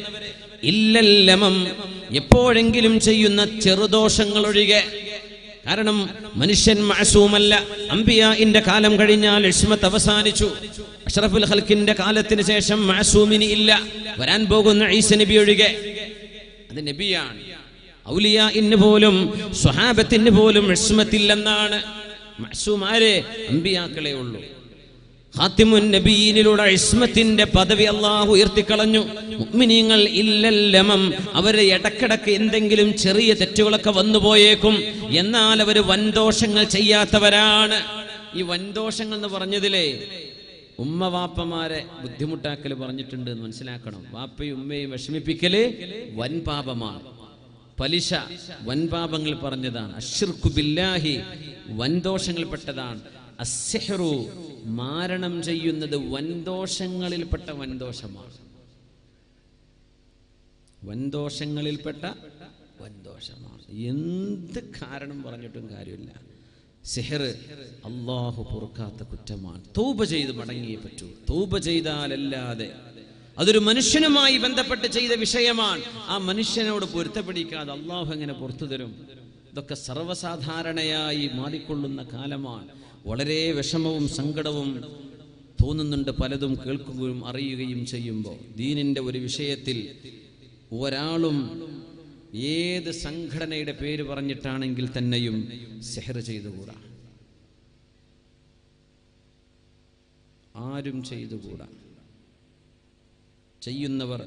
Speaker 1: ഇല്ലൽ ലമം, എപ്പോഴെങ്കിലും ചെയ്യുന്ന ചെറുദോഷങ്ങൾ ഒഴികെ. കാരണം മനുഷ്യൻ മഅസൂമല്ല. അംബിയാഇന്റെ കാലം കഴിഞ്ഞാൽ ഇസ്മത്ത് അവസാനിച്ചു. അഷ്റഫുൽ ഖൽഖിന്റെ കാലത്തിന് ശേഷം മഅസൂമിനി ഇല്ല, വരാൻ പോകുന്ന ഈസ നബി ഒഴികെ. അത് നബിയാണ്. ഔലിയാഇന് പോലും സ്വഹാബത്തിന് പോലും ഇസ്മത്തില്ലെന്നാണ്. മഅസൂമാരെ അംബിയാക്കളെ ഉള്ളൂ. ഖാതിമുൻ നബിയിനിലൂടെ ഇസ്മത്തിന്റെ പദവി അല്ലാഹു ഉയർത്തിക്കളഞ്ഞു. മുഅ്മിനീങ്ങൾ ഇല്ലൽ ലമം, അവരെ ഇടക്കിടക്ക് എന്തെങ്കിലും ചെറിയ തെറ്റുകളൊക്കെ വന്നുപോയേക്കും, എന്നാൽ അവർ വൻദോഷങ്ങൾ ചെയ്യാത്തവരാണ്. ഈ വൻദോഷങ്ങൾ എന്ന് പറഞ്ഞതിലെ ഉമ്മ വാപ്പമാരെ ബുദ്ധിമുട്ടാക്കൽ പറഞ്ഞിട്ടുണ്ട് എന്ന് മനസ്സിലാക്കണം. വാപ്പയും ഉമ്മയും വിഷമിപ്പിക്കല് വൻപാപമാണ്. പലിശ വൻപാപങ്ങൾ പറഞ്ഞതാണ്. അശ്ശിർക്കു ബില്ലാഹി വൻദോഷങ്ങളിൽപ്പെട്ടതാണ്. അസ്സിഹ്റു മാരണം ചെയ്യുന്നത് വൻദോഷങ്ങളിൽപ്പെട്ട വൻദോഷമാണ്. വൻദോഷങ്ങളിൽപ്പെട്ട വൻദോഷമാണ്. എന്ത് കാരണം പറഞ്ഞിട്ടും കാര്യമില്ല. സിഹർ അല്ലാഹു പൊറുക്കാത്ത കുറ്റമാണ്. തൗബ ചെയ്ത് മടങ്ങിയേ പറ്റൂ. തൗബ ചെയ്താലല്ലാതെ, അതൊരു മനുഷ്യനുമായി ബന്ധപ്പെട്ട് ചെയ്ത വിഷയമാണ്. ആ മനുഷ്യനോട് പൊരുത്തപ്പെടിക്കാതെ അല്ലാഹു എങ്ങനെ പുറത്തു തരും? ഇതൊക്കെ സർവ്വസാധാരണയായി മാറിക്കൊള്ളുന്ന കാലമാണ്. വളരെ വിഷമവും സങ്കടവും തോന്നുന്നുണ്ട് പലതും കേൾക്കുകയും അറിയുകയും ചെയ്യുമ്പോൾ. ദീനിന്റെ ഒരു വിഷയത്തിൽ ഒരാളും ഏത് സംഘടനയുടെ പേര് പറഞ്ഞിട്ടാണെങ്കിൽ തന്നെയും സിഹർ ചെയ്തുകൂടാ. ആരും ചെയ്തുകൂടാ. ചെയ്യുന്നവർ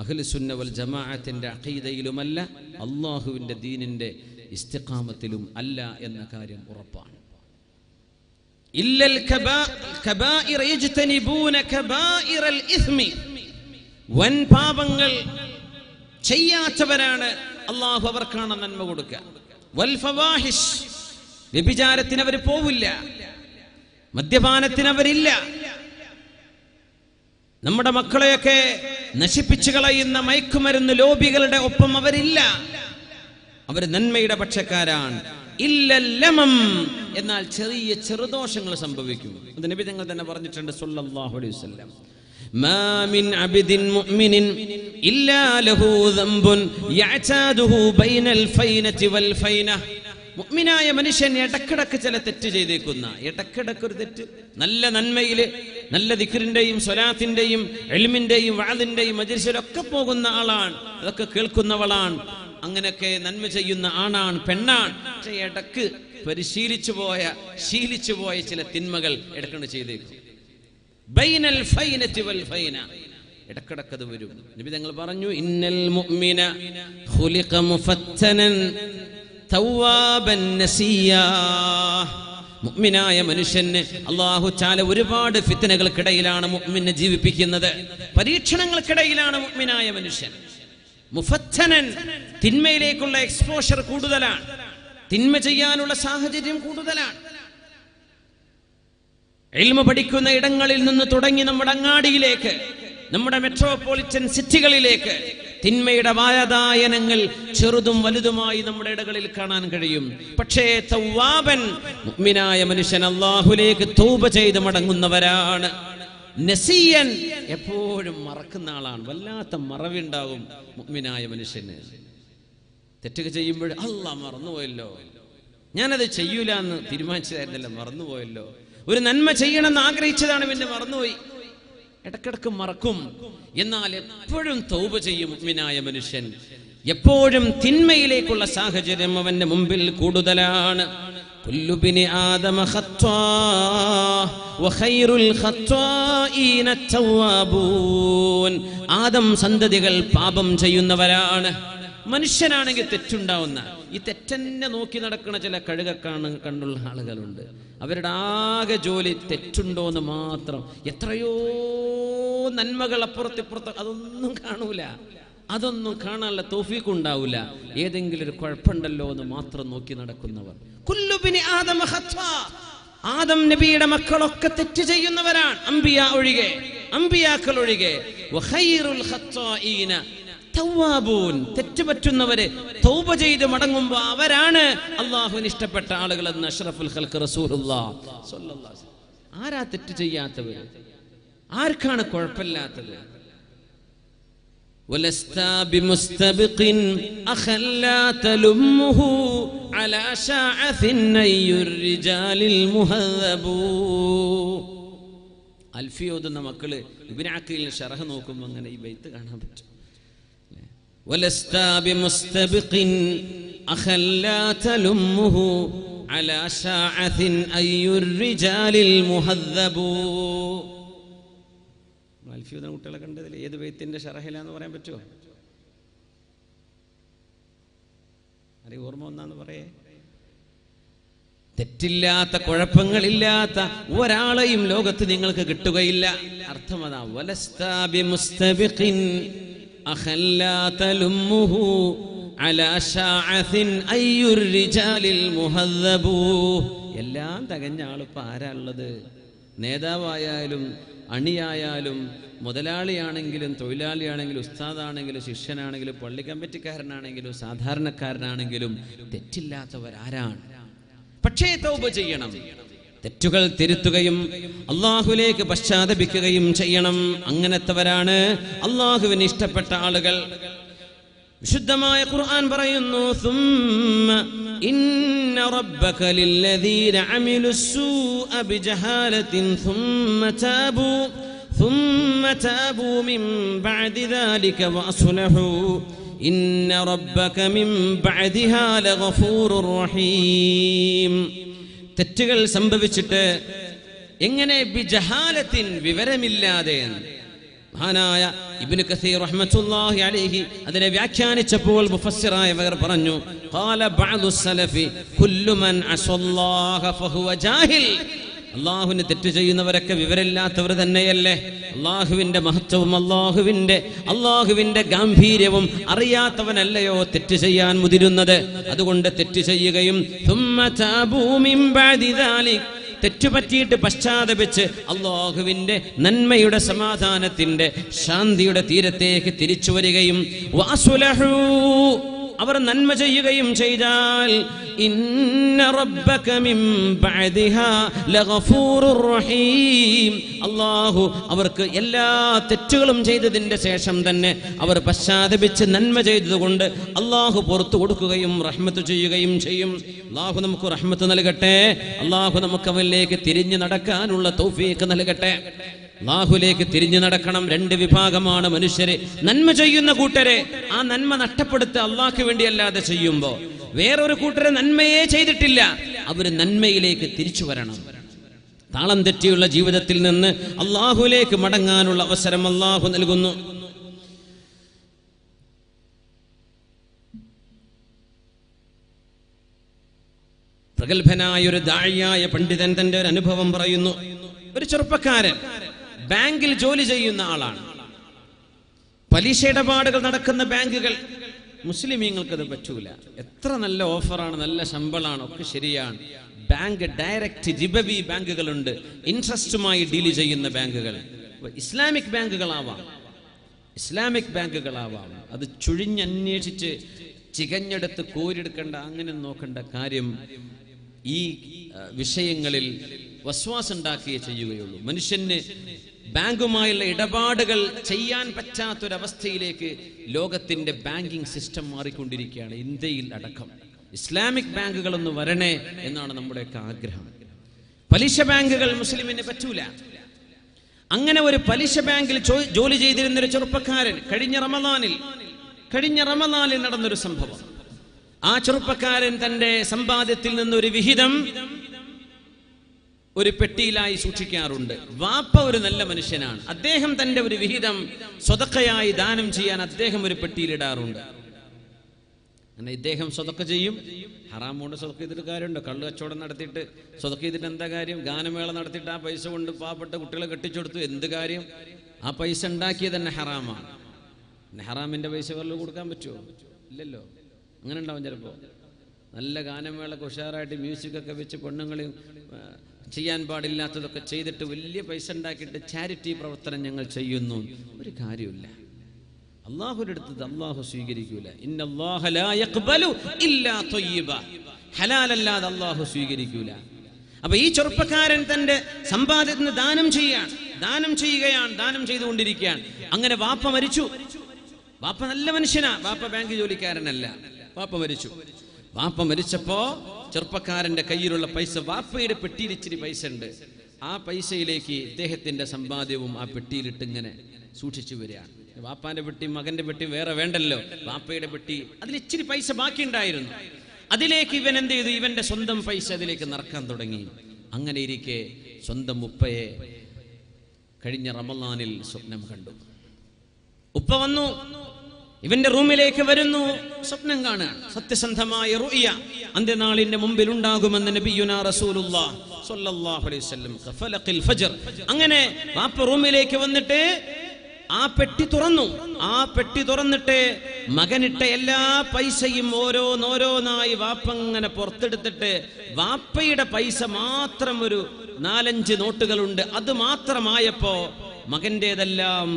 Speaker 1: അഹ്ലുസുന്ന വൽ ജമാഅത്തിന്റെ അഖീദയിലുമല്ല, അല്ലാഹുവിന്റെ ദീനിന്റെ ഇസ്തിഖാമത്തിലും അല്ല എന്ന കാര്യം ഉറപ്പാണ്. ഇല്ലൽ കബായിറ യജ്തനിബൂന കബായിറൽ ഇസ്മി. വൻ പാപങ്ങൾ ചെയ്യാത്തവരാണ് അല്ലാഹു അവർക്കാണ് നന്മ കൊടുക്കുക. വൽ ഫവാഹിഷ്, വ്യഭിചാരത്തിന് അവർ പോവില്ല, മദ്യപാനത്തിന് അവരില്ല. നമ്മുടെ മക്കളെയൊക്കെ നശിപ്പിച്ചു കളയുന്ന മയക്കുമരുന്ന് ലോബികളുടെ ഒപ്പം അവരില്ല. അവർ നന്മയുടെ പക്ഷക്കാരാണ്. ഇല്ലൽ ലമം, എന്നാൽ ചെറിയ ചെറുദോഷങ്ങൾ സംഭവിക്കും. അത് നബി തങ്ങൾ തന്നെ പറഞ്ഞിട്ടുണ്ട് സല്ലല്ലാഹു അലൈഹി വസല്ലം. മാ മിൻ അബ്ദിൻ മുഅ്മിനിൻ ഇല്ലാ ലഹു ദംബുൻ യഅതാദുഹു ബൈനൽ ഫൈനതി വൽ ഫൈന. മുഅ്മിനായ മനുഷ്യൻ ഇടക്കിടക്ക് ചില തെറ്റ് ചെയ്തേക്കുന്ന, ഇടക്കിടക്ക് ഒരു തെറ്റ്, നല്ല നന്മയില്, നല്ല ദിക്റിന്റെയും സ്വലാത്തിന്റെയും ഇൽമിന്റെയും വഅദിന്റെയും മജ്ലിസിലൊക്കെ പോകുന്ന ആളാണ്, അതൊക്കെ കേൾക്കുന്നവളാണ്, അങ്ങനെയൊക്കെ നന്മ ചെയ്യുന്ന ആണാണ്, പെണ്ണാണ്. പക്ഷെ ഇടക്ക് ശീലിച്ചു പോയ ചില തിന്മകൾ ഇടക്കണ്ട് ചെയ്തേക്കും. ബൈനൽ ഫൈനതി വൽ ഫൈന, ഇടക്കിടക്കത് വരും. നബി തങ്ങൾ പറഞ്ഞു, ഇന്നൽ മുഅ്മിന ഖുലിഖ മുഫത്തനൻ തവ്വാബൻ നസിയാ. മുഅ്മിനായ മനുഷ്യന് അല്ലാഹു തആല ഒരുപാട് ഫിത്നകൾക്കിടയിലാണ് മുഅ്മിനെ ജീവിപ്പിക്കുന്നത്. പരീക്ഷണങ്ങൾക്കിടയിലാണ് മുഅ്മിനായ മനുഷ്യൻ. മുഫത്തനൻ, തിന്മയിലേക്കുള്ള എക്സ്പോഷർ കൂടുതലാണ്, തിന്മ ചെയ്യാനുള്ള സാഹചര്യം കൂടുതലാണ്. ഇൽമ പഠിക്കുന്ന ഇടങ്ങളിൽ നിന്ന് തുടങ്ങി നമ്മുടെ അങ്ങാടിയിലേക്ക്, നമ്മുടെ മെട്രോപൊളിറ്റൻ സിറ്റികളിലേക്ക് തിന്മയുടെ വായതായനങ്ങൾ ചെറുതും വലുതുമായി നമ്മുടെ ഇടകളിൽ കാണാൻ കഴിയും. പക്ഷേ തവ്വാബൻ, മുഅ്മിനായ മനുഷ്യൻ അല്ലാഹുവിലേക്ക് തൗബ ചെയ്ത് മടങ്ങുന്നവരാണ്. നസിയൻ, എപ്പോഴും മറക്കുന്ന ആളാണ്. വല്ലാത്ത മറവിണ്ടാവും മുഅ്മിനായ മനുഷ്യന്. തെറ്റുക ചെയ്യുമ്പോൾ അല്ലാഹ് മറന്നുപോയല്ലോ, ഞാനത് ചെയ്യൂല എന്ന് തീരുമാനിച്ചതായിരുന്നല്ലോ, മറന്നുപോയല്ലോ. ഒരു നന്മ ചെയ്യണമെന്ന് ആഗ്രഹിച്ചതാണ്, പിന്നെ മറന്നുപോയി. ഇടക്കിടക്ക് മറക്കും. എന്നാൽ എപ്പോഴും തൗബ ചെയ്യും മുഅ്മിനായ മനുഷ്യൻ. എപ്പോഴും തിന്മയിലേക്കുള്ള സാഹചര്യം അവന്റെ മുമ്പിൽ കൂടുതലാണ്. കുല്ലു ബിനി ആദമ ഖത്താ വഖൈറുൽ ഖത്താഈന തവ്വാബൂൻ. ആദം സന്തതികൾ പാപം ചെയ്യുന്നവരാണ്. മനുഷ്യനാണെങ്കിൽ തെറ്റുണ്ടാവുന്ന, ഈ തെറ്റന്നെ നോക്കി നടക്കുന്ന ചില കണ്ണുള്ള ആളുകളുണ്ട്. അവരുടെ ആകെ ജോലി തെറ്റുണ്ടോന്ന് മാത്രം. എത്രയോ നന്മകൾ അപ്പുറത്തിപ്പുറത്ത് അതൊന്നും കാണൂല, അതൊന്നും കാണാനുള്ള തൗഫീഖ് ഉണ്ടാവില്ല. ഏതെങ്കിലും ഒരു കുഴപ്പമുണ്ടല്ലോ എന്ന് മാത്രം നോക്കി നടക്കുന്നവർ. കുല്ലു ബിനി ആദമ ഖത്താ. ആദം നബിയുടെ മക്കളൊക്കെ തെറ്റ് ചെയ്യുന്നവരാണ്, അമ്പിയാക്കൾ ഒഴികെ. വഖൈറുൽ ഖത്താഈന തവ്വാബൂൻ. തെറ്റുപറ്റുന്നവരെ തൗബ ചെയ്ത് മടങ്ങുമ്പോൾ അവരാണ് അല്ലാഹുവിന് ഇഷ്ടപ്പെട്ട ആളുകൾ എന്ന് അഷ്റഫുൽ ഖൽഖ് റസൂലുള്ളാഹി സ്വല്ലല്ലാഹു അലൈഹി വസല്ലം. ആരാ തെറ്റ് ചെയ്യാത്തവർ? ആർക്കാണ് കുഴപ്പമില്ലാത്തത്? വലസ്താ ബിമുസ്തബിഖിൻ അഖല്ലാ തലുമുഹു അലാ ശഅസിൻ അയ്യുർ റിജാലിൽ മുഹദ്ദബൂ. അൽഫിയോദുന്ന മക്കള് ഇബ്നു അഖീൽ ശറഹ് നോക്കുമ്പോൾ അങ്ങനെ ഈ ബൈത്ത് കാണാൻ പറ്റും. വലസ്താ ബിമുസ്തബിഖിൻ അഖല്ലാ തലുമുഹു അലാ ശഅസിൻ അയ്യുർ റിജാലിൽ മുഹദ്ദബൂ. അൽഫിയോദുന്ന കുട്ടികളെ കണ്ടതിൽ ഏത് ബൈത്തിന്റെ ശറഹിലാന്ന് പറയാൻ പറ്റുമോ? ആരെയും ഓർമ്മ ഒന്നാന്ന് പറയേ. തെറ്റില്ലാത്ത, കുഴപ്പങ്ങളില്ലാത്ത ഒരാളെയും ലോകത്ത് നിങ്ങൾക്ക് കിട്ടുകയില്ല. അർത്ഥം അതാ. വലസ്താ ബിമുസ്തബിഖിൻ അഖല്ലാ തലുമുഹു അലാ ശഅസിൻ അയ്യുർ റിജാലിൽ മുഹദ്ദബൂ. എല്ലാം തികഞ്ഞ ആളിപ്പോൾ ആരാ ഉള്ളത്? നേതാവായാലും അണിയായാലും മുതലാളിയാണെങ്കിലും തൊഴിലാളിയാണെങ്കിലും ഉസ്താദാണെങ്കിലും ശിഷ്യനാണെങ്കിലും പള്ളി കമ്മിറ്റിക്കാരനാണെങ്കിലും സാധാരണക്കാരനാണെങ്കിലും തെറ്റില്ലാത്തവരാരാണ്? പക്ഷേ തൗബ ചെയ്യണം, തെറ്റുകൾ തിരുത്തുകയും അള്ളാഹുവിലേക്ക് പശ്ചാത്തപിക്കുകയും ചെയ്യണം. അങ്ങനത്തെവരാണ് അള്ളാഹുവിന് ഇഷ്ടപ്പെട്ട ആളുകൾ. വിശുദ്ധമായ ഖുർആൻ പറയുന്നു, സുമ്മ ഇന്ന റബ്ബക ലില്ലദീന അമിലുസ്സൂഅ ബിജഹാലത്തിൻ ثم تابوا من بعد ذلك وأصلحوا إن ربك من بعدها لغفور رحيم. തെറ്റുകൾ സംഭവിച്ചിട്ട് എങ്ങനെ ബിജഹാലത്തിൻ, വിവരമില്ലാതെ. മഹാനായ ഇബ്നു കസീർ റഹ്മത്തുള്ളാഹി അലൈഹി അതിനെ വ്യാഖ്യാനിച്ചപ്പോൾ മുഫസ്സിറായവർ പറഞ്ഞു, ഖാല ബഅദു സലഫി കുല്ലു മൻ അസല്ലാഹ ഫഹുവ ജാഹിൽ. അള്ളാഹുവിന് തെറ്റ് ചെയ്യുന്നവരൊക്കെ വിവരമില്ലാത്തവർ തന്നെയല്ലേ? അള്ളാഹുവിന്റെ മഹത്വവും അള്ളാഹുവിന്റെ ഗാംഭീര്യവും അറിയാത്തവനല്ലയോ തെറ്റ് ചെയ്യാൻ മുതിരുന്നത്? അതുകൊണ്ട് തെറ്റ് ചെയ്യുകയും തെറ്റുപറ്റിയിട്ട് പശ്ചാത്തപിച്ച് അള്ളാഹുവിന്റെ നന്മയുടെ, സമാധാനത്തിന്റെ, ശാന്തിയുടെ തീരത്തേക്ക് തിരിച്ചു വരികയും അവർ നന്മ ചെയ്യുകയും ചെയ്താൽ ഇന്ന റബ്ബക മിൻ ബഅദിഹാ ലഗഫൂറുർ റഹീം. അല്ലാഹു അവർക്ക് എല്ലാ തെറ്റുകളും ചെയ്തതിന്റെ ശേഷം തന്നെ അവർ പശ്ചാത്തപിച്ച് നന്മ ചെയ്തതുകൊണ്ട് അല്ലാഹു പുറത്തു കൊടുക്കുകയും റഹ്മത്ത് ചെയ്യുകയും ചെയ്യും. അല്ലാഹു നമുക്ക് റഹ്മത്ത് നൽകട്ടെ. അല്ലാഹു നമുക്ക് അവനിലേക്ക് തിരിഞ്ഞു നടക്കാനുള്ള തൗഫീഖ് നൽകട്ടെ. അല്ലാഹുവിലേക്ക് തിരിഞ്ഞു നടക്കണം. രണ്ട് വിഭാഗമാണ് മനുഷ്യരെ. നന്മ ചെയ്യുന്ന കൂട്ടരെ ആ നന്മ നഷ്ടപ്പെടുത്തുക അള്ളാഹ്ക്ക് വേണ്ടിയല്ലാതെ ചെയ്യുമ്പോ, വേറൊരു കൂട്ടരെ നന്മയെ ചെയ്തിട്ടില്ല, അവര് നന്മയിലേക്ക് തിരിച്ചു വരണം. താളം തെറ്റിയുള്ള ജീവിതത്തിൽ നിന്ന് അള്ളാഹുവിലേക്ക് മടങ്ങാനുള്ള അവസരം അള്ളാഹു നൽകുന്നു. പ്രഗത്ഭനായ ഒരു ദാഇയായ പണ്ഡിതൻ തന്റെ ഒരു അനുഭവം പറയുന്നു. ഒരു ചെറുപ്പക്കാരൻ ബാങ്കിൽ ജോലി ചെയ്യുന്ന ആളാണ്. പലിശ ഇടപാടുകൾ നടക്കുന്ന ബാങ്കുകൾ. മുസ്ലിമീങ്ങൾക്കത് പറ്റൂല. എത്ര നല്ല ഓഫറാണ്, നല്ല ശമ്പളമാണ്, ഒക്കെ ശരിയാണ്. ബാങ്ക് ഡയറക്റ്റ് റിബവി ബാങ്കുകളുണ്ട്, ഇൻട്രസ്റ്റുമായി ഡീൽ ചെയ്യുന്ന ബാങ്കുകൾ. ഇസ്ലാമിക് ബാങ്കുകളാവാം. അത് ചുഴിഞ്ഞന്വേഷിച്ച് ചികഞ്ഞെടുത്ത് കോരിയെടുക്കേണ്ട, അങ്ങനെ നോക്കേണ്ട കാര്യം ഈ വിഷയങ്ങളിൽ വസ്വാസുണ്ടാക്കിയേ ചെയ്യുകയുള്ളൂ. മനുഷ്യന് ബാങ്കുമായുള്ള ഇടപാടുകൾ ചെയ്യാൻ പറ്റാത്തൊരവസ്ഥയിലേക്ക് ലോകത്തിന്റെ ബാങ്കിങ് സിസ്റ്റം മാറിക്കൊണ്ടിരിക്കുകയാണ്. ഇന്ത്യയിൽ അടക്കം ഇസ്ലാമിക് ബാങ്കുകളൊന്ന് വരണേ എന്നാണ് നമ്മുടെയൊക്കെ ആഗ്രഹം. പലിശ ബാങ്കുകൾ മുസ്ലിമിന് പറ്റൂല. അങ്ങനെ ഒരു പലിശ ബാങ്കിൽ ജോലി ചെയ്തിരുന്നൊരു ചെറുപ്പക്കാരൻ കഴിഞ്ഞ റമദാനിൽ നടന്നൊരു സംഭവം. ആ ചെറുപ്പക്കാരൻ തന്റെ സമ്പാദ്യത്തിൽ നിന്നൊരു വിഹിതം ഒരു പെട്ടിയിലായി സൂക്ഷിക്കാറുണ്ട്. വാപ്പ ഒരു നല്ല മനുഷ്യനാണ്. അദ്ദേഹം തന്റെ ഒരു വിഹിതം സ്വതക്കയായി ദാനം ചെയ്യാൻ അദ്ദേഹം ഒരു പെട്ടിയിലിടാറുണ്ട്. അങ്ങനെ ഇദ്ദേഹം സ്വതക്ക ചെയ്യും. ഹറാം കൊണ്ട് സ്വതക്ക ചെയ്തിട്ട് കാര്യമുണ്ടോ? കള്ള് കച്ചവടം നടത്തിയിട്ട് സ്വതക്ക ചെയ്തിട്ട് എന്താ കാര്യം? ഗാനമേള നടത്തിയിട്ട് ആ പൈസ കൊണ്ട് പാവപ്പെട്ട കുട്ടികളെ കെട്ടിച്ചെടുത്തു, എന്ത് കാര്യം? ആ പൈസ ഉണ്ടാക്കിയത് തന്നെ ഹറാമാണ്. ഹറാമിന്റെ പൈസ വെള്ളം കൊടുക്കാൻ പറ്റുമോ? ഇല്ലല്ലോ. അങ്ങനെ ഉണ്ടാവും ചിലപ്പോൾ. നല്ല ഗാനമേളൊക്കെ ഉഷാറായിട്ട് മ്യൂസിക്കൊക്കെ വെച്ച് പെണ്ണുങ്ങളെയും ചെയ്യാൻ പാടില്ലാത്തതൊക്കെ ചെയ്തിട്ട് വലിയ പൈസ ഉണ്ടാക്കിയിട്ട് ചാരിറ്റി പ്രവർത്തനം ഞങ്ങൾ ചെയ്യുന്നു. ഒരു കാര്യമില്ല. അള്ളാഹുവിന്റെ അടുത്തത് അള്ളാഹു സ്വീകരിക്കൂല. ഇന്നല്ലാഹ ലാ യഖ്ബലു ഇല്ലാ ത്വയ്യിബ. ഹലാലല്ലാതെ അള്ളാഹു സ്വീകരിക്കൂല. അപ്പൊ ഈ ചെറുപ്പക്കാരൻ തന്റെ സമ്പാദ്യത്തിന് ദാനം ചെയ്യുകയാണ്, ദാനം ചെയ്തുകൊണ്ടിരിക്കുകയാണ്. അങ്ങനെ വാപ്പ മരിച്ചു. വാപ്പ നല്ല മനുഷ്യനാ. വാപ്പ ബാങ്ക് ജോലിക്കാരനല്ല. വാപ്പ മരിച്ചു. വാപ്പ മരിച്ചപ്പോ ചെറുപ്പക്കാരന്റെ കയ്യിലുള്ള പൈസ, വാപ്പയുടെ പെട്ടിയിൽ ഇച്ചിരി പൈസ ഉണ്ട്. ആ പൈസയിലേക്ക് ഇദ്ദേഹത്തിന്റെ സമ്പാദ്യവും ആ പെട്ടിയിലിട്ട് ഇങ്ങനെ സൂക്ഷിച്ചു വരികയാണ്. വാപ്പാന്റെ പെട്ടി മകന്റെ പെട്ടി വേറെ വേണ്ടല്ലോ. വാപ്പയുടെ പെട്ടി, അതിൽ ഇച്ചിരി പൈസ ബാക്കിയുണ്ടായിരുന്നു. അതിലേക്ക് ഇവൻ എന്ത് ചെയ്തു? ഇവന്റെ സ്വന്തം പൈസ അതിലേക്ക് നിറക്കാൻ തുടങ്ങി. അങ്ങനെ ഇരിക്കെ സ്വന്തം ഉപ്പയെ കഴിഞ്ഞ റമളാനിൽ സ്വപ്നം കണ്ടു. ഉപ്പ വന്നു, ഇവന്റെ റൂമിലേക്ക് വരുന്നു, സ്വപ്നം കാണുകയാണ്. സത്യസന്ധമായ റുഅ്യ അന്ത്യനാളിന്റെ മുമ്പിൽ ഉണ്ടാകുമെന്ന് നബിയുനാ റസൂലുള്ളാഹി സ്വല്ലല്ലാഹു അലൈഹി വസല്ലം ഫലഖിൽ ഫജ്ർ. അങ്ങനെ വാപ്പ റൂമിലേക്ക് വന്നിട്ട് ആ പെട്ടി തുറന്നു. ആ പെട്ടി തുറന്നിട്ട് മകനിട്ട എല്ലാ പൈസയും ഓരോന്നോരോന്നായി വാപ്പ ഇങ്ങനെ പുറത്തെടുത്തിട്ട്, വാപ്പയുടെ പൈസ മാത്രം ഒരു 4-5 നോട്ടുകളുണ്ട്. അത് മാത്രമായപ്പോ മകന്റേതെല്ലാം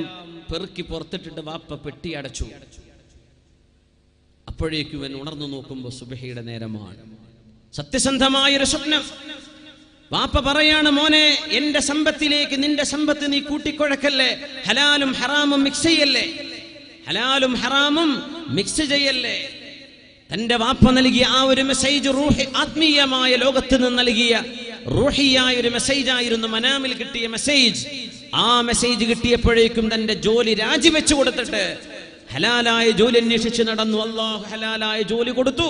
Speaker 1: പെറുക്കി പുറത്തിട്ടിട്ട് വാപ്പ പെട്ടി അടച്ചു. അപ്പോഴേക്കും ഇവൻ ഉണർന്നു നോക്കുമ്പോൾ സുബഹിയുടെ നേരമാണ്. സത്യസന്ധമായൊരു സ്വപ്നം. വാപ്പ പറയാണ്, മോനെ, എന്റെ സമ്പത്തിലേക്ക് നിന്റെ സമ്പത്ത് നീ കൂട്ടിക്കുഴക്കല്ലേ, ഹലാലും ഹറാമും മിക്സ് ചെയ്യല്ലേ, ഹലാലും ഹറാമും മിക്സ് ചെയ്യല്ലേ. തന്റെ വാപ്പ നൽകിയ ആ ഒരു മെസ്സേജ് റൂഹി, ആത്മീയമായ ലോകത്ത് നിന്ന് നൽകിയ റൂഹിയായ ഒരു മെസ്സേജ് ആയിരുന്നു, മനാമിൽ കിട്ടിയ മെസ്സേജ്. ആ മെസ്സേജ് കിട്ടിയപ്പോഴേക്കും തന്റെ ജോലി രാജിവെച്ചു കൊടുത്തിട്ട് ഹലാലായ ജോലി അന്വേഷിച്ച് നടന്നു. അല്ലാഹു ഹലാലായ ജോലി കൊടുത്തു.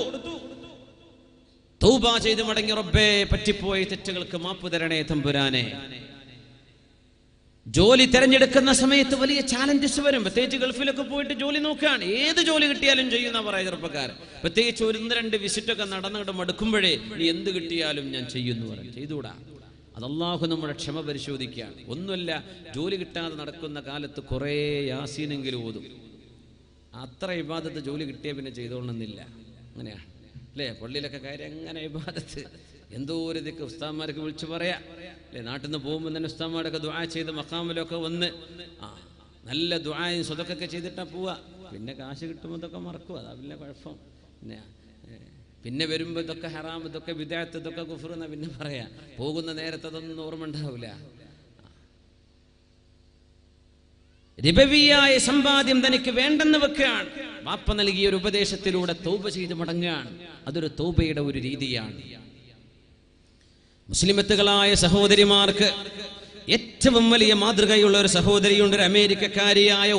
Speaker 1: തൗബ ചെയ്ത് മടങ്ങി, റബ്ബേ പറ്റിപ്പോയ തെറ്റുകൾക്ക് മാപ്പ് തരണേ തമ്പുരാനെ. ജോലി തിരഞ്ഞെടുക്കുന്ന സമയത്ത് വലിയ ചാലഞ്ചസ് വരും. പ്രത്യേകിച്ച് ഗൾഫിലൊക്കെ പോയിട്ട് ജോലി നോക്കുകയാണ്. ഏത് ജോലി കിട്ടിയാലും ചെയ്യുന്ന പറയാ ചെറുപ്പക്കാരൻ. പ്രത്യേകിച്ച് 1-2 വിസിറ്റൊക്കെ നടന്നിട്ട് മടുക്കുമ്പോഴേ നീ എന്ത് കിട്ടിയാലും ഞാൻ ചെയ്യുന്നു പറയും. ചെയ്തുകൂടാ. അത് അല്ലാഹു നമ്മുടെ ക്ഷമ പരിശോധിക്കുകയാണ്. ഒന്നുമല്ല, ജോലി കിട്ടാതെ നടക്കുന്ന കാലത്ത് കുറേ യാസീനെങ്കിലും ഓതും. അത്ര ഇബാദത്ത് ജോലി കിട്ടിയ പിന്നെ ചെയ്തോളണമെന്നില്ല. അങ്ങനെയാണ് അല്ലേ? പള്ളിയിലൊക്കെ കയറി അങ്ങനെ ഇബാദത്ത് എന്തോ ഒരു ഇതൊക്കെ ഉസ്താദ്മാർക്ക് വിളിച്ചു പറയാ അല്ലേ? നാട്ടിൽ നിന്ന് പോകുമ്പോൾ തന്നെ ഉസ്താദ്മാരൊക്കെ ദുആ ചെയ്ത് മഖാമിലൊക്കെ വന്ന് നല്ല ദുആയും സ്വതക്കൊക്കെ ചെയ്തിട്ടാ പോവാ. പിന്നെ കാശ് കിട്ടുമ്പോൾ ഇതൊക്കെ മറക്കും. അതാ പിന്നെ കുഴപ്പം. പിന്നെ വരുമ്പോൾ ഇതൊക്കെ ഹറാം, ഇതൊക്കെ ബിദ്അത്ത്, ഇതൊക്കെ കുഫ്ർ എന്നാ പിന്നെ പറയാ. പോകുന്ന നേരത്തെ അതൊന്നും ഓർമ്മ ഉണ്ടാവില്ല. റിബവിയായ സമ്പാദ്യം തനിക്ക് വേണ്ടെന്ന് വെക്കുകയാണ്. വാപ്പ നൽകിയ ഒരു ഉപദേശത്തിലൂടെ തൗബ ചെയ്ത് മടങ്ങുകയാണ്. അതൊരു തൗബയുടെ ഒരു രീതിയാണ്. മുസ്ലിമത്തുകളായ സഹോദരിമാർക്ക് ഏറ്റവും വലിയ മാതൃകയുള്ള ഒരു സഹോദരിയുണ്ട്. ഒരു അമേരിക്കക്കാരിയായ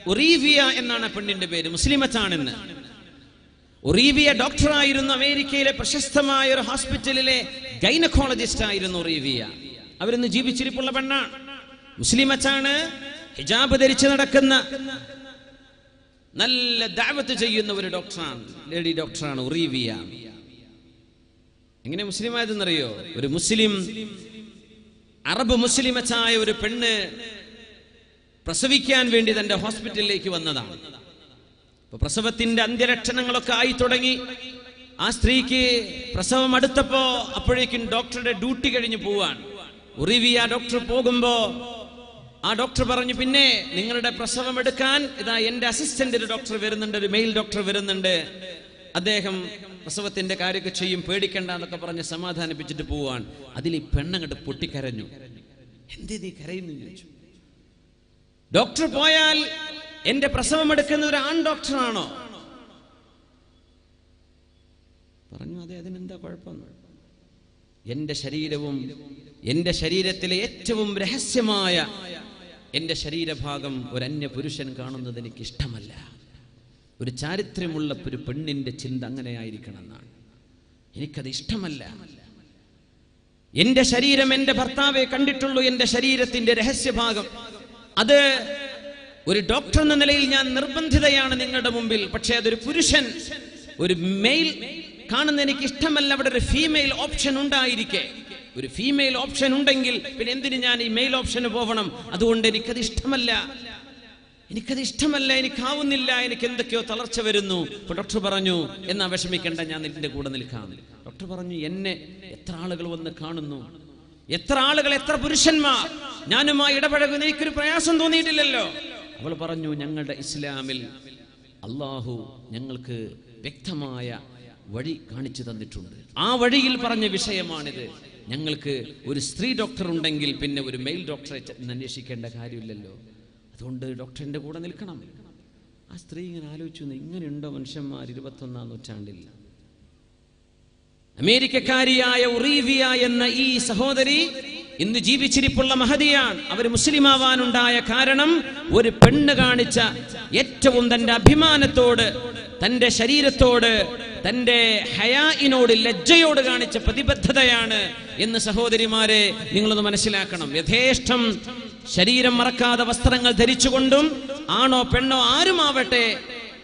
Speaker 1: ഒറീവിയ എന്നാണ് പെണ്ണിന്റെ പേര്. മുസ്ലിമത്താണെന്ന്. ഒറീവിയ ഡോക്ടറായിരുന്നു. അമേരിക്കയിലെ പ്രശസ്തമായ ഒരു ഹോസ്പിറ്റലിലെ ഗൈനക്കോളജിസ്റ്റ് ആയിരുന്നു ഒറീവിയ. അവരിന്ന് ജീവിച്ചിരിപ്പുള്ള പെണ്ണാണ്. മുസ്ലിമച്ചാണ്. ഹിജാബ് ധരിച്ച് നടക്കുന്ന നല്ല ദഅവത്ത് ചെയ്യുന്ന ഒരു ഡോക്ടറാണ്, ലേഡി ഡോക്ടറാണ് ഒറീവിയ. എങ്ങനെ മുസ്ലിം ആയതെന്നറിയോ? ഒരു മുസ്ലിം, അറബ് മുസ്ലിമച്ചായ ഒരു പെണ്ണ് പ്രസവിക്കാൻ വേണ്ടി തന്റെ ഹോസ്പിറ്റലിലേക്ക് വന്നതാണ്. അപ്പൊ പ്രസവത്തിന്റെ അന്ത്യലക്ഷണങ്ങളൊക്കെ ആയി തുടങ്ങി. ആ സ്ത്രീക്ക് പ്രസവം അടുത്തപ്പോ അപ്പോഴേക്കും ഡോക്ടറുടെ ഡ്യൂട്ടി കഴിഞ്ഞ് പോവാണ്. ഒറീവിയ ഡോക്ടർ പോകുമ്പോ ആ ഡോക്ടർ പറഞ്ഞു, പിന്നെ നിങ്ങളുടെ പ്രസവം എടുക്കാൻ ഇതാ എന്റെ അസിസ്റ്റന്റ് ഒരു ഡോക്ടർ വരുന്നുണ്ട്, ഒരു മെയിൽ ഡോക്ടർ വരുന്നുണ്ട്, അദ്ദേഹം പ്രസവത്തിന്റെ കാര്യമൊക്കെ ചെയ്യും, പേടിക്കണ്ട എന്നൊക്കെ പറഞ്ഞ് സമാധാനിപ്പിച്ചിട്ട് പോവാൻ. അതിൽ ഈ പെണ്ണങ്ങട്ട് പൊട്ടിക്കരഞ്ഞു. എന്തേ നീ കരയുന്നു ചോദിച്ചു. ഡോക്ടർ പോയാൽ എന്റെ പ്രസവം എടുക്കുന്ന ഒരു ആൺ ഡോക്ടറാണോ? പറഞ്ഞു, അതെ, അതിനെന്താ കുഴപ്പം? എന്റെ ശരീരവും എന്റെ ശരീരത്തിലെ ഏറ്റവും രഹസ്യമായ എന്റെ ശരീരഭാഗം ഒരു അന്യ പുരുഷൻ കാണുന്നത് എനിക്ക് ഇഷ്ടമല്ല. ഒരു ചാരിത്രമുള്ള ഒരു പെണ്ണിന്റെ ചിന്ത അങ്ങനെ ആയിരിക്കണം എന്നാണ്. എനിക്കത് ഇഷ്ടമല്ല. എന്റെ ശരീരം എന്റെ ഭർത്താവെ കണ്ടിട്ടുള്ളൂ, എന്റെ ശരീരത്തിന്റെ രഹസ്യഭാഗം. അത് ഒരു ഡോക്ടർ എന്ന നിലയിൽ ഞാൻ നിർബന്ധിതയാണ് നിങ്ങളുടെ മുമ്പിൽ. പക്ഷേ അതൊരു പുരുഷൻ, ഒരു മെയിൽ കാണുന്ന എനിക്ക് ഇഷ്ടമല്ല. അവിടെ ഒരു ഫീമെയിൽ ഓപ്ഷൻ ഉണ്ടായിരിക്കെ, ഒരു ഫീമെയിൽ ഓപ്ഷൻ ഉണ്ടെങ്കിൽ പിന്നെ എന്തിന് ഞാൻ ഈ മെയിൽ ഓപ്ഷന് പോകണം? അതുകൊണ്ട് എനിക്കത് ഇഷ്ടമല്ല, എനിക്കാവുന്നില്ല, എനിക്ക് എന്തൊക്കെയോ തളർച്ച വരുന്നു. അപ്പൊ ഡോക്ടർ പറഞ്ഞു, എന്നാ വിഷമിക്കണ്ട, ഞാൻ നിന്റെ കൂടെ നിൽക്കാം. ഡോക്ടർ പറഞ്ഞു, എന്നെ എത്ര ആളുകൾ വന്ന് കാണുന്നു, എത്ര ആളുകൾ, എത്ര പുരുഷന്മാർ ഞാനുമായി ഇടപഴകുന്ന, എനിക്കൊരു പ്രയാസം തോന്നിയിട്ടില്ലല്ലോ. അവൾ പറഞ്ഞു, ഞങ്ങളുടെ ഇസ്ലാമിൽ അള്ളാഹു ഞങ്ങൾക്ക് വ്യക്തമായ വഴി കാണിച്ചു തന്നിട്ടുണ്ട്. ആ വഴിയിൽ പറഞ്ഞ വിഷയമാണിത്. ഞങ്ങൾക്ക് ഒരു സ്ത്രീ ഡോക്ടർ ഉണ്ടെങ്കിൽ പിന്നെ ഒരു മെയിൽ ഡോക്ടറെ അന്വേഷിക്കേണ്ട കാര്യമില്ലല്ലോ. അതുകൊണ്ട് ഡോക്ടറിന്റെ കൂടെ നിൽക്കണം. ആ സ്ത്രീ ഇങ്ങനെ ആലോചിച്ചു, ഇങ്ങനെയുണ്ടോ മനുഷ്യന്മാർ 21-ാം നൂറ്റാണ്ടിൽ? അമേരിക്കക്കാരിയായ ഉറീവിയ എന്ന ഈ സഹോദരി ഇന്ന് ജീവിച്ചിരിപ്പുള്ള മഹദിയാണ്. അവർ മുസ്ലിമാവാനുണ്ടായ കാരണം ഒരു പെണ്ണ് കാണിച്ച ഏറ്റവും തന്റെ അഭിമാനത്തോട്, തന്റെ ശരീരത്തോട്, തന്റെ ഹയാഇനോട്, ലജ്ജയോട് കാണിച്ച പ്രതിബദ്ധതയാണ് എന്ന് സഹോദരിമാരെ നിങ്ങളൊന്ന് മനസ്സിലാക്കണം. യഥേഷ്ടം ശരീരം മറക്കാതെ വസ്ത്രങ്ങൾ ധരിച്ചുകൊണ്ടും, ആണോ പെണ്ണോ ആരുമാവട്ടെ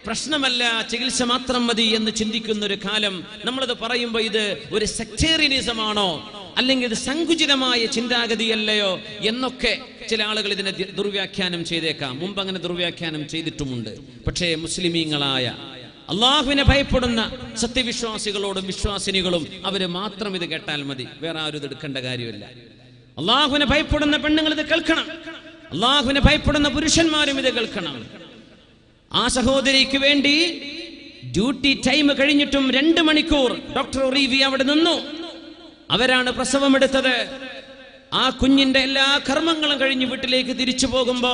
Speaker 1: പ്രശ്നമല്ല, ചികിത്സ മാത്രം മതി എന്ന് ചിന്തിക്കുന്ന ഒരു കാലം. നമ്മളത് പറയുമ്പോൾ ഇത് ഒരു സെക്ടേറിയനിസം ആണോ, അല്ലെങ്കിൽ ഇത് സങ്കുചിതമായ ചിന്താഗതിയല്ലയോ എന്നൊക്കെ ചില ആളുകൾ ഇതിനെ ദുർവ്യാഖ്യാനം ചെയ്തേക്കാം. മുമ്പ് അങ്ങനെ ദുർവ്യാഖ്യാനം ചെയ്തിട്ടുമുണ്ട്. പക്ഷേ മുസ്ലിമീങ്ങളായ അള്ളാഹുവിനെ ഭയപ്പെടുന്ന സത്യവിശ്വാസികളോടും വിശ്വാസിനികളും അവര് മാത്രം ഇത് കേട്ടാൽ മതി, വേറെ ആരും ഇത് എടുക്കേണ്ട കാര്യമില്ല. അള്ളാഹുവിനെ ഭയപ്പെടുന്ന പെണ്ണുങ്ങൾ ഇത് കേൾക്കണം, അള്ളാഹുവിനെ ഭയപ്പെടുന്ന പുരുഷന്മാരും ഇത് കേൾക്കണം. ആ സഹോദരിക്ക് വേണ്ടി ഡ്യൂട്ടി ടൈം കഴിഞ്ഞിട്ടും 2 മണിക്കൂർ ഡോക്ടർ ഉറീവി അവിടെ നിന്നു. അവരാണ് പ്രസവം എടുത്തത്. ആ കുഞ്ഞിന്റെ എല്ലാ കർമ്മങ്ങളും കഴിഞ്ഞ് വീട്ടിലേക്ക് തിരിച്ചു പോകുമ്പോ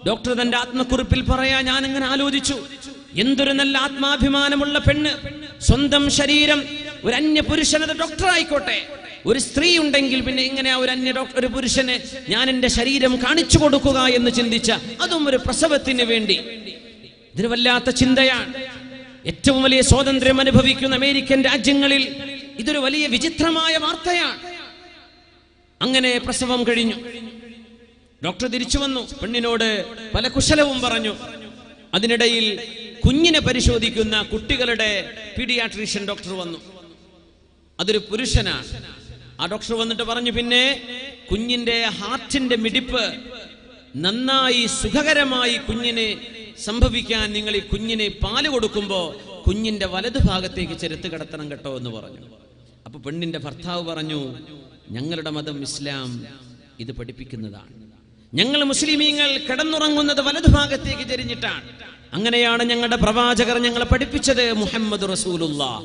Speaker 1: ഡോക്ടർ തന്റെ ആത്മക്കുറിപ്പിൽ പറയാ, ഞാൻ ഇങ്ങനെ ആലോചിച്ചു, എന്തൊരു നല്ല ആത്മാഭിമാനമുള്ള പെണ്ണ്, സ്വന്തം ശരീരം, ഒരു അന്യ പുരുഷനത് ഡോക്ടർ ആയിക്കോട്ടെ, ഒരു സ്ത്രീ ഉണ്ടെങ്കിൽ പിന്നെ ഇങ്ങനെ ഒരു പുരുഷന് ഞാൻ എന്റെ ശരീരം കാണിച്ചു കൊടുക്കുക എന്ന് ചിന്തിച്ച, അതും ഒരു പ്രസവത്തിന് വേണ്ടി. ഇതൊരു വല്ലാത്ത ചിന്തയാണ്. ഏറ്റവും വലിയ സ്വാതന്ത്ര്യം അനുഭവിക്കുന്ന അമേരിക്കൻ രാജ്യങ്ങളിൽ ഇതൊരു വലിയ വിചിത്രമായ വാർത്തയാണ്. അങ്ങനെ പ്രസവം കഴിഞ്ഞു, ഡോക്ടർ തിരിച്ചു വന്നു, പെണ്ണിനോട് പല കുശലവും പറഞ്ഞു. അതിനിടയിൽ കുഞ്ഞിനെ പരിശോധിക്കുന്ന കുട്ടികളുടെ പീഡിയാട്രീഷ്യൻ ഡോക്ടർ വന്നു. അതൊരു പുരുഷനാണ്. ആ ഡോക്ടർ വന്നിട്ട് പറഞ്ഞു, പിന്നെ കുഞ്ഞിന്റെ ഹാർട്ടിന്റെ മിടിപ്പ് നന്നായി സുഖകരമായി കുഞ്ഞിന് സംഭവിക്കാൻ നിങ്ങൾ ഈ കുഞ്ഞിന് പാല് കൊടുക്കുമ്പോ കുഞ്ഞിന്റെ വലതുഭാഗത്തേക്ക് ചെരുത്ത് കിടത്തണം കേട്ടോ എന്ന് പറഞ്ഞു. അപ്പൊ പെണ്ണിന്റെ ഭർത്താവ് പറഞ്ഞു, ഞങ്ങളുടെ മതം ഇസ്ലാം ഇത് പഠിപ്പിക്കുന്നതാണ്. ഞങ്ങൾ മുസ്ലിമീങ്ങൾ കിടന്നുറങ്ങുന്നത് വലതുഭാഗത്തേക്ക് ചെരിഞ്ഞിട്ടാണ്. അങ്ങനെയാണ് ഞങ്ങളുടെ പ്രവാചകർ ഞങ്ങളെ പഠിപ്പിച്ചത്. മുഹമ്മദ് റസൂലുള്ളാഹ്.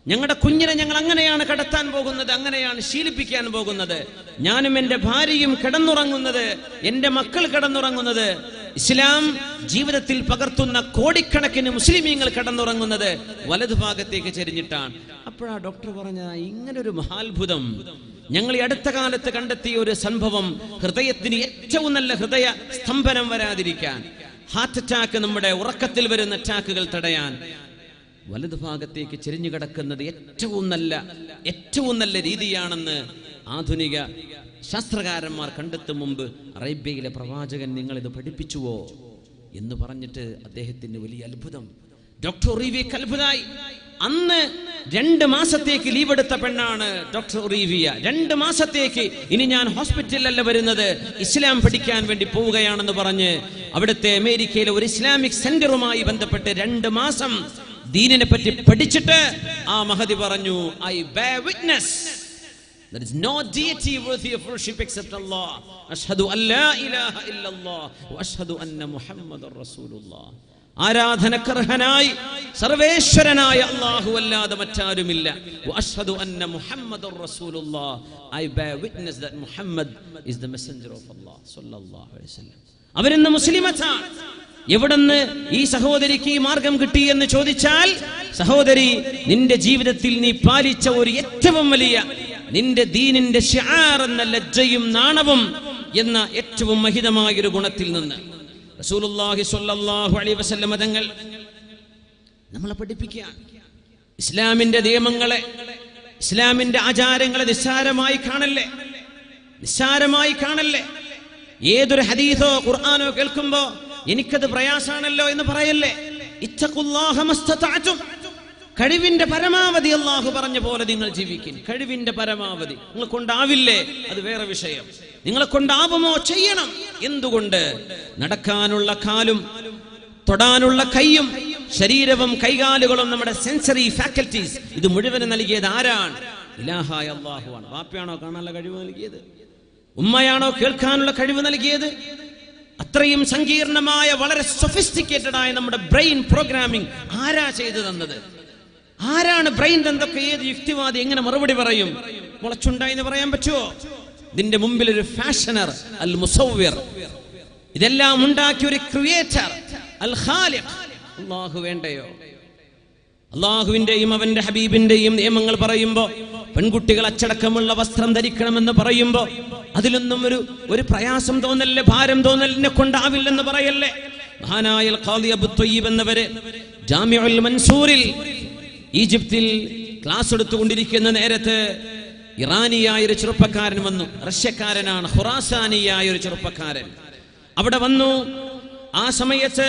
Speaker 1: ഞങ്ങളുടെ കുഞ്ഞിനെ ഞങ്ങൾ അങ്ങനെയാണ് കടത്താൻ പോകുന്നത്, അങ്ങനെയാണ് ശീലിപ്പിക്കാൻ പോകുന്നത്. ഞാനും എൻ്റെ ഭാര്യയും കിടന്നുറങ്ങുന്നത്, എൻ്റെ മക്കൾ കിടന്നുറങ്ങുന്നത്, ഇസ്ലാം ജീവിതത്തിൽ പകർത്തുന്ന കോടിക്കണക്കിന് മുസ്ലിമീങ്ങൾ കിടന്നുറങ്ങുന്നത് വലതുഭാഗത്തേക്ക് ചെരിഞ്ഞിട്ടാണ്. അപ്പോഴാ ഡോക്ടർ പറഞ്ഞ, ഇങ്ങനൊരു മഹാത്ഭുതം ഞങ്ങൾ ഈ അടുത്ത കാലത്ത് കണ്ടെത്തിയ ഒരു സംഭവം, ഹൃദയത്തിന് ഏറ്റവും നല്ല ഹൃദയ സ്തംഭനം വരാതിരിക്കാൻ, ഹാർട്ട് അറ്റാക്ക്, നമ്മുടെ ഉറക്കത്തിൽ വരുന്ന അറ്റാക്കുകൾ തടയാൻ വലതുഭാഗത്തേക്ക് ചെരിഞ്ഞു കിടക്കുന്നത് ഏറ്റവും നല്ല രീതിയാണെന്ന് ആധുനിക ശാസ്ത്രകാരന്മാർ കണ്ടെത്തും മുമ്പ് അറേബ്യയിലെ പ്രവാചകൻ നിങ്ങളിത് പഠിപ്പിച്ചുവോ എന്ന് പറഞ്ഞിട്ട് അദ്ദേഹത്തിന് വലിയ അത്ഭുതം. ഡോക്ടർ ഉറീവിയക്ക് അത്ഭുതമായി. അന്ന് 2 മാസത്തേക്ക് ലീവ് എടുത്ത പെണ്ണാണ് ഡോക്ടർ ഉറീവിയ. 2 മാസത്തേക്ക് ഇനി ഞാൻ ഹോസ്പിറ്റലിലല്ല വരുന്നത്, ഇസ്ലാം പഠിക്കാൻ വേണ്ടി പോവുകയാണെന്ന് പറഞ്ഞ് അവിടുത്തെ അമേരിക്കയിലെ ഒരു ഇസ്ലാമിക് സെന്ററുമായി ബന്ധപ്പെട്ട് 2 മാസം ദീനിനെ പറ്റി പഠിച്ചിട്ട് ആ മഹദി പറഞ്ഞു, I bear witness there is no deity worthy of worship except Allah. Ashhadu an la ilaha illallah wa ashhadu anna Muhammadar Rasulullah. ആരാധനക്കർഹനായി സർവേശ്വരനായ അല്ലാഹു അല്ലാതെ മറ്റാരുമില്ല. wa ashhadu anna Muhammadar Rasulullah. I bear witness that Muhammad is the messenger of Allah sallallahu alaihi wasallam. അവരിന്ന് മുസ്ലിമത്താണ്. എവിടുന്ന് ഈ സഹോദരിക്ക് ഈ മാർഗം കിട്ടി എന്ന് ചോദിച്ചാൽ, സഹോദരി, നിന്റെ ജീവിതത്തിൽ നീ പാലിച്ച ഒരു ഏറ്റവും വലിയ നിന്റെ ദീനിന്റെ ശിആർ എന്ന ലജ്ജയും നാണവും എന്ന ഏറ്റവും മഹിതമായൊരു ഗുണത്തിൽ നിന്ന്. റസൂലുള്ളാഹി സ്വല്ലല്ലാഹു അലൈഹി വസല്ലം തങ്ങൾ നമ്മളെ പഠിപ്പിക്കുകയാണ്. ഇസ്ലാമിന്റെ നിയമങ്ങളെ, ഇസ്ലാമിന്റെ ആചാരങ്ങളെ നിസ്സാരമായി കാണല്ലേ, നിസ്സാരമായി കാണല്ലേ. ഏതൊരു ഹദീസോ ഖുർആനോ കേൾക്കുമ്പോ എനിക്കത് പ്രയാസാണല്ലോ എന്ന് പറയല്ലേ. ഇത്തഖുല്ലാഹ മസ്തതഅതും, കഴിവിന്റെ പരമാവധി അല്ലാഹു പറഞ്ഞ പോലെ നിങ്ങൾ ജീവിക്കും. കഴിവിന്റെ പരമാവധി. നിങ്ങളെ കൊണ്ടാവില്ലേ, അത് വേറെ വിഷയം. നിങ്ങളെ കൊണ്ടാവുമോ ചെയ്യണം. എന്തുകൊണ്ട്? നടക്കാനുള്ള കാലും തൊടാനുള്ള കൈയും ശരീരവും കൈകാലുകളും നമ്മുടെ സെൻസറി ഫാക്കൽറ്റീസ് ഇത് മുഴുവൻ നൽകിയത് ആരാണ്? ഇലാഹായ അല്ലാഹുവാണ്. വാപ്പയാണോ കാണാനുള്ള കഴിവ് നൽകിയത്? ഉമ്മയാണോ കേൾക്കാനുള്ള കഴിവ് നൽകിയത്? അത്രയും സങ്കീർണമായ വളരെ സൊഫിസ്റ്റിക്കേറ്റഡ് ആയ നമ്മുടെ ബ്രെയിൻ പ്രോഗ്രാമിംഗ് ആരാ ചെയ്തു തന്നത്? ആരാണ് ബ്രെയിൻ എന്തൊക്കെ? ഏത് യുക്തിവാദി എങ്ങനെ മറുപടി പറയും? മുളച്ചുണ്ടായി എന്ന് പറയാൻ പറ്റുമോ? ഇതിന്റെ മുമ്പിൽ ഒരു ഫാഷനർ, അൽ മുസവ്വിർ, ഇതെല്ലാം ഉണ്ടാക്കിയ ഒരു ക്രിയേറ്റർ, അൽ ഖാലിഖ്, അല്ലാഹു വേണ്ടയോ? അല്ലാഹുവിന്റെയും അവന്റെ ഹബീബിന്റെയും നിയമങ്ങൾ പറയുമ്പോ, പെൺകുട്ടികൾ അച്ചടക്കമുള്ള വസ്ത്രം ധരിക്കണമെന്ന് പറയുമ്പോ അതിലൊന്നും ഒരു പ്രയാസം തോന്നല്ലേ, ഭാരം തോന്നലിനെ കൊണ്ടാവില്ലെന്ന് പറയല്ലേ. മഹാനായ ഖാദി അബൂ ത്വയ്യിബ് എന്നവര് ജാമിഉൽ മൻസൂറിൽ ഈജിപ്തിൽ ക്ലാസ് എടുത്തുകൊണ്ടിരിക്കുന്ന നേരത്ത് ഇറാനിയായ ഒരു ചെറുപ്പക്കാരൻ വന്നു. റഷ്യക്കാരനാണ്, ഖുറാസാനിയായ ഒരു ചെറുപ്പക്കാരൻ അവിടെ വന്നു. ആ സമയത്ത്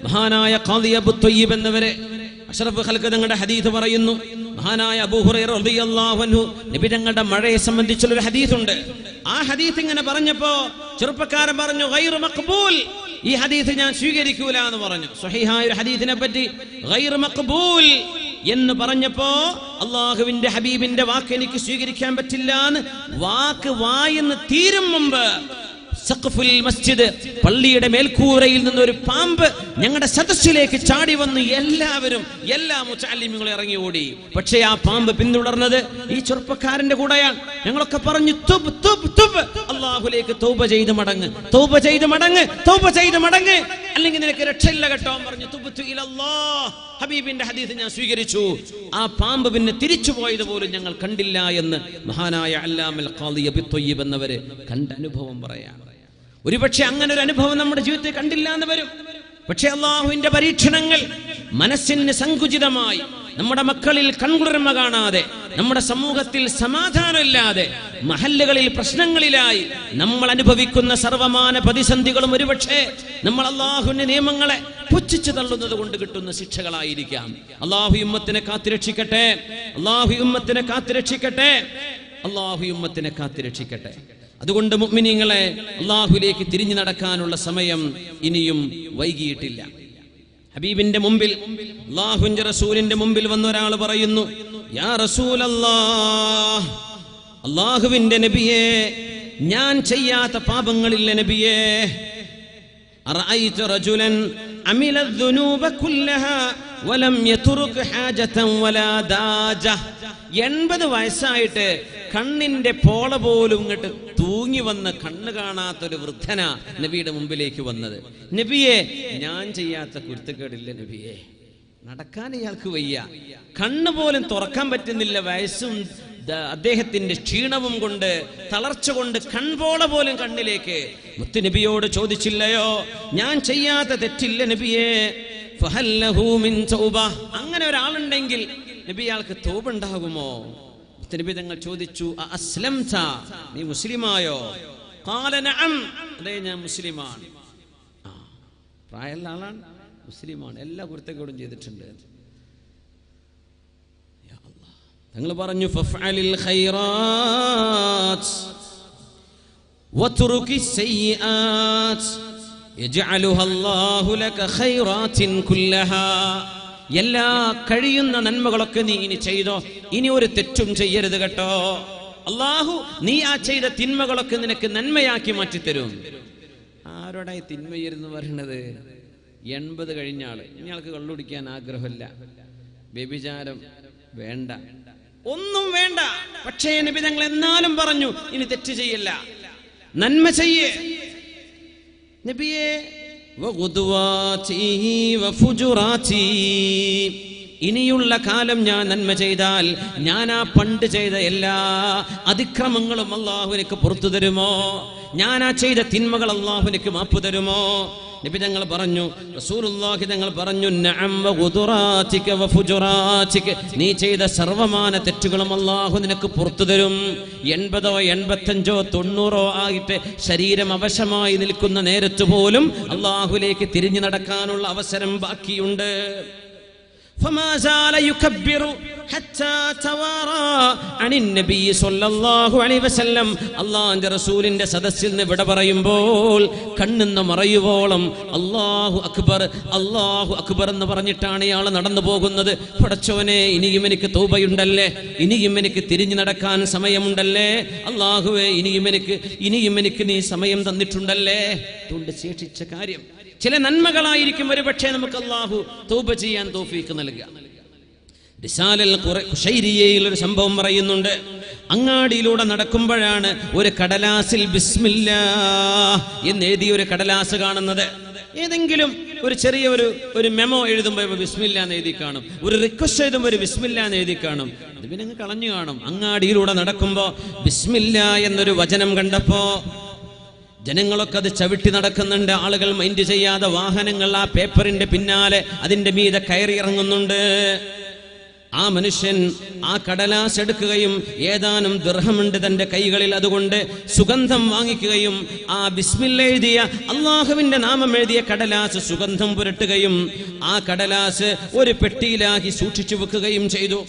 Speaker 1: മഹാനായ ഖാദി അബൂ ത്വയ്യിബ് എന്നവരെ അഷ്റഫ് ഖൽഖ് തങ്ങളുടെ ഹദീസ് പറയുന്നു. മഹാനായ അബൂ ഹുറൈറ റളിയല്ലാഹു അൻഹു നബി തങ്ങളുടെ മഴയെ സംബന്ധിച്ചുള്ള ഒരു ഹദീസുണ്ട്. ആ ഹദീസ് ഇങ്ങനെ പറഞ്ഞപ്പോ ചെറുപ്പക്കാരൻ പറഞ്ഞു, ഗൈറു മഖ്ബൂൽ, ഈ ഹദീസ് ഞാൻ സ്വീകരിക്കൂല എന്ന് പറഞ്ഞു. സ്വഹീഹായ ഒരു ഹദീസിനെ പറ്റി ഗൈറു മഖ്ബൂൽ എന്ന് പറഞ്ഞപ്പോ അല്ലാഹുവിന്റെ ഹബീബിന്റെ വാക്ക് എനിക്ക് സ്വീകരിക്കാൻ പറ്റില്ല എന്ന് വാക്ക് വായെന്ന് തീരും മുമ്പ് സഖഫുൽ മസ്ജിദ്, പള്ളിയുടെ മേൽക്കൂരയിൽ നിന്ന് ഒരു പാമ്പ് ഞങ്ങളുടെ സദസ്സിലേക്ക് ചാടി വന്നു. എല്ലാവരും, എല്ലാ മുതഅല്ലിമീങ്ങളും ഇറങ്ങി ഓടി. പക്ഷേ ആ പാമ്പ് പിന്തുടർന്നത് ഈ ചെറുപ്പക്കാരന്റെ കൂടെയാണ്. ഞങ്ങളൊക്കെ പറഞ്ഞു, തുബ് തുബ് തുബ്, അല്ലാഹുലേക്ക് തൗബ ചെയ്ത് മടങ്ങ്, തൗബ ചെയ്ത് മടങ്ങ്, തൗബ ചെയ്ത് മടങ്ങ്, അല്ലെങ്കിൽ നിനക്ക് രക്ഷയില്ല കേട്ടോ പറഞ്ഞു. തുബ്തു ഇലല്ലാഹ്, ഹബീബിന്റെ ഹദീസ് ഞാൻ സ്വീകരിച്ചു. ആ പാമ്പ് പിന്നെ തിരിച്ചു പോയത് പോലും ഞങ്ങൾ കണ്ടില്ല എന്ന് മഹാനായ അല്ലാമൽ ഖാദി അബൂ ത്വയ്യിബ് എന്നവര് കണ്ട അനുഭവം പറയാം. ഒരുപക്ഷെ അങ്ങനെ ഒരു അനുഭവം നമ്മുടെ ജീവിതത്തിൽ കണ്ടില്ല എന്ന് വരും. പക്ഷെ അല്ലാഹുവിന്റെ പരീക്ഷണങ്ങൾ മനസ്സിന് സങ്കുചിതമായി, നമ്മുടെ മക്കളിൽ കൺകുളിർമ കാണാതെ, നമ്മുടെ സമൂഹത്തിൽ സമാധാനമില്ലാതെ, മഹല്ലുകളിൽ പ്രശ്നങ്ങളിലായി നമ്മൾ അനുഭവിക്കുന്ന സർവമാന പ്രതിസന്ധികളും ഒരുപക്ഷെ നമ്മൾ അല്ലാഹുവിന്റെ നിയമങ്ങളെ പുച്ഛിച്ചു തള്ളുന്നത് കൊണ്ട് കിട്ടുന്ന ശിക്ഷകളായിരിക്കാം. അല്ലാഹു ഉമ്മത്തിനെ കാത്തുരക്ഷിക്കട്ടെ, അല്ലാഹു ഉമ്മത്തിനെ കാത്തുരക്ഷിക്കട്ടെ, അല്ലാഹു ഉമ്മത്തിനെ കാത്തുരക്ഷിക്കട്ടെ. അതുകൊണ്ട് മുഅ്മിനീങ്ങളെ, അല്ലാഹുവിലേക്ക് തിരിഞ്ഞു നടക്കാനുള്ള സമയം ഇനിയും വൈകിയിട്ടില്ല. ഹബീബിന്റെ മുമ്പിൽ, അല്ലാഹുവിന്റെ റസൂലിന്റെ മുമ്പിൽ വന്ന ഒരാൾ പറയുന്നു, യാ റസൂലല്ലാഹ്, അല്ലാഹുവിന്റെ നബിയേ, ഞാൻ ചെയ്യാത്ത പാപങ്ങളില്ല നബിയേ. അറഅയ്ത റജുലൻ അമില ദുനൂബ കുല്ലഹാ വലം യതുറുക ഹാജതൻ വലാ ദാജ. 80 വയസ്സായിട്ട് കണ്ണിന്റെ പോള പോലും ഇങ്ങോട്ട് തൂങ്ങി വന്ന് കണ്ണ് കാണാത്തൊരു വൃദ്ധന നബിയുടെ മുമ്പിലേക്ക് വന്നത്. നബിയെ, ഞാൻ ചെയ്യാത്ത കുരുത്തക്കേടില്ല നബിയെ. നടക്കാൻ ഇയാൾക്ക് വയ്യ, കണ്ണ് പോലും തുറക്കാൻ പറ്റുന്നില്ല. വയസ്സും അദ്ദേഹത്തിന്റെ ക്ഷീണവും കൊണ്ട്, തളർച്ച കൊണ്ട് കൺപോള പോലും കണ്ണിലേക്ക്. മുത്ത് നബിയോട് ചോദിച്ചില്ലയോ, ഞാൻ ചെയ്യാത്ത തെറ്റില്ല നബിയെ, ഫഹൽ ലഹു മിൻ തൗബ? അങ്ങനെ ഒരാളുണ്ടെങ്കിൽ നബി, അയാൾക്ക് തൗബ ഉണ്ടാകുമോ? നബി തങ്ങൾ ചോദിച്ചു, അസ്ലംത, നീ മുസ്ലിമായോ? ഖാല നഅം, അതെ ഞാൻ മുസ്ലിമാണ്. പ്രായമുള്ള ആളാണ്, മുസ്ലിമാണ്, എല്ലാ കുരുത്തക്കേടും ചെയ്തിട്ടുണ്ട്. തങ്ങൾ പറഞ്ഞു, ഫഫഅലിൽ ഖൈറാത്ത് വതുറുകി സയ്യിആത്ത് യജ്അലുഹ അല്ലാഹു ലക ഖൈറാത്തിൻ കുല്ലഹാ. എല്ലാ കഴിയുന്ന നന്മകളൊക്കെ നീ ഇനി ചെയ്തോ, ഇനി ഒരു തെറ്റും ചെയ്യരുത് കേട്ടോ. അല്ലാഹു നീ ആ ചെയ്ത തിന്മകളൊക്കെ നിനക്ക് നന്മയാക്കി മാറ്റിത്തരും. ആരോടായി തിന്മയെന്ന് പറയുന്നത്? 80 കഴിഞ്ഞ ആള്. ഇയാൾക്ക് കള്ളുടിക്കാൻ ആഗ്രഹമില്ല, വ്യഭിചാരം വേണ്ട, ഒന്നും വേണ്ട. പക്ഷേ നബി തങ്ങൾ എന്നാലും പറഞ്ഞു, ഇനി തെറ്റ് ചെയ്യില്ല, നന്മ ചെയ്യേ നബിയെ. ഇനിയുള്ള കാലം ഞാൻ നന്മ ചെയ്താൽ ഞാൻ ആ പണ്ട് ചെയ്ത എല്ലാ അതിക്രമങ്ങളും അല്ലാഹു എനിക്ക് പുറത്തു തരുമോ? ഞാൻ ആ ചെയ്ത തിന്മകൾ അല്ലാഹു എനിക്ക് മാപ്പ് തരുമോ? നബി തങ്ങൾ പറഞ്ഞു, റസൂലുള്ളാഹി തങ്ങൾ പറഞ്ഞു, നഅം വഗുദറാതിക വഫുജറാതിക, നീ ചെയ്ത സർവമാന തെറ്റുകളും അല്ലാഹു നിനക്ക് പുറത്തു തരും. 80 85 90 ആയിട്ട് ശരീരം അവശമായി നിൽക്കുന്ന നേരത്ത് പോലും അല്ലാഹുവിലേക്ക് തിരിഞ്ഞു നടക്കാനുള്ള അവസരം ബാക്കിയുണ്ട്. فما زال يكبر حتى توارى عن النبي صلى الله عليه وسلم. അല്ലാഹുവിന്റെ റസൂലിന്റെ സദസ്സിൽ നിന്ന് വിട പറയുമ്പോൾ കണ്ണെന്ന് മറയുവോളം അല്ലാഹു അക്ബർ അല്ലാഹു അക്ബർ എന്ന് പറഞ്ഞിട്ടാണ് ഇയാൾ നടന്നു പോകുന്നത്. പടച്ചോനെ, ഇനിയും എനിക്ക് തൗബയുണ്ടല്ലേ, ഇനിയും എനിക്ക് തിരിഞ്ഞു നടക്കാൻ സമയമുണ്ടല്ലേ, അല്ലാഹുവേ ഇനിയും എനിക്ക് നീ സമയം തന്നിട്ടുണ്ടല്ലേ. അതുകൊണ്ട് ശേഷിച്ച കാര്യം ചില നന്മകളായിരിക്കും ഒരുപക്ഷെ നമുക്ക് അല്ലാഹു തൗബ ചെയ്യാൻ തൗഫീഖ് നൽകുക. റിസാലൽ ഖുശൈരിയയിൽ ഒരു സംഭവം പറയുന്നുണ്ട്. അങ്ങാടിയിലൂടെ നടക്കുമ്പോഴാണ് ഒരു കടലാസിൽ ബിസ്മില്ലാഹ് എന്ന് എഴുതിയ ഒരു കടലാസ് കാണുന്നത്. ഏതെങ്കിലും ഒരു ചെറിയ ഒരു മെമോ എഴുതുമ്പോൾ ബിസ്മില്ലാ എന്ന് എഴുതി കാണും, ഒരു റിക്വസ്റ്റ് എഴുതുമ്പോൾ ഒരു ബിസ്മില്ലാ എന്ന് എഴുതി കാണും. അത് പിന്നെ അങ്ങ് കളഞ്ഞു കാണും. അങ്ങാടിയിലൂടെ നടക്കുമ്പോൾ ബിസ്മില്ലാ എന്നൊരു വചനം കണ്ടപ്പോ ജനങ്ങളൊക്കെ അത് ചവിട്ടി നടക്കുന്നുണ്ട്. ആളുകൾ മൈൻഡ് ചെയ്യാതെ വാഹനങ്ങൾ ആ പേപ്പറിന്റെ പിന്നാലെ അതിന്റെ മീതെ കയറി ഇറങ്ങുന്നുണ്ട്. ആ മനുഷ്യൻ ആ കടലാസ് എടുക്കുകയും ഏതാനും ദിർഹമുണ്ട് തന്റെ കൈകളിൽ, അതുകൊണ്ട് സുഗന്ധം വാങ്ങിക്കുകയും ആ ബിസ്മില്ല എഴുതിയ അല്ലാഹുവിന്റെ നാമം എഴുതിയ കടലാസ് സുഗന്ധം പുരട്ടുകയും ആ കടലാസ് ഒരു പെട്ടിയിലാക്കി സൂക്ഷിച്ചു വെക്കുകയും ചെയ്തു.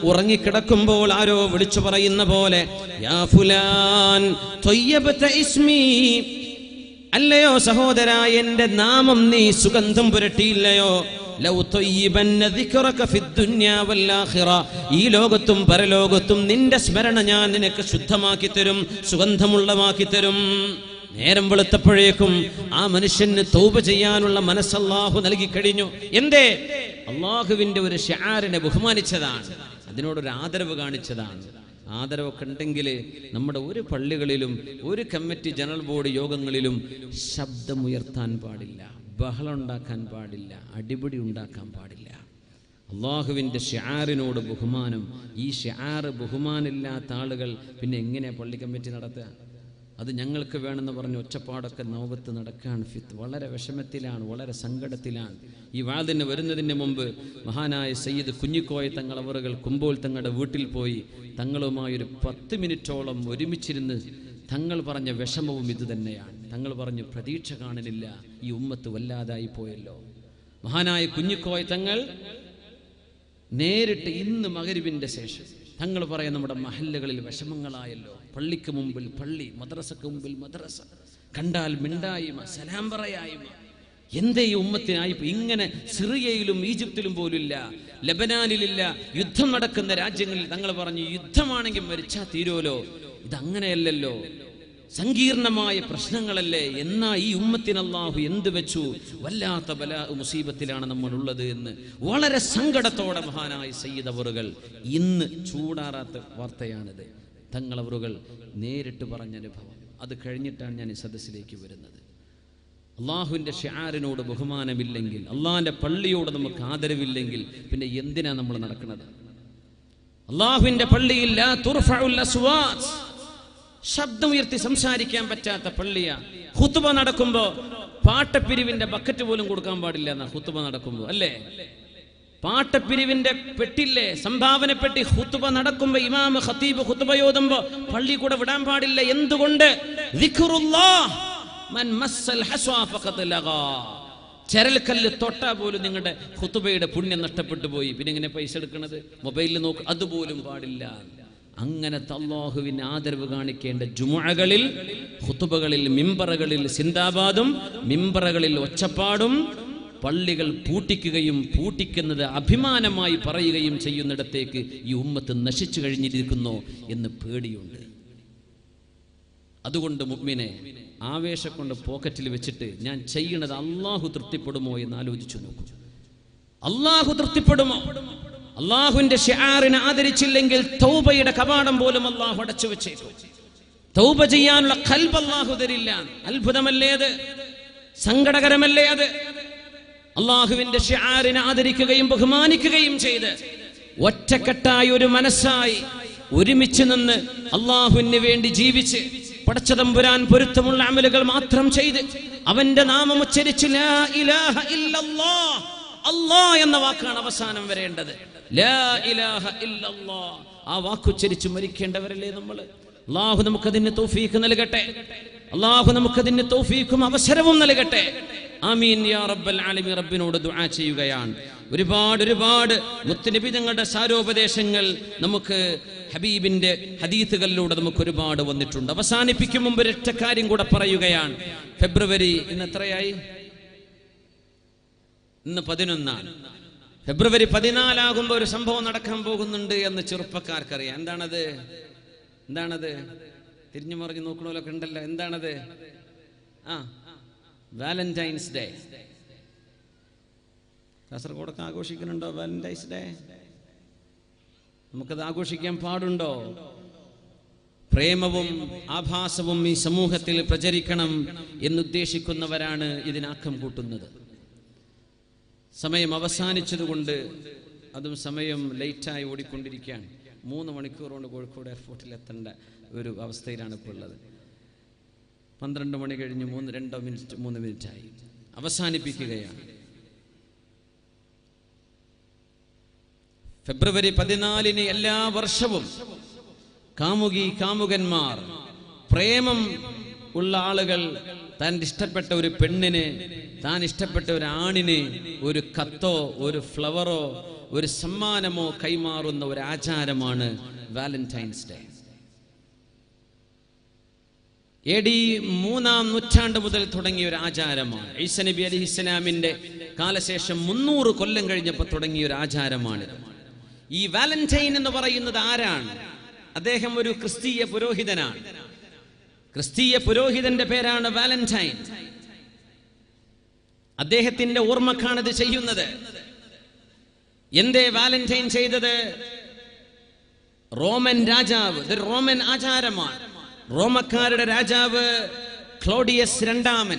Speaker 1: ഉറങ്ങിക്കിടക്കുമ്പോൾ ആരോ വിളിച്ചു പറയുന്ന പോലെ, യാ ഫുലാൻ ത്വയ്യബത ഇസ്മി, അല്ലയോ സഹോദര, എന്റെ നാമം നീ സുഗന്ധം പുരട്ടിയില്ലയോ? ലൗ ത്വയ്യിബന്ന ദിക്റക ഫിദ്ദുനിയ വൽആഖിറ, ഈ ലോകത്തും പരലോകത്തും നിന്റെ സ്മരണ ഞാൻ നിനക്ക് ശുദ്ധമാക്കി തരും, സുഗന്ധമുള്ളമാക്കി തരും. നേരം വെളുത്തപ്പോഴേക്കും ആ മനുഷ്യന് തൗബ ചെയ്യാനുള്ള മനസ്സ് അല്ലാഹു നൽകി കഴിഞ്ഞു. എന്തേ? അല്ലാഹുവിന്റെ ഒരു ശിആറിനെ ബഹുമാനിച്ചതാണ്, അതിനോടൊരു ആദരവ് കാണിച്ചതാണ്. ആദരവൊക്കെ ഉണ്ടെങ്കിൽ നമ്മുടെ ഒരു പള്ളികളിലും ഒരു കമ്മിറ്റി ജനറൽ ബോർഡ് യോഗങ്ങളിലും ശബ്ദമുയർത്താൻ പാടില്ല, ബഹളം ഉണ്ടാക്കാൻ പാടില്ല, അടിപിടി ഉണ്ടാക്കാൻ പാടില്ല. അല്ലാഹുവിൻ്റെ ശിആറിനോട് ബഹുമാനം. ഈ ശിആർ ബഹുമാനമില്ലാത്ത ആളുകൾ പിന്നെ എങ്ങനെയാണ് പള്ളി കമ്മിറ്റി നടത്തുക? അത് ഞങ്ങൾക്ക് വേണമെന്ന് പറഞ്ഞ് ഒച്ചപ്പാടൊക്കെ നോവത്ത് നടക്കുകയാണ്. വളരെ വിഷമത്തിലാണ്, വളരെ സങ്കടത്തിലാണ്. ഈ വാദിന് വരുന്നതിന് മുമ്പ് മഹാനായ സയ്യിദ് കുഞ്ഞിക്കോയ തങ്ങളവറുകൾ കുമ്പോൾ തങ്ങളുടെ വീട്ടിൽ പോയി തങ്ങളുമായൊരു 10 മിനിറ്റോളം ഒരുമിച്ചിരുന്ന് തങ്ങൾ പറഞ്ഞ വിഷമവും ഇതുതന്നെയാണ്. തങ്ങൾ പറഞ്ഞു, പ്രതീക്ഷ കാണുന്നില്ല, ഈ ഉമ്മത്ത് വല്ലാതായി പോയല്ലോ. മഹാനായ കുഞ്ഞിക്കോയ തങ്ങൾ നേരിട്ട് ഇന്ന് മഗ്‌രിബിന്റെ ശേഷം തങ്ങൾ പറയാൻ, നമ്മുടെ മഹല്ലുകളിൽ വിഷമങ്ങളായല്ലോ, പള്ളിക്ക് മുമ്പിൽ പള്ളി, മദ്രസക്ക് മുമ്പിൽ മദ്രസ, കണ്ടാൽ മിണ്ടായ്മ, സലാം പറയായ്മ, എന്തേ ഈ ഉമ്മത്തിനായി? ഇങ്ങനെ സിറിയയിലും ഈജിപ്തിലും പോലുമില്ല, ലബനാനിലില്ല, യുദ്ധം നടക്കുന്ന രാജ്യങ്ങളിൽ തങ്ങൾ പറഞ്ഞു, യുദ്ധമാണെങ്കിൽ മരിച്ചാൽ തീരുമല്ലോ, ഇതങ്ങനെയല്ലല്ലോ, സങ്കീർണമായ പ്രശ്നങ്ങളല്ലേ. എന്നാ ഈ ഉമ്മത്തിന് അല്ലാഹു എന്ത് വെച്ചു? വല്ലാത്ത ബലാ മുസീബത്തിലാണ് നമ്മളുള്ളത് എന്ന് വളരെ സങ്കടത്തോടെ മഹാനായ സയ്യിദ് അവറുകൾ, ഇന്ന് ചൂടാറാത്ത വാർത്തയാണിത്, തങ്ങളവറുകൾ നേരിട്ട് പറഞ്ഞ അനുഭവം. അത് കഴിഞ്ഞിട്ടാണ് ഞാൻ ഈ സദസ്സിലേക്ക് വരുന്നത്. അള്ളാഹുവിൻ്റെ ഷിആറിനോട് ബഹുമാനമില്ലെങ്കിൽ, അള്ളാഹിൻ്റെ പള്ളിയോട് നമുക്ക് ആദരവില്ലെങ്കിൽ പിന്നെ എന്തിനാ നമ്മൾ നടക്കുന്നത്? അള്ളാഹുവിൻ്റെ പള്ളിയിൽ ലാ തുർഫഉൽ അസ്വാത്ത്, ശബ്ദം ഉയർത്തി സംസാരിക്കാൻ പറ്റാത്ത പള്ളിയാ. ഖുത്ബ നടക്കുമ്പോ പാട്ടപ്പിരിവിന്റെ ബക്കറ്റ് പോലും കൊടുക്കാൻ പാടില്ല എന്നാ ഖുത്ബ നടക്കുമ്പോ, അല്ലേ? പാട്ടപ്പിരിവിന്റെ പെട്ടില്ലേ, സംഭാവന പെട്ടി. ഖുത്ബ നടക്കുമ്പോ ഇമാം ഖതീബ് ഖുത്ബ ഓതുമ്പോ പള്ളി കൂടെ വിടാൻ പാടില്ല. എന്തുകൊണ്ട്? ദിക്റുല്ലാഹ് മൻ മസ്സൽ ഹസ്വ ഫഖദ് ലഗാ, ചരൽക്കല്ല് തൊട്ടാ പോലും നിങ്ങളുടെ ഖുത്ബയുടെ പുണ്യം നഷ്ടപ്പെട്ടു പോയി. പിന്നെ എങ്ങനെ പൈസ എടുക്കണത്? മൊബൈലിൽ നോക്ക്, അതുപോലും പാടില്ല. അങ്ങനത്തെ അല്ലാഹുവിന് ആദരവ് കാണിക്കേണ്ട ജുമുഅകളിൽ, ഖുതുബകളിൽ, മിമ്പറുകളിൽ സിന്ദാബാദും മിമ്പറുകളിൽ ഒച്ചപ്പാടും, പള്ളികൾ പൂട്ടിക്കുകയും പൂട്ടിക്കുന്നത് അഭിമാനമായി പറയുകയും ചെയ്യുന്നിടത്തേക്ക് ഈ ഉമ്മത്ത് നശിച്ചു കഴിഞ്ഞിരിക്കുന്നു എന്ന് പേടിയുണ്ട്. അതുകൊണ്ട് മുഅ്മിനെ, ആവേശം കൊണ്ട് പോക്കറ്റിൽ വെച്ചിട്ട് ഞാൻ ചെയ്യണത് അല്ലാഹു തൃപ്തിപ്പെടുമോ എന്ന് ആലോചിച്ചു നോക്കൂ. അല്ലാഹു തൃപ്തിപ്പെടുമോ? അള്ളാഹുവിന്റെ ഷിആറിനെ ആദരിച്ചില്ലെങ്കിൽ തൗബയുടെ കവാടം പോലും അള്ളാഹു അടച്ചു വെച്ചേക്കും. തൗബ ചെയ്യാനുള്ള ഖൽബ് അള്ളാഹു തരില്ല. അത്ഭുതമല്ലേ അത്? സങ്കടകരമല്ലേ അത്? അള്ളാഹുവിന്റെ ഷിആറിനെ ആദരിക്കുകയും ബഹുമാനിക്കുകയും ചെയ്ത് ഒറ്റക്കെട്ടായി ഒരു മനസ്സായി ഒരുമിച്ച് നിന്ന് അള്ളാഹുവിന് വേണ്ടി ജീവിച്ച് പടച്ചതമ്പുരാൻ പൊരുത്തമുള്ള അമലുകൾ മാത്രം ചെയ്ത് അവന്റെ നാമം ഉച്ചരിച്ച് ലാ ഇലാഹ ഇല്ലല്ലാഹ്, അല്ലാഹ് എന്ന വാക്കാണ് അവസാനം വരേണ്ടത്. ലാ ഇലാഹ ഇല്ലല്ലാഹ്, ആ വാക്കുച്ചരിച്ച് മരിക്കേണ്ടവരല്ലേ നമ്മൾ? അല്ലാഹു നമുക്കതിന് തൗഫീഖ് നൽകട്ടെ. അല്ലാഹു നമുക്കതിന് തൗഫീഖും അവസരവും നൽകട്ടെ. ആമീൻ യാ റബ്ബൽ ആലമീൻ. റബ്ബിനോട് ദുആ ചെയ്യുകയാണ്. ഒരുപാട് മുത്തുനബി തങ്ങളുടെ സാരോപദേശങ്ങൾ നമുക്ക് ഹബീബിന്റെ ഹദീസുകളിലൂടെ നമുക്ക് ഒരുപാട് വന്നിട്ടുണ്ട്. അവസാനിപ്പിക്കും മുമ്പ് ഒരൊറ്റ കാര്യം കൂടെ പറയുകയാണ്. ഫെബ്രുവരി ഇന്ന് എത്രയായി? ഇന്ന് 11. ഫെബ്രുവരി 14 ഒരു സംഭവം നടക്കാൻ പോകുന്നുണ്ട് എന്ന് ചെറുപ്പക്കാർക്കറിയാം. എന്താണത്? തിരിഞ്ഞു മറിഞ്ഞു നോക്കണമല്ലൊക്കെ ഉണ്ടല്ലോ. എന്താണത്? Valentine's day. കാസർഗോഡൊക്കെ ആഘോഷിക്കുന്നുണ്ടോ വാലന്റൈൻസ് ഡേ? നമുക്കത് ആഘോഷിക്കാൻ പാടുണ്ടോ? പ്രേമവും ആഭാസവും ഈ സമൂഹത്തിൽ പ്രചരിക്കണം എന്നുദ്ദേശിക്കുന്നവരാണ് ഇതിനാക്കം കൂട്ടുന്നത്. സമയം അവസാനിച്ചതുകൊണ്ട്, അതും സമയം ലേറ്റായി ഓടിക്കൊണ്ടിരിക്കുകയാണ്. 3 മണിക്കൂർ കൊണ്ട് കോഴിക്കോട് എയർപോർട്ടിൽ എത്തേണ്ട ഒരു അവസ്ഥയിലാണ് ഇപ്പോൾ ഉള്ളത്. 12 മണി കഴിഞ്ഞ് 3 മിനിറ്റായി. അവസാനിപ്പിക്കുകയാണ്. ഫെബ്രുവരി 14 എല്ലാ വർഷവും കാമുകന്മാർ, പ്രേമം ഉള്ള ആളുകൾ താൻ ഇഷ്ടപ്പെട്ട ഒരു പെണ്ണിന്, താൻ ഇഷ്ടപ്പെട്ട ഒരു ആണിന് ഒരു കത്തോ ഒരു ഫ്ലവറോ ഒരു സമ്മാനമോ കൈമാറുന്ന ഒരു ആചാരമാണ് വാലന്റൈൻസ് ഡേ. AD 3-ാം നൂറ്റാണ്ട് മുതൽ തുടങ്ങിയ ഒരു ആചാരമാണ്. ഈസ നബി അലൈഹിസ്സലാമിന്റെ കാലശേഷം 300 കൊല്ലം കഴിഞ്ഞപ്പോൾ തുടങ്ങിയ ഒരു ആചാരമാണിത്. ഈ വാലന്റൈൻ എന്ന് പറയുന്നത് ആരാണ്? അദ്ദേഹം ഒരു ക്രിസ്തീയ പുരോഹിതനാണ്. ക്രിസ്തീയ പുരോഹിതന്റെ പേരാണ് വാലന്റൈൻ. അദ്ദേഹത്തിന്റെ ഓർമ്മക്കാണിത് ചെയ്യുന്നത്. എന്തേ വാലന്റൈൻ ചെയ്തത്? റോമൻ രാജാവ്, ഇത് റോമൻ ആചാരമാണ്. റോമക്കാരുടെ രാജാവ് ക്ലോഡിയസ് II,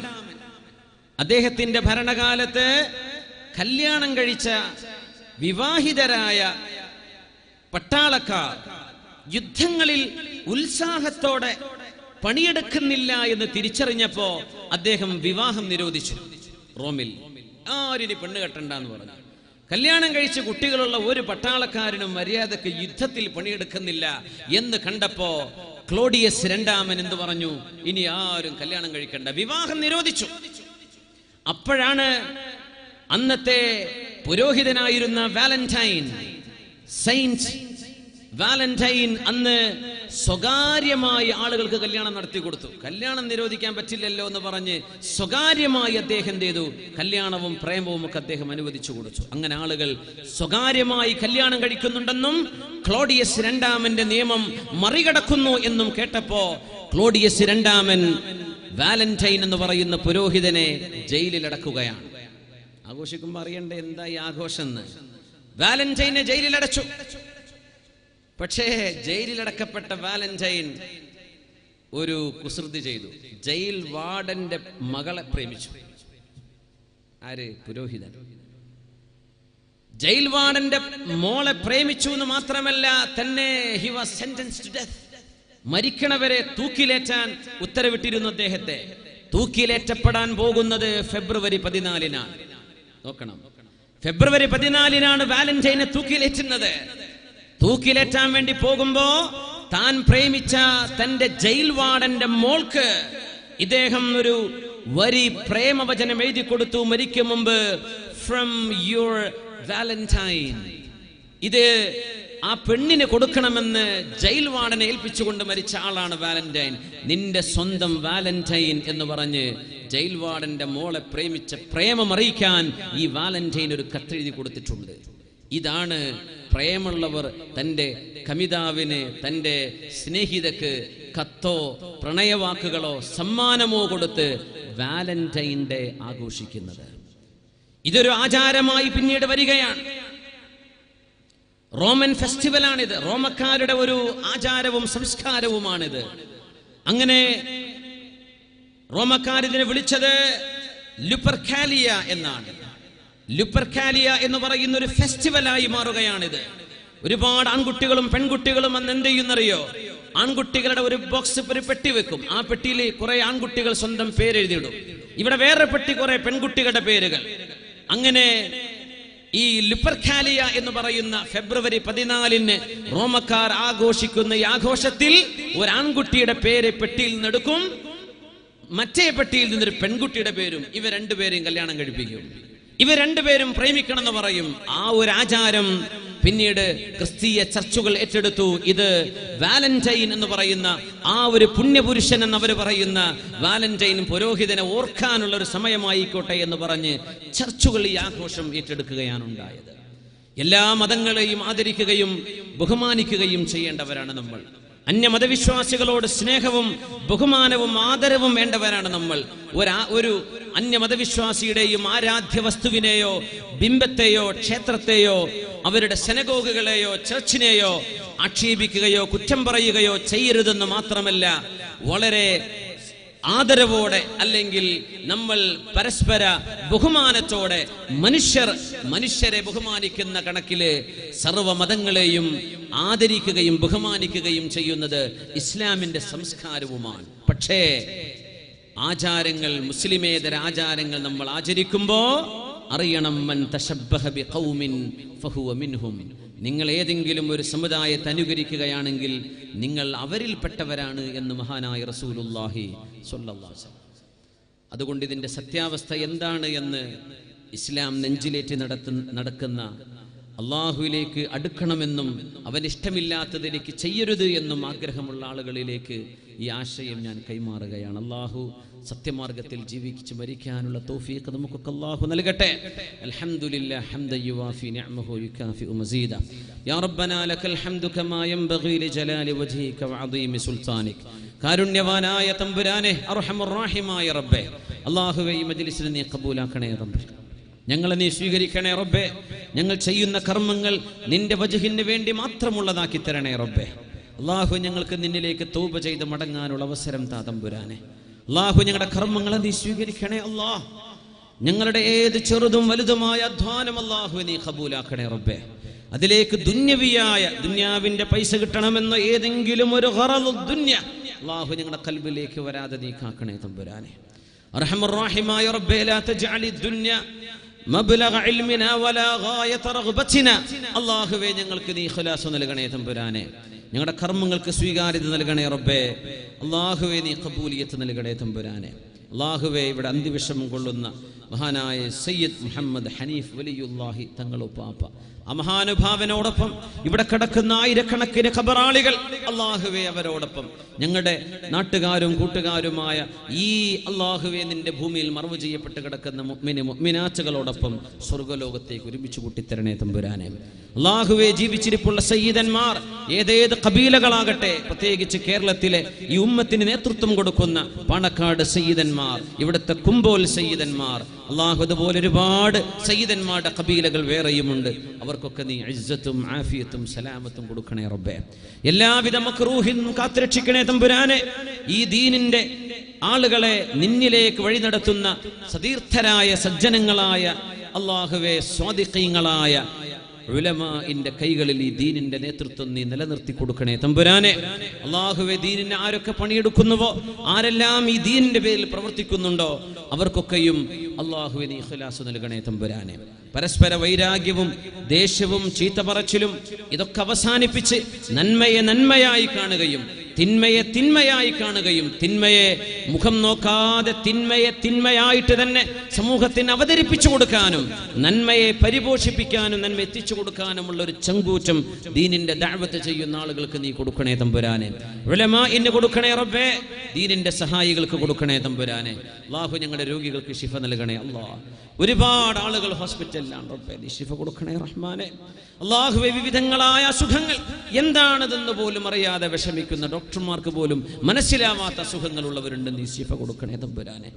Speaker 1: അദ്ദേഹത്തിന്റെ ഭരണകാലത്ത് കല്യാണം കഴിച്ച വിവാഹിതരായ പട്ടാളക്കാർ യുദ്ധങ്ങളിൽ ഉത്സാഹത്തോടെ പണിയെടുക്കുന്നില്ല എന്ന് തിരിച്ചറിഞ്ഞപ്പോ അദ്ദേഹം വിവാഹം നിരോധിച്ചു. റോമിൽ ആരും പെണ്ണ് കെട്ടണ്ടെന്ന് പറഞ്ഞു. കല്യാണം കഴിച്ച് കുട്ടികളുള്ള ഒരു പട്ടാളക്കാരനും മര്യാദക്ക് യുദ്ധത്തിൽ പണിയെടുക്കുന്നില്ല എന്ന് കണ്ടപ്പോ ക്ലോഡിയസ് II എന്ത് പറഞ്ഞു? ഇനി ആരും കല്യാണം കഴിക്കണ്ട, വിവാഹം നിരോധിച്ചു. അപ്പോഴാണ് അന്നത്തെ പുരോഹിതനായിരുന്ന വാലന്റൈൻ, സെയിന്റ് വാലന്റൈൻ, അന്ന് സ്വകാര്യമായി ആളുകൾക്ക് കല്യാണം നടത്തി കൊടുത്തു. കല്യാണം നിരോധിക്കാൻ പറ്റില്ലല്ലോ എന്ന് പറഞ്ഞ് സ്വകാര്യമായി അദ്ദേഹം എന്ത് ചെയ്തു? കല്യാണവും പ്രേമവും ഒക്കെ അദ്ദേഹം അനുവദിച്ചു കൊടുത്തു. അങ്ങനെ ആളുകൾ സ്വകാര്യമായി കല്യാണം കഴിക്കുന്നുണ്ടെന്നും ക്ലോഡിയസ് II നിയമം മറികടക്കുന്നു എന്നും കേട്ടപ്പോ ക്ലോഡിയസ് II വാലന്റൈൻ എന്ന് പറയുന്ന പുരോഹിതനെ ജയിലിലടക്കുകയാണ്. ആഘോഷിക്കുമ്പോൾ അറിയണ്ടേ എന്താ ഈ ആഘോഷം എന്ന്? വാലന്റൈനെ ജയിലിലടച്ചു. പക്ഷേ ജയിലിലടക്കപ്പെട്ട വാലന്റൈൻ ഒരു കുസൃതി ചെയ്തു. ജയിൽ വാർഡന്റെ മകളെ പ്രേമിച്ചു. ആര്? പുരോഹിതൻ. ജയിൽ വാർഡന്റെ മോളെ പ്രേമിച്ചു എന്ന് മാത്രമല്ല, തന്നെ he was sentenced to death, മരിക്കണവരെ തൂക്കിലേറ്റാൻ ഉത്തരവിട്ടിരുന്നു അദ്ദേഹത്തെ. തൂക്കിലേറ്റപ്പെടാൻ പോകുന്നത് ഫെബ്രുവരി 14-നാണ്. നോക്കണം, ഫെബ്രുവരി 14-നാണ് വാലന്റൈനെ തൂക്കിലേറ്റുന്നത്. തൂക്കിലേറ്റാൻ വേണ്ടി പോകുമ്പോ താൻ പ്രേമിച്ച തന്റെ ജയിൽ വാർഡന്റെ മോൾക്ക് ഇദ്ദേഹം ഒരു വരി പ്രേമവചനം എഴുതി കൊടുത്തു മരിക്കും മുമ്പ്. From your valentine. ഇത് ആ പെണ്ണിന് കൊടുക്കണമെന്ന് ജയിൽ വാർഡനെ ഏൽപ്പിച്ചുകൊണ്ട് മരിച്ച ആളാണ് വാലന്റൈൻ. നിന്റെ സ്വന്തം വാലന്റൈൻ എന്ന് പറഞ്ഞ് ജയിൽ വാർഡന്റെ മോളെ പ്രേമിച്ച പ്രേമം അറിയിക്കാൻ ഈ വാലന്റൈൻ ഒരു കത്തെഴുതി കൊടുത്തിട്ടുണ്ട്. ഇതാണ് പ്രേമുള്ളവർ തൻ്റെ കമിതാവിന്, തൻ്റെ സ്നേഹിതക്ക് കത്തോ പ്രണയവാക്കുകളോ സമ്മാനമോ കൊടുത്ത് വാലന്റൈൻ ഡേ ആഘോഷിക്കുന്നത്. ഇതൊരു ആചാരമായി പിന്നീട് വരികയാണ്. റോമൻ ഫെസ്റ്റിവലാണിത്. റോമക്കാരുടെ ഒരു ആചാരവും സംസ്കാരവുമാണിത്. അങ്ങനെ റോമക്കാരിതിനെ വിളിച്ചത് ലുപ്പർക്കാലിയ എന്നാണ്. ലുപ്പർക്കാലിയ എന്ന് പറയുന്ന ഒരു ഫെസ്റ്റിവലായി മാറുകയാണിത്. ഒരുപാട് ആൺകുട്ടികളും പെൺകുട്ടികളും അന്ന് എന്ത് ചെയ്യുന്നറിയോ? ആൺകുട്ടികളുടെ ഒരു ബോക്സ്, ഒരു പെട്ടി വെക്കും. ആ പെട്ടിയിൽ കുറെ ആൺകുട്ടികൾ സ്വന്തം പേരെഴുതിയിടും. ഇവിടെ വേറെ പെട്ടി, കുറെ പെൺകുട്ടികളുടെ പേരുകൾ. അങ്ങനെ ഈ ലുപ്പർക്കാലിയ എന്ന് പറയുന്ന ഫെബ്രുവരി 14 റോമക്കാർ ആഘോഷിക്കുന്ന ഈ ആഘോഷത്തിൽ ഒരു ആൺകുട്ടിയുടെ പേര് പെട്ടിയിൽ നിന്നെടുക്കും, മറ്റേ പെട്ടിയിൽ നിന്നൊരു പെൺകുട്ടിയുടെ പേരും. ഇവ രണ്ടുപേരെയും കല്യാണം കഴിപ്പിക്കും. ഇവ രണ്ടുപേരും പ്രേമിക്കണം എന്ന് പറയും. ആ ഒരു ആചാരം പിന്നീട് ക്രിസ്തീയ ചർച്ചുകൾ ഏറ്റെടുത്തു. ഇത് വാലന്റൈൻ എന്ന് പറയുന്ന ആ ഒരു പുണ്യപുരുഷൻ എന്നവർ പറയുന്ന വാലന്റൈൻ പുരോഹിതനെ ഓർക്കാനുള്ള ഒരു സമയമായിക്കോട്ടെ എന്ന് പറഞ്ഞ് ചർച്ചുകൾ ഈ ആഘോഷം ഏറ്റെടുക്കുകയാണ് ഉണ്ടായത്. എല്ലാ മതങ്ങളെയും ആദരിക്കുകയും ബഹുമാനിക്കുകയും ചെയ്യേണ്ടവരാണ് നമ്മൾ. അന്യമതവിശ്വാസികളോട് സ്നേഹവും ബഹുമാനവും ആദരവും വേണ്ടവരാണ് നമ്മൾ. ഒരു അന്യമതവിശ്വാസിയുടെയും ആരാധ്യ വസ്തുവിനെയോ ബിംബത്തെയോ ക്ഷേത്രത്തെയോ അവരുടെ സെനഗോഗുകളെയോ ചർച്ചിനെയോ ആക്ഷേപിക്കുകയോ കുറ്റം പറയുകയോ ചെയ്യരുതെന്ന് മാത്രമല്ല, വളരെ ആദരവോടെ അല്ലെങ്കിൽ നമ്മൾ പരസ്പര ബഹുമാനത്തോടെ മനുഷ്യരെ ബഹുമാനിക്കുന്ന കണക്കില് സർവ്വമതങ്ങളെയും ആദരിക്കുകയും ബഹുമാനിക്കുകയും ചെയ്യുന്നത് ഇസ്ലാമിന്റെ സംസ്കാരവുമാണ്. പക്ഷേ ആചാരങ്ങൾ, മുസ്ലിമേതര ആചാരങ്ങൾ നമ്മൾ ആചരിക്കുമ്പോ അറിയണം, മൻ തശബ്ബഹ ബിഖൗമിൻ ഫഹുവ മിൻഹും. നിങ്ങൾ ഏതെങ്കിലും ഒരു സമുദായത്തെ അനുകരിക്കുകയാണെങ്കിൽ നിങ്ങൾ അവരിൽപ്പെട്ടവരാണ് എന്ന് മഹാനായ റസൂലുള്ളാഹി സ്വല്ലല്ലാഹു അലൈഹി വസല്ലം. അതുകൊണ്ട് ഇതിന്റെ സത്യാവസ്ഥ എന്താണ് എന്ന് ഇസ്ലാം നെഞ്ചിലേറ്റി നടക്കുന്ന, അള്ളാഹുവിലേക്ക് അടുക്കണമെന്നും അവനിഷ്ടമില്ലാത്തതിലേക്ക് ചെയ്യരുത് എന്നും ആഗ്രഹമുള്ള ആളുകളിലേക്ക് ഈ ആശയം ഞാൻ കൈമാറുകയാണ്. അള്ളാഹു സത്യമാർഗത്തിൽ ജീവിച്ച് മരിക്കാനുള്ള തൗഫീഖ് നമുക്കൊക്കെ അല്ലാഹു നൽകട്ടെ. അൽഹംദുലില്ലാഹി ഹംദൻ യുവാഫി നിഅമഹു യുകാഫിഉ മസീദ. യാ റബ്ബനാ ലക്കൽ ഹംദു കമാ യൻബഗി ലിജലാലി വജ്ഹിക വഅദീമി സുൽത്താനിക്. കാരുണ്യവാനായ തമ്പുരാനെ, അർഹമർ റഹീമായ റബ്ബേ, അല്ലാഹുവേ ഈ മജ്ലിസിനെ നീ ഖബൂലാക്കണേ റബ്ബേ. ഞങ്ങളെ നീ സ്വീകരിക്കണേ റബ്ബേ. ഞങ്ങൾ ചെയ്യുന്ന കർമ്മങ്ങൾ നിന്റെ വജ്ഹിന് വേണ്ടി മാത്രമുള്ളതാക്കി തരണേ റബ്ബേ. അല്ലാഹു ഞങ്ങൾക്ക് നിന്നിലേക്ക് തൗബ ചെയ്ത് മടങ്ങാനുള്ള അവസരം താ തമ്പുരാനെ. അല്ലാഹു ഞങ്ങളുടെ കർമ്മങ്ങളെ നീ സ്വീകരിക്കണേ അല്ലാഹ്. ഞങ്ങളുടെ ഏത് ചെറുതും വലുതുമായ അധ്വാനം അല്ലാഹു നീ ഖബൂലാക്കണേ റബ്ബേ. അതിലേക്ക് ദുന്യാവിന്റെ പൈസ കിട്ടണമെന്ന ഏതെങ്കിലും ഒരു ഖറളു ദുന്യ അല്ലാഹു ഞങ്ങളുടെ ഖൽബിലേക്ക് വരാതെ നീ കാക്കണേ തമ്പുരാനെ. അർഹമർ റഹീമായ റബ്ബേ, ലാ തജ്അലി ദുന്യ മബ്ലഗ ഇൽമിനാ വലാ ഗായത റഗ്ബതിനാ. അല്ലാഹുവേ ഞങ്ങൾക്ക് നീ ഇഖ്ലാസ് നൽകണേ തമ്പുരാനെ. ഞങ്ങളുടെ കർമ്മങ്ങൾക്ക് സ്വീകാര്യത നൽകണേ റബ്ബേ. അല്ലാഹുവേ നീ ഖബൂലിയത്ത് നൽകണേ തമ്പുരാനെ. അല്ലാഹുവേ ഇവിടെ അന്ത്യവിഷമം കൊള്ളുന്ന മഹാനായ സയ്യിദ് മുഹമ്മദ് ഹനീഫ് വലിയുല്ലാഹി തങ്ങളുപ്പാപ്പ, ആ മഹാനുഭാവനോടൊപ്പം ഇവിടെ കിടക്കുന്ന ആയിരക്കണക്കിന് ഖബറാളികൾ, അല്ലാഹുവേ അവരോടൊപ്പം ഞങ്ങളുടെ നാട്ടുകാരും കൂട്ടുകാരുമായ ഈ അല്ലാഹുവേ നിന്റെ ഭൂമിയിൽ മറവ് ചെയ്യപ്പെട്ട് കിടക്കുന്ന മുഅ്മിനാത്തുകളോടൊപ്പം സ്വർഗ്ഗലോകത്തേക്ക് ഒരുമിച്ച് കൂട്ടിത്തരണേ തമ്പുരാനെ. അല്ലാഹുവേ ജീവിച്ചിരിപ്പുള്ള സയ്യിദന്മാർ ഏതേത് ഖബീലകളാകട്ടെ, പ്രത്യേകിച്ച് കേരളത്തിലെ ഈ ഉമ്മത്തിന് നേതൃത്വം കൊടുക്കുന്ന പാണക്കാട് സയ്യിദന്മാർ, ഇവിടുത്തെ കുമ്പോൽ സയ്യിദന്മാർ, അല്ലാഹു അതുപോലെ ഒരുപാട് സയ്യിദന്മാരുടെ ഖബീലകൾ വേറെയുമുണ്ട്. അവർക്കൊക്കെ നീ ഇസ്സത്തും ആഫിയത്തും സലാമത്തും കൊടുക്കണേ റബ്ബേ. എല്ലാവിധ മക്റൂഹിനും കാത്തുരക്ഷിക്കണേ തമ്പുരാനെ. ഈ ദീനിന്റെ ആളുകളെ നിന്നിലേക്ക് വഴി നടത്തുന്ന സതീർത്ഥരായ സജ്ജനങ്ങളായ അല്ലാഹുവേ സ്വാദിഖീങ്ങളായ ഉലമാഇന്റെ കൈകളിൽ ഈ ദീനിന്റെ നേതൃത്വം നീ നിലനിർത്തി കൊടുക്കണേ തമ്പുരാനെ. അല്ലാഹുവേ ദീനിനെ ആരൊക്കെ പണിയെടുക്കുന്നുവോ, ആരെല്ലാം ഈ ദീനിന്റെ പേരിൽ പ്രവർത്തിക്കുന്നുണ്ടോ അവർക്കൊക്കെയും അല്ലാഹുവേ നീ ഇഖ്ലാസ് നൽകണേ തമ്പുരാനെ. പരസ്പര വൈരാഗ്യവും ദേഷ്യവും ചീത്തപറച്ചിലും ഇതൊക്കെ അവസാനിപ്പിച്ച് നന്മയെ നന്മയായി കാണുകയും തിന്മയെ തിന്മയായി കാണുകയും തിന്മയെ മുഖം നോക്കാതെ തിന്മയെ തിന്മയായിട്ട് തന്നെ സമൂഹത്തിന് അവതരിപ്പിച്ചു കൊടുക്കാനും നന്മയെ പരിപോഷിപ്പിക്കാനും നന്മ എത്തിച്ചു കൊടുക്കാനുമുള്ള ഒരു ചങ്കൂറ്റം ദീനിന്റെ ദഅവത്ത് ചെയ്യുന്ന ആളുകൾക്ക് നീ കൊടുക്കണേ തമ്പുരാനെ. ഉലമാഇന് കൊടുക്കണേ റബ്ബേ. ദീനിന്റെ സഹായികൾക്ക് കൊടുക്കണേ തമ്പുരാനെ. അല്ലാഹു ഞങ്ങളുടെ രോഗികൾക്ക് ശിഫ നൽകണേ അല്ലാഹ്. ഒരുപാട് ആളുകൾ ഹോസ്പിറ്റലിലാണ് റബ്ബേ, നീ ശിഫ കൊടുക്കണേ റഹ്മാനെ. അല്ലാഹുവേ വിവിധങ്ങളായ അസുഖങ്ങൾ എന്താണതെന്ന് പോലും അറിയാതെ വിഷമിക്കുന്ന ഡോക്ടർമാർക്ക് പോലും മനസ്സിലാവാത്ത അസുഖങ്ങളുള്ളവരുണ്ട്, നീ ശിഫ കൊടുക്കണേ തമ്പുരാനെ.